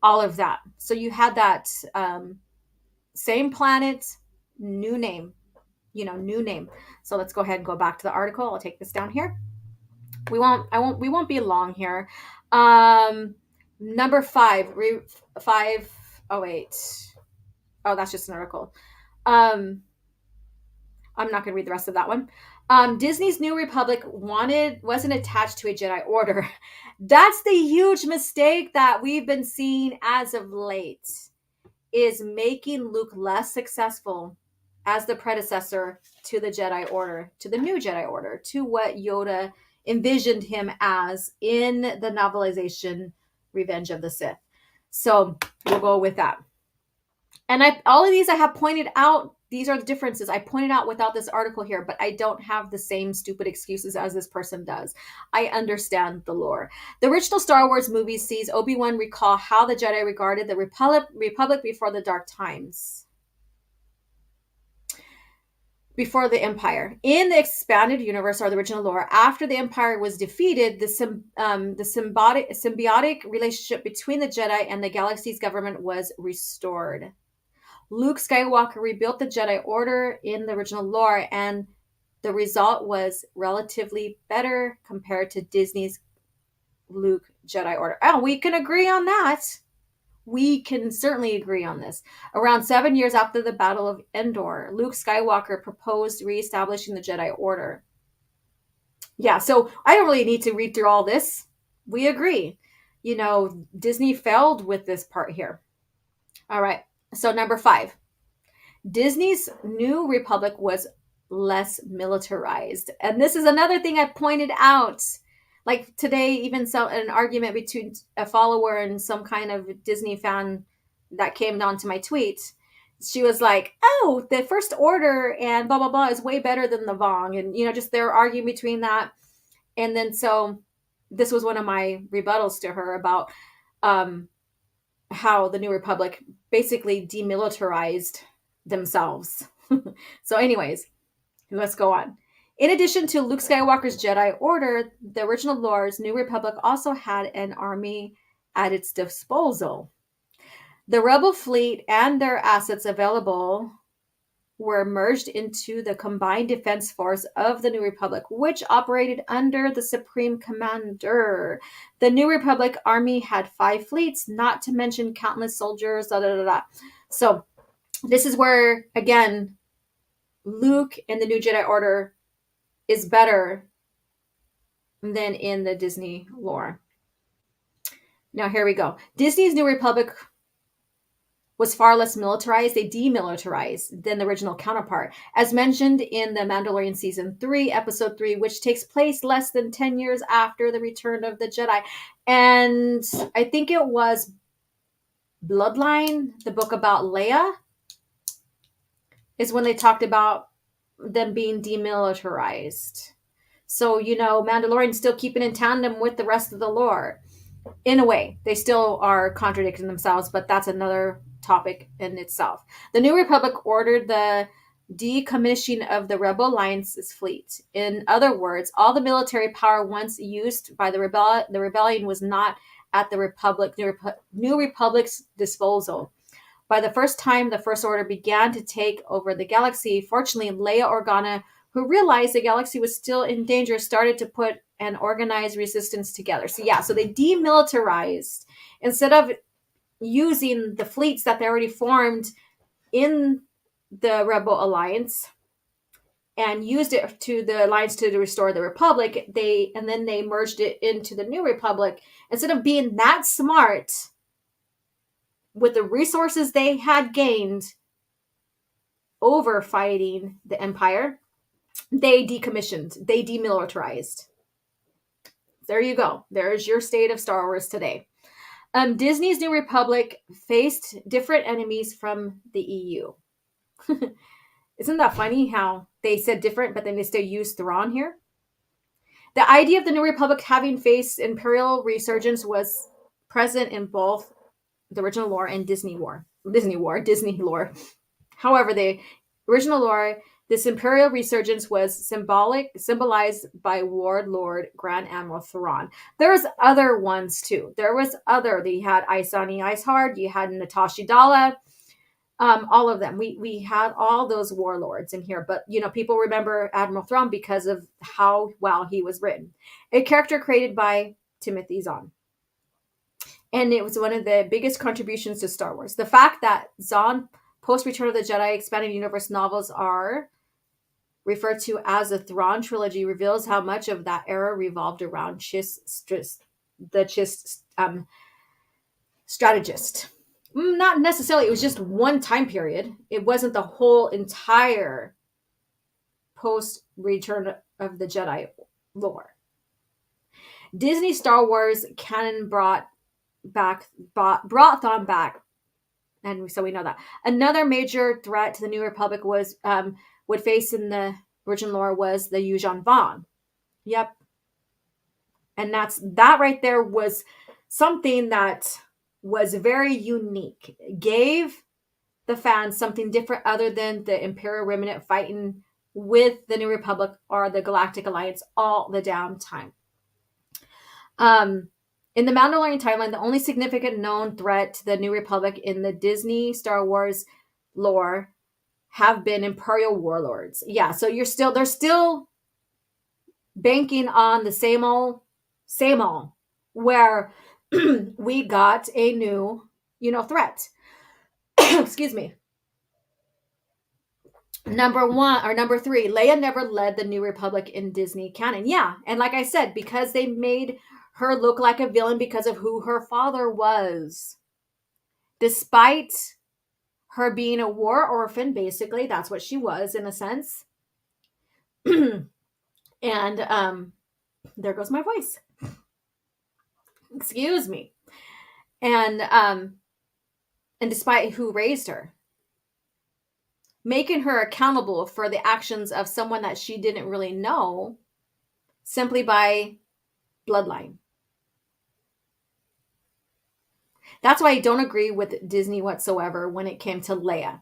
all of that. So you had that same planet, new name, new name. So let's go ahead and go back to the article. I'll take this down here. We won't be long here. Number 5, 508. Oh, that's just an article. I'm not going to read the rest of that one. Disney's New Republic wasn't attached to a Jedi Order. That's the huge mistake that we've been seeing as of late, is making Luke less successful as the predecessor to the Jedi Order, to the new Jedi Order, to what Yoda envisioned him as in the novelization Revenge of the Sith. So we'll go with that. And all of these I have pointed out. These are the differences I pointed out without this article here, but I don't have the same stupid excuses as this person does. I understand the lore. The original Star Wars movie sees Obi-Wan recall how the Jedi regarded the Republic before the Dark Times, before the Empire. In the expanded universe, or the original lore, after the Empire was defeated, the symbiotic relationship between the Jedi and the galaxy's government was restored. Luke Skywalker rebuilt the Jedi Order in the original lore, and the result was relatively better compared to Disney's Luke Jedi Order. Oh, we can agree on that. We can certainly agree on this. Around 7 years after the Battle of Endor, Luke Skywalker proposed reestablishing the Jedi Order. Yeah, so I don't really need to read through all this. We agree. Disney failed with this part here. All right. So number 5, Disney's New Republic was less militarized. And this is another thing I pointed out. Like today, even an argument between a follower and some kind of Disney fan that came onto my tweet. She was like, oh, the First Order and blah, blah, blah is way better than the Vong. And, just they're arguing between that. And then so this was one of my rebuttals to her about how the New Republic basically demilitarized themselves. So anyways, let's go on. In addition to Luke Skywalker's Jedi Order, the original lore's New Republic also had an army at its disposal. The Rebel fleet and their assets available were merged into the combined defense force of the New Republic, which operated under the Supreme Commander. The New Republic army had 5 fleets, not to mention countless soldiers, So this is where, again, Luke in the New Jedi Order is better than in the Disney lore. Now, here we go. Disney's New Republic was far less militarized. They demilitarized than the original counterpart, as mentioned in The Mandalorian Season 3, Episode 3, which takes place less than 10 years after the Return of the Jedi. And I think it was Bloodline, the book about Leia, is when they talked about them being demilitarized. So, Mandalorian's still keeping in tandem with the rest of the lore. In a way, they still are contradicting themselves, but that's another topic in itself. The New Republic ordered the decommissioning of the Rebel Alliance's fleet. In other words, all the military power once used by the rebellion was not at the New Republic's disposal. By the first time the First Order began to take over the galaxy, fortunately, Leia Organa, who realized the galaxy was still in danger, started to put an organized resistance together. So they demilitarized. Instead of using the fleets that they already formed in the Rebel Alliance and used it to the Alliance to restore the Republic, they merged it into the New Republic. Instead of being that smart with the resources they had gained over fighting the Empire, they decommissioned, they demilitarized. There you go. There's your state of Star Wars today. Disney's New Republic faced different enemies from the EU. Isn't that funny how they said different, but then they still use Thrawn here? The idea of the New Republic having faced Imperial resurgence was present in both the original lore and Disney lore. However, the original lore, this Imperial resurgence was symbolized by Warlord Grand Admiral Thrawn. There's other ones too. You had Isani Iceheart, you had Natasha Dalla, all of them. We had all those warlords in here, but people remember Admiral Thrawn because of how well he was written. A character created by Timothy Zahn. And it was one of the biggest contributions to Star Wars. The fact that Zahn post-Return of the Jedi expanded universe novels are referred to as the Thrawn trilogy reveals how much of that era revolved around the Chiss strategist. Not necessarily. It was just one time period. It wasn't the whole entire post-Return of the Jedi lore. Disney Star Wars canon brought Thrawn back, and so we know that. Another major threat to the New Republic would face in the original lore was the Yuuzhan Vong. Yep. And that right there was something that was very unique. Gave the fans something different other than the Imperial Remnant fighting with the New Republic or the Galactic Alliance all the damn time. In the Mandalorian timeline, the only significant known threat to the New Republic in the Disney Star Wars lore have been Imperial warlords. Yeah, so they're still banking on the same old, where we got a new, threat. Excuse me. Number 3, Leia never led the New Republic in Disney canon. Yeah, and like I said, because they made her look like a villain because of who her father was. Despite her being a war orphan, basically, that's what she was in a sense. And there goes my voice. Excuse me. And despite who raised her, making her accountable for the actions of someone that she didn't really know simply by bloodline. That's why I don't agree with Disney whatsoever when it came to Leia.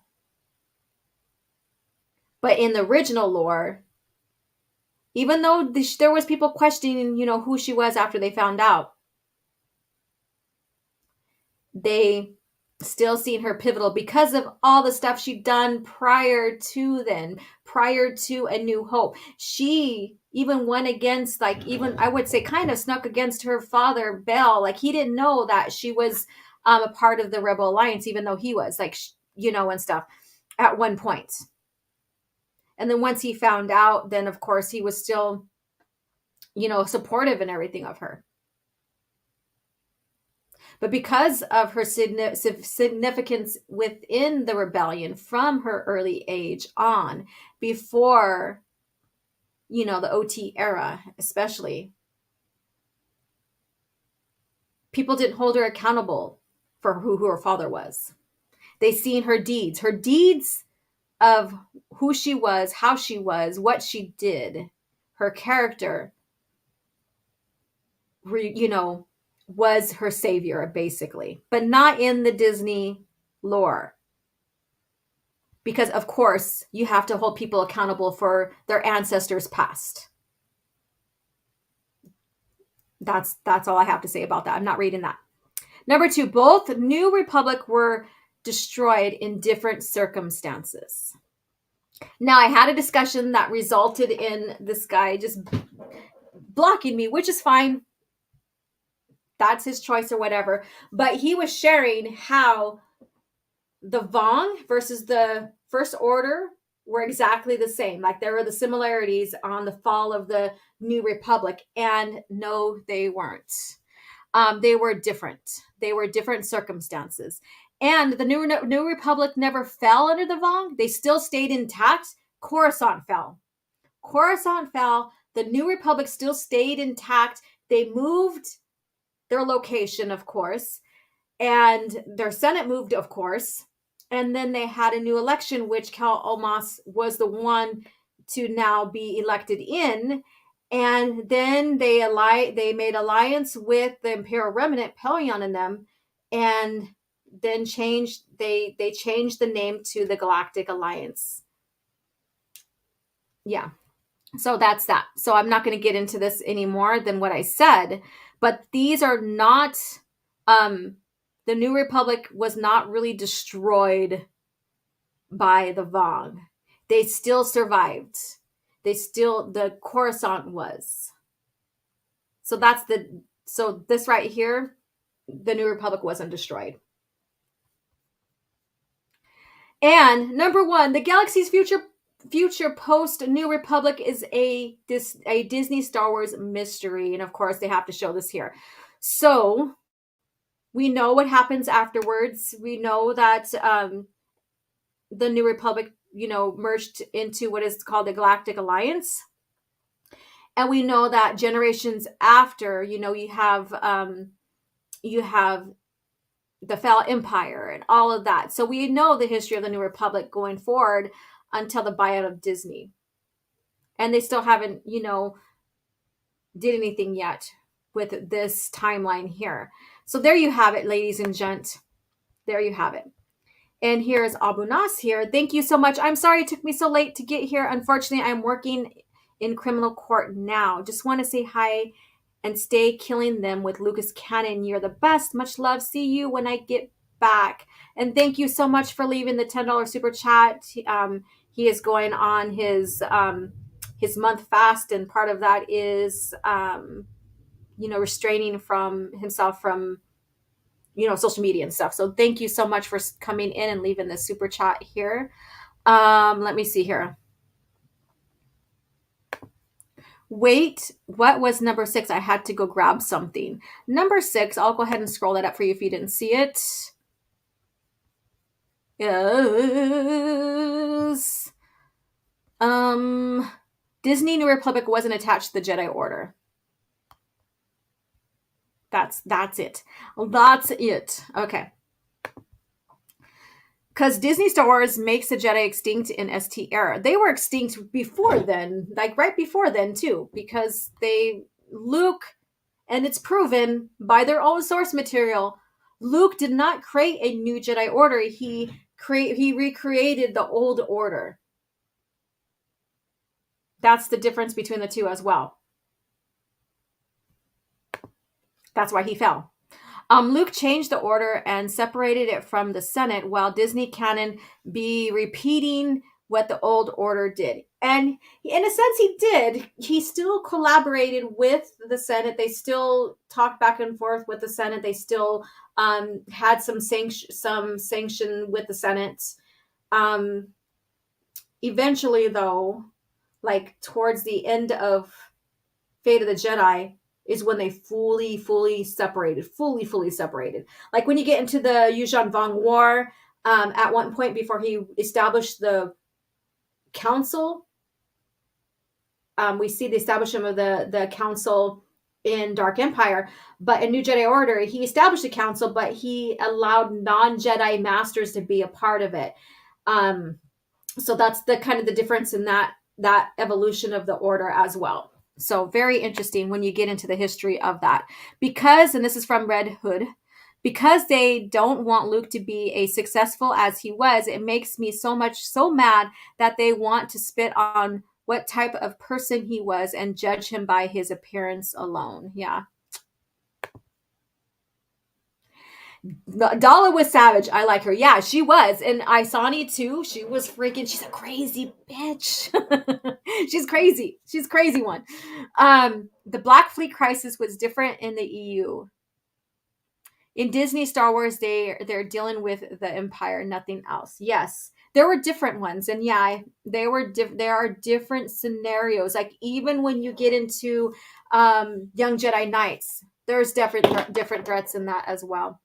But in the original lore, even though there was people questioning, who she was after they found out, they still seen her pivotal because of all the stuff she'd done prior to A New Hope. She even went against, I would say kind of snuck against her father, Bell. He didn't know that she was a part of the Rebel Alliance, even though he was, and stuff at one point. And then once he found out, then of course he was still, supportive and everything of her. But because of her significance within the rebellion from her early age on, before, the OT era, especially, people didn't hold her accountable for who her father was. They seen her deeds of who she was, how she was, what she did, her character, was her savior, basically, but not in the Disney lore. because of course you have to hold people accountable for their ancestors past. That's all I have to say about that. I'm not reading that. Number 2, both New Republic were destroyed in different circumstances. Now, I had a discussion that resulted in this guy just blocking me, which is fine. That's his choice or whatever. But he was sharing how the Vong versus the First Order were exactly the same. Like there were the similarities on the fall of the New Republic. And no, they weren't. They were different. They were different circumstances. And the New Republic never fell under the Vong. They still stayed intact. Coruscant fell. Coruscant fell. The New Republic still stayed intact. They moved their location, of course. And their Senate moved, of course. And then they had a new election, which Cal Olmos was the one to now be elected in. And then they made alliance with the Imperial Remnant, Pelion and them, and then they changed the name to the Galactic Alliance. Yeah. So that's that. So I'm not going to get into this any more than what I said, but these are not, the New Republic was not really destroyed by the Vong. They still survived. The Coruscant was. So this right here, the New Republic wasn't destroyed. And number 1, the galaxy's future post New Republic is a Disney Star Wars mystery. And of course they have to show this here. So we know what happens afterwards. We know that the New Republic, merged into what is called the Galactic Alliance. And we know that generations after, you have the Fel Empire and all of that. So we know the history of the New Republic going forward until the buyout of Disney. And they still haven't, did anything yet with this timeline here. So there you have it, ladies and gents. There you have it. And here's Abu Nas here. Thank you so much. I'm sorry it took me so late to get here. Unfortunately, I'm working in criminal court now. Just want to say hi and stay killing them with Lucas Cannon. You're the best. Much love. See you when I get back. And thank you so much for leaving the $10 super chat. He is going on his month fast, and part of that is restraining from himself from social media and stuff. So thank you so much for coming in and leaving the super chat here. Let me see here. Wait, what was number 6? I had to go grab something. Number 6, I'll go ahead and scroll that up for you if you didn't see it. Yes. Disney New Republic wasn't attached to the Jedi Order. That's it. That's it. Okay. Because Disney Star Wars makes the Jedi extinct in ST era. They were extinct before then, like right before then too, because Luke, and it's proven by their own source material, Luke did not create a new Jedi Order. He recreated the old order. That's the difference between the two as well. That's why he fell. Luke changed the order and separated it from the Senate, while Disney canon be repeating what the old order did. And in a sense, he did. He still collaborated with the Senate. They still talked back and forth with the Senate. They still had some sanction with the Senate. Eventually, though, like towards the end of Fate of the Jedi, is when they fully separated. Like when you get into the Yuuzhan Vong War, at one point before he established the council, we see the establishment of the council in Dark Empire, but in New Jedi Order, he established a council, but he allowed non-Jedi masters to be a part of it. So that's the kind of the difference in that evolution of the order as well. So very interesting when you get into the history of that. Because, and this is from Red Hood, because they don't want Luke to be as successful as he was. It makes me so mad that they want to spit on what type of person he was and judge him by his appearance alone. Yeah. Dala was savage. I like her. Yeah, she was. And Isani too. She was freaking, she's a crazy bitch. She's crazy. She's crazy one. The Black Fleet crisis was different in the EU. In Disney Star Wars, they're dealing with the Empire, nothing else. Yes. There were different ones, and yeah, there are different scenarios. Like even when you get into Young Jedi Knights, there's different threats in that as well.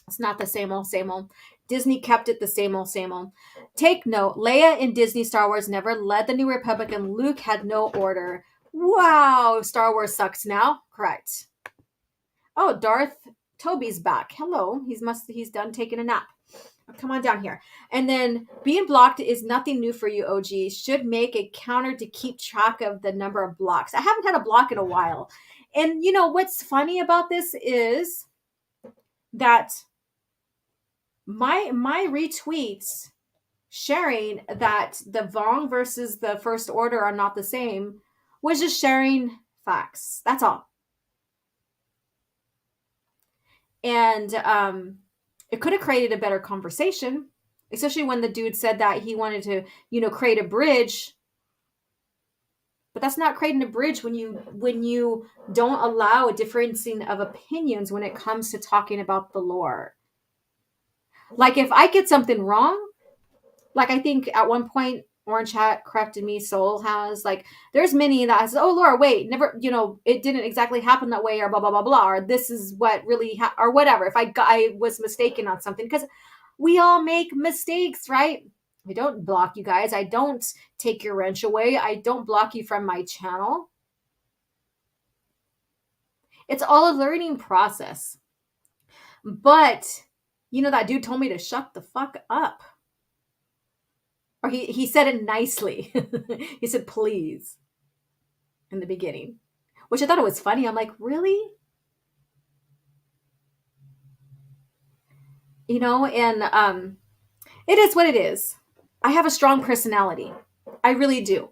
It's not the same old, same old. Disney kept it the same old, same old. Take note, Leia in Disney Star Wars never led the New Republic, and Luke had no order. Wow, Star Wars sucks now. Correct. Oh, Darth Toby's back. Hello. He's done taking a nap. Come on down here. And then being blocked is nothing new for you, OG. Should make a counter to keep track of the number of blocks. I haven't had a block in a while. And you know what's funny about this is that my retweets sharing that the Vong versus the First Order are not the same was just sharing facts. That's all. And it could have created a better conversation, especially when the dude said that he wanted to, create a bridge. But that's not creating a bridge when you don't allow a differencing of opinions when it comes to talking about the lore. Like if I get something wrong, like I think at one point Orange Hat corrected me, Soul has, like there's many that says, oh Laura, wait, never, it didn't exactly happen that way, or blah blah blah blah, or this is what really or whatever. If I was mistaken on something, because we all make mistakes, right? I don't block you guys. I don't take your wrench away. I don't block you from my channel. It's all a learning process. But that dude told me to shut the fuck up. Or he said it nicely. He said, please, in the beginning, which I thought it was funny. I'm like, really? And it is what it is. I have a strong personality. I really do.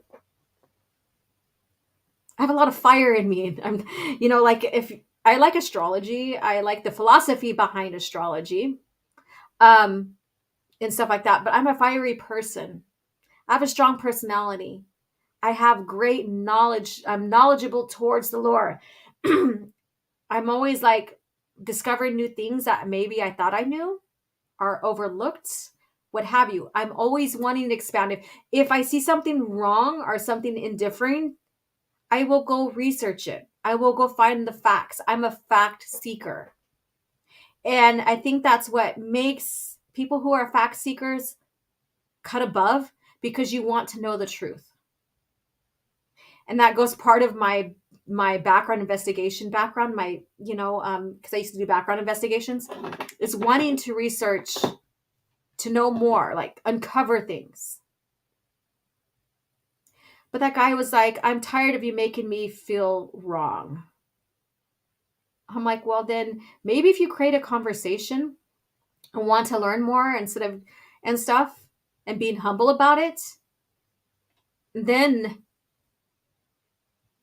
I have a lot of fire in me. I'm, like if I like astrology, I like the philosophy behind astrology, and stuff like that. But I'm a fiery person. I have a strong personality. I have great knowledge. I'm knowledgeable towards the lore. I'm always like discovering new things that maybe I thought I knew or overlooked, what have you. I'm always wanting to expand. If I see something wrong or something indifferent, I will go research it. I will go find the facts. I'm a fact seeker. And I think that's what makes people who are fact seekers cut above, because you want to know the truth. And that goes part of my background investigation background, because I used to do background investigations, is wanting to research, to know more, like uncover things. But that guy was like, I'm tired of you making me feel wrong. I'm like, well, then maybe if you create a conversation and want to learn more and stuff, and being humble about it, then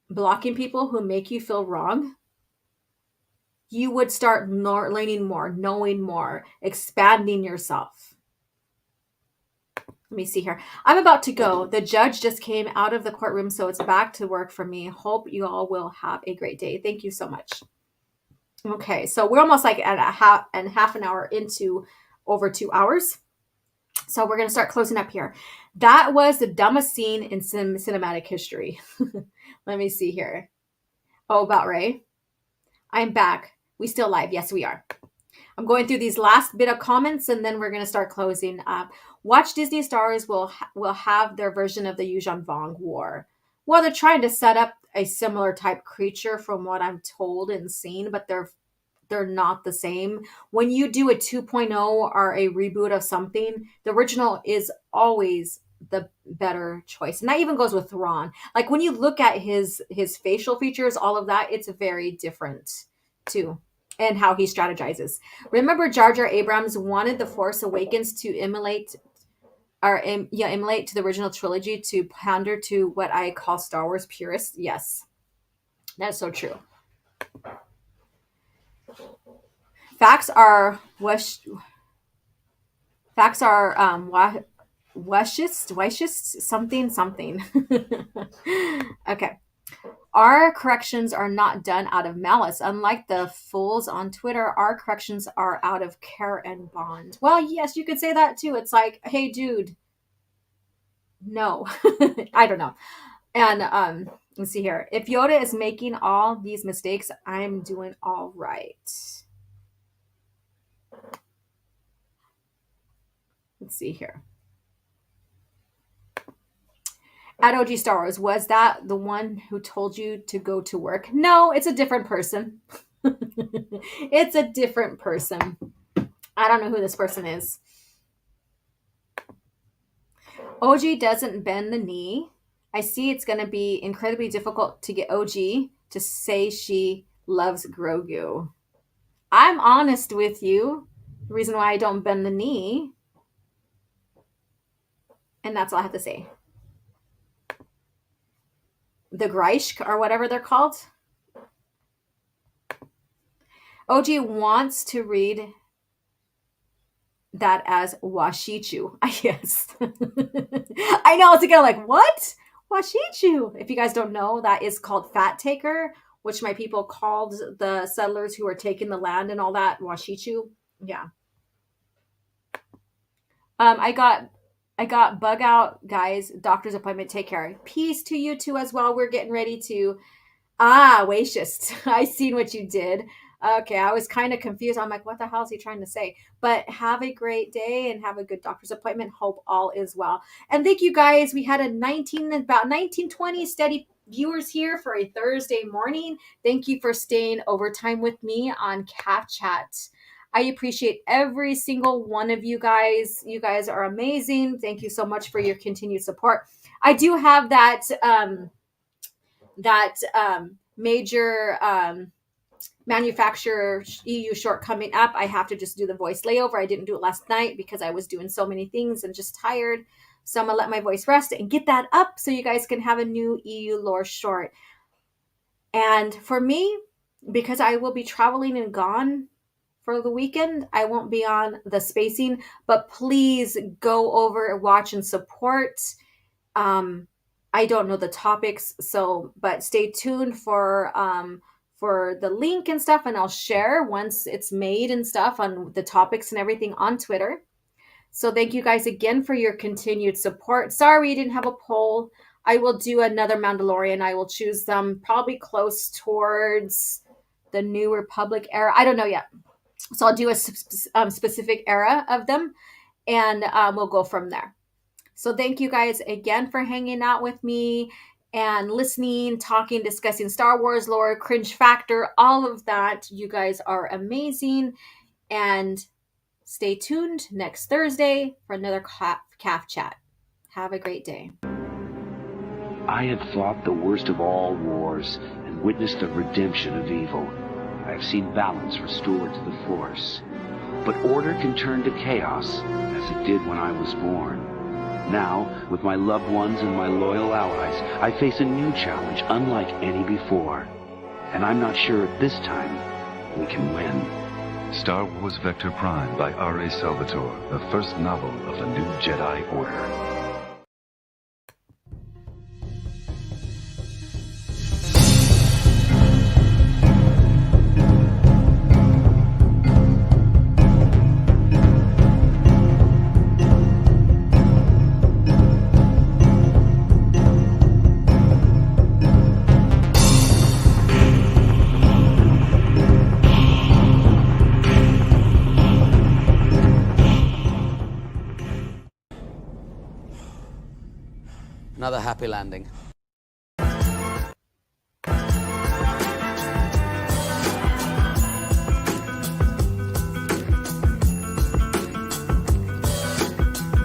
blocking people who make you feel wrong, you would start learning more, knowing more, expanding yourself. Let me see here. I'm about to go. The judge just came out of the courtroom, so it's back to work for me. Hope you all will have a great day. Thank you so much. Okay, so we're almost like at half an hour into over 2 hours. So we're going to start closing up here. That was the dumbest scene in cinematic history. Let me see here. Oh, about Ray. I'm back. We still live. Yes, we are. I'm going through these last bit of comments, and then we're going to start closing up. Watch Disney Stars will have their version of the Yuuzhan Vong War. Well, they're trying to set up a similar type creature from what I'm told and seen, but they're not the same. When you do a 2.0 or a reboot of something, the original is always the better choice. And that even goes with Thrawn. Like when you look at his facial features, all of that, it's very different too. and how he strategizes. Remember, Jar Jar Abrams wanted The Force Awakens to emulate to the original trilogy, to pander to what I call Star Wars purists. Yes, that's so true. Facts are something. Okay. Our corrections are not done out of malice. Unlike the fools on Twitter, our corrections are out of care and bond. Well, yes, you could say that too. It's like, hey, dude, no. I don't know. And let's see here. If Yoda is making all these mistakes, I'm doing all right. Let's see here. At OG Star Wars, was that the one who told you to go to work? No, it's a different person. It's a different person. I don't know who this person is. OG doesn't bend the knee. I see it's going to be incredibly difficult to get OG to say she loves Grogu. I'm honest with you. The reason why I don't bend the knee. And that's all I have to say. The Greisch, or whatever they're called. OG wants to read that as Washichu. Yes. I know, it's again like, what? Washichu. If you guys don't know, that is called Fat Taker, which my people called the settlers who were taking the land and all that, Washichu. Yeah. I got bug out, guys. Doctor's appointment. Take care. Peace to you too as well. We're getting ready to Wacious. I seen what you did. Okay, I was kind of confused. I'm like, what the hell is he trying to say? But have a great day and have a good doctor's appointment. Hope all is well. And thank you guys. We had about 1920 steady viewers here for a Thursday morning. Thank you for staying overtime with me on Caff Chat. I appreciate every single one of you guys. You guys are amazing. Thank you so much for your continued support. I do have that major manufacturer EU short coming up. I have to just do the voice layover. I didn't do it last night because I was doing so many things and just tired. So I'm going to let my voice rest and get that up so you guys can have a new EU lore short. And for me, because I will be traveling and gone for the weekend, I won't be on the spacing, but please go over, watch, and support. I don't know the topics, but stay tuned for the link and stuff, and I'll share once it's made and stuff on the topics and everything on Twitter. So thank you guys again for your continued support. Sorry we didn't have a poll. I will do another Mandalorian. I will choose them probably close towards the New Republic era. I don't know yet. So I'll do a specific era of them, and we'll go from there. So thank you guys again for hanging out with me and listening, talking, discussing Star Wars lore, cringe factor, all of that. You guys are amazing. And stay tuned next Thursday for another Caff Chat. Have a great day. I had fought the worst of all wars and witnessed the redemption of evil. I have seen balance restored to the Force. But order can turn to chaos, as it did when I was born. Now, with my loved ones and my loyal allies, I face a new challenge unlike any before. And I'm not sure at this time we can win. Star Wars Vector Prime by R.A. Salvatore, the first novel of the new Jedi Order. Another happy landing.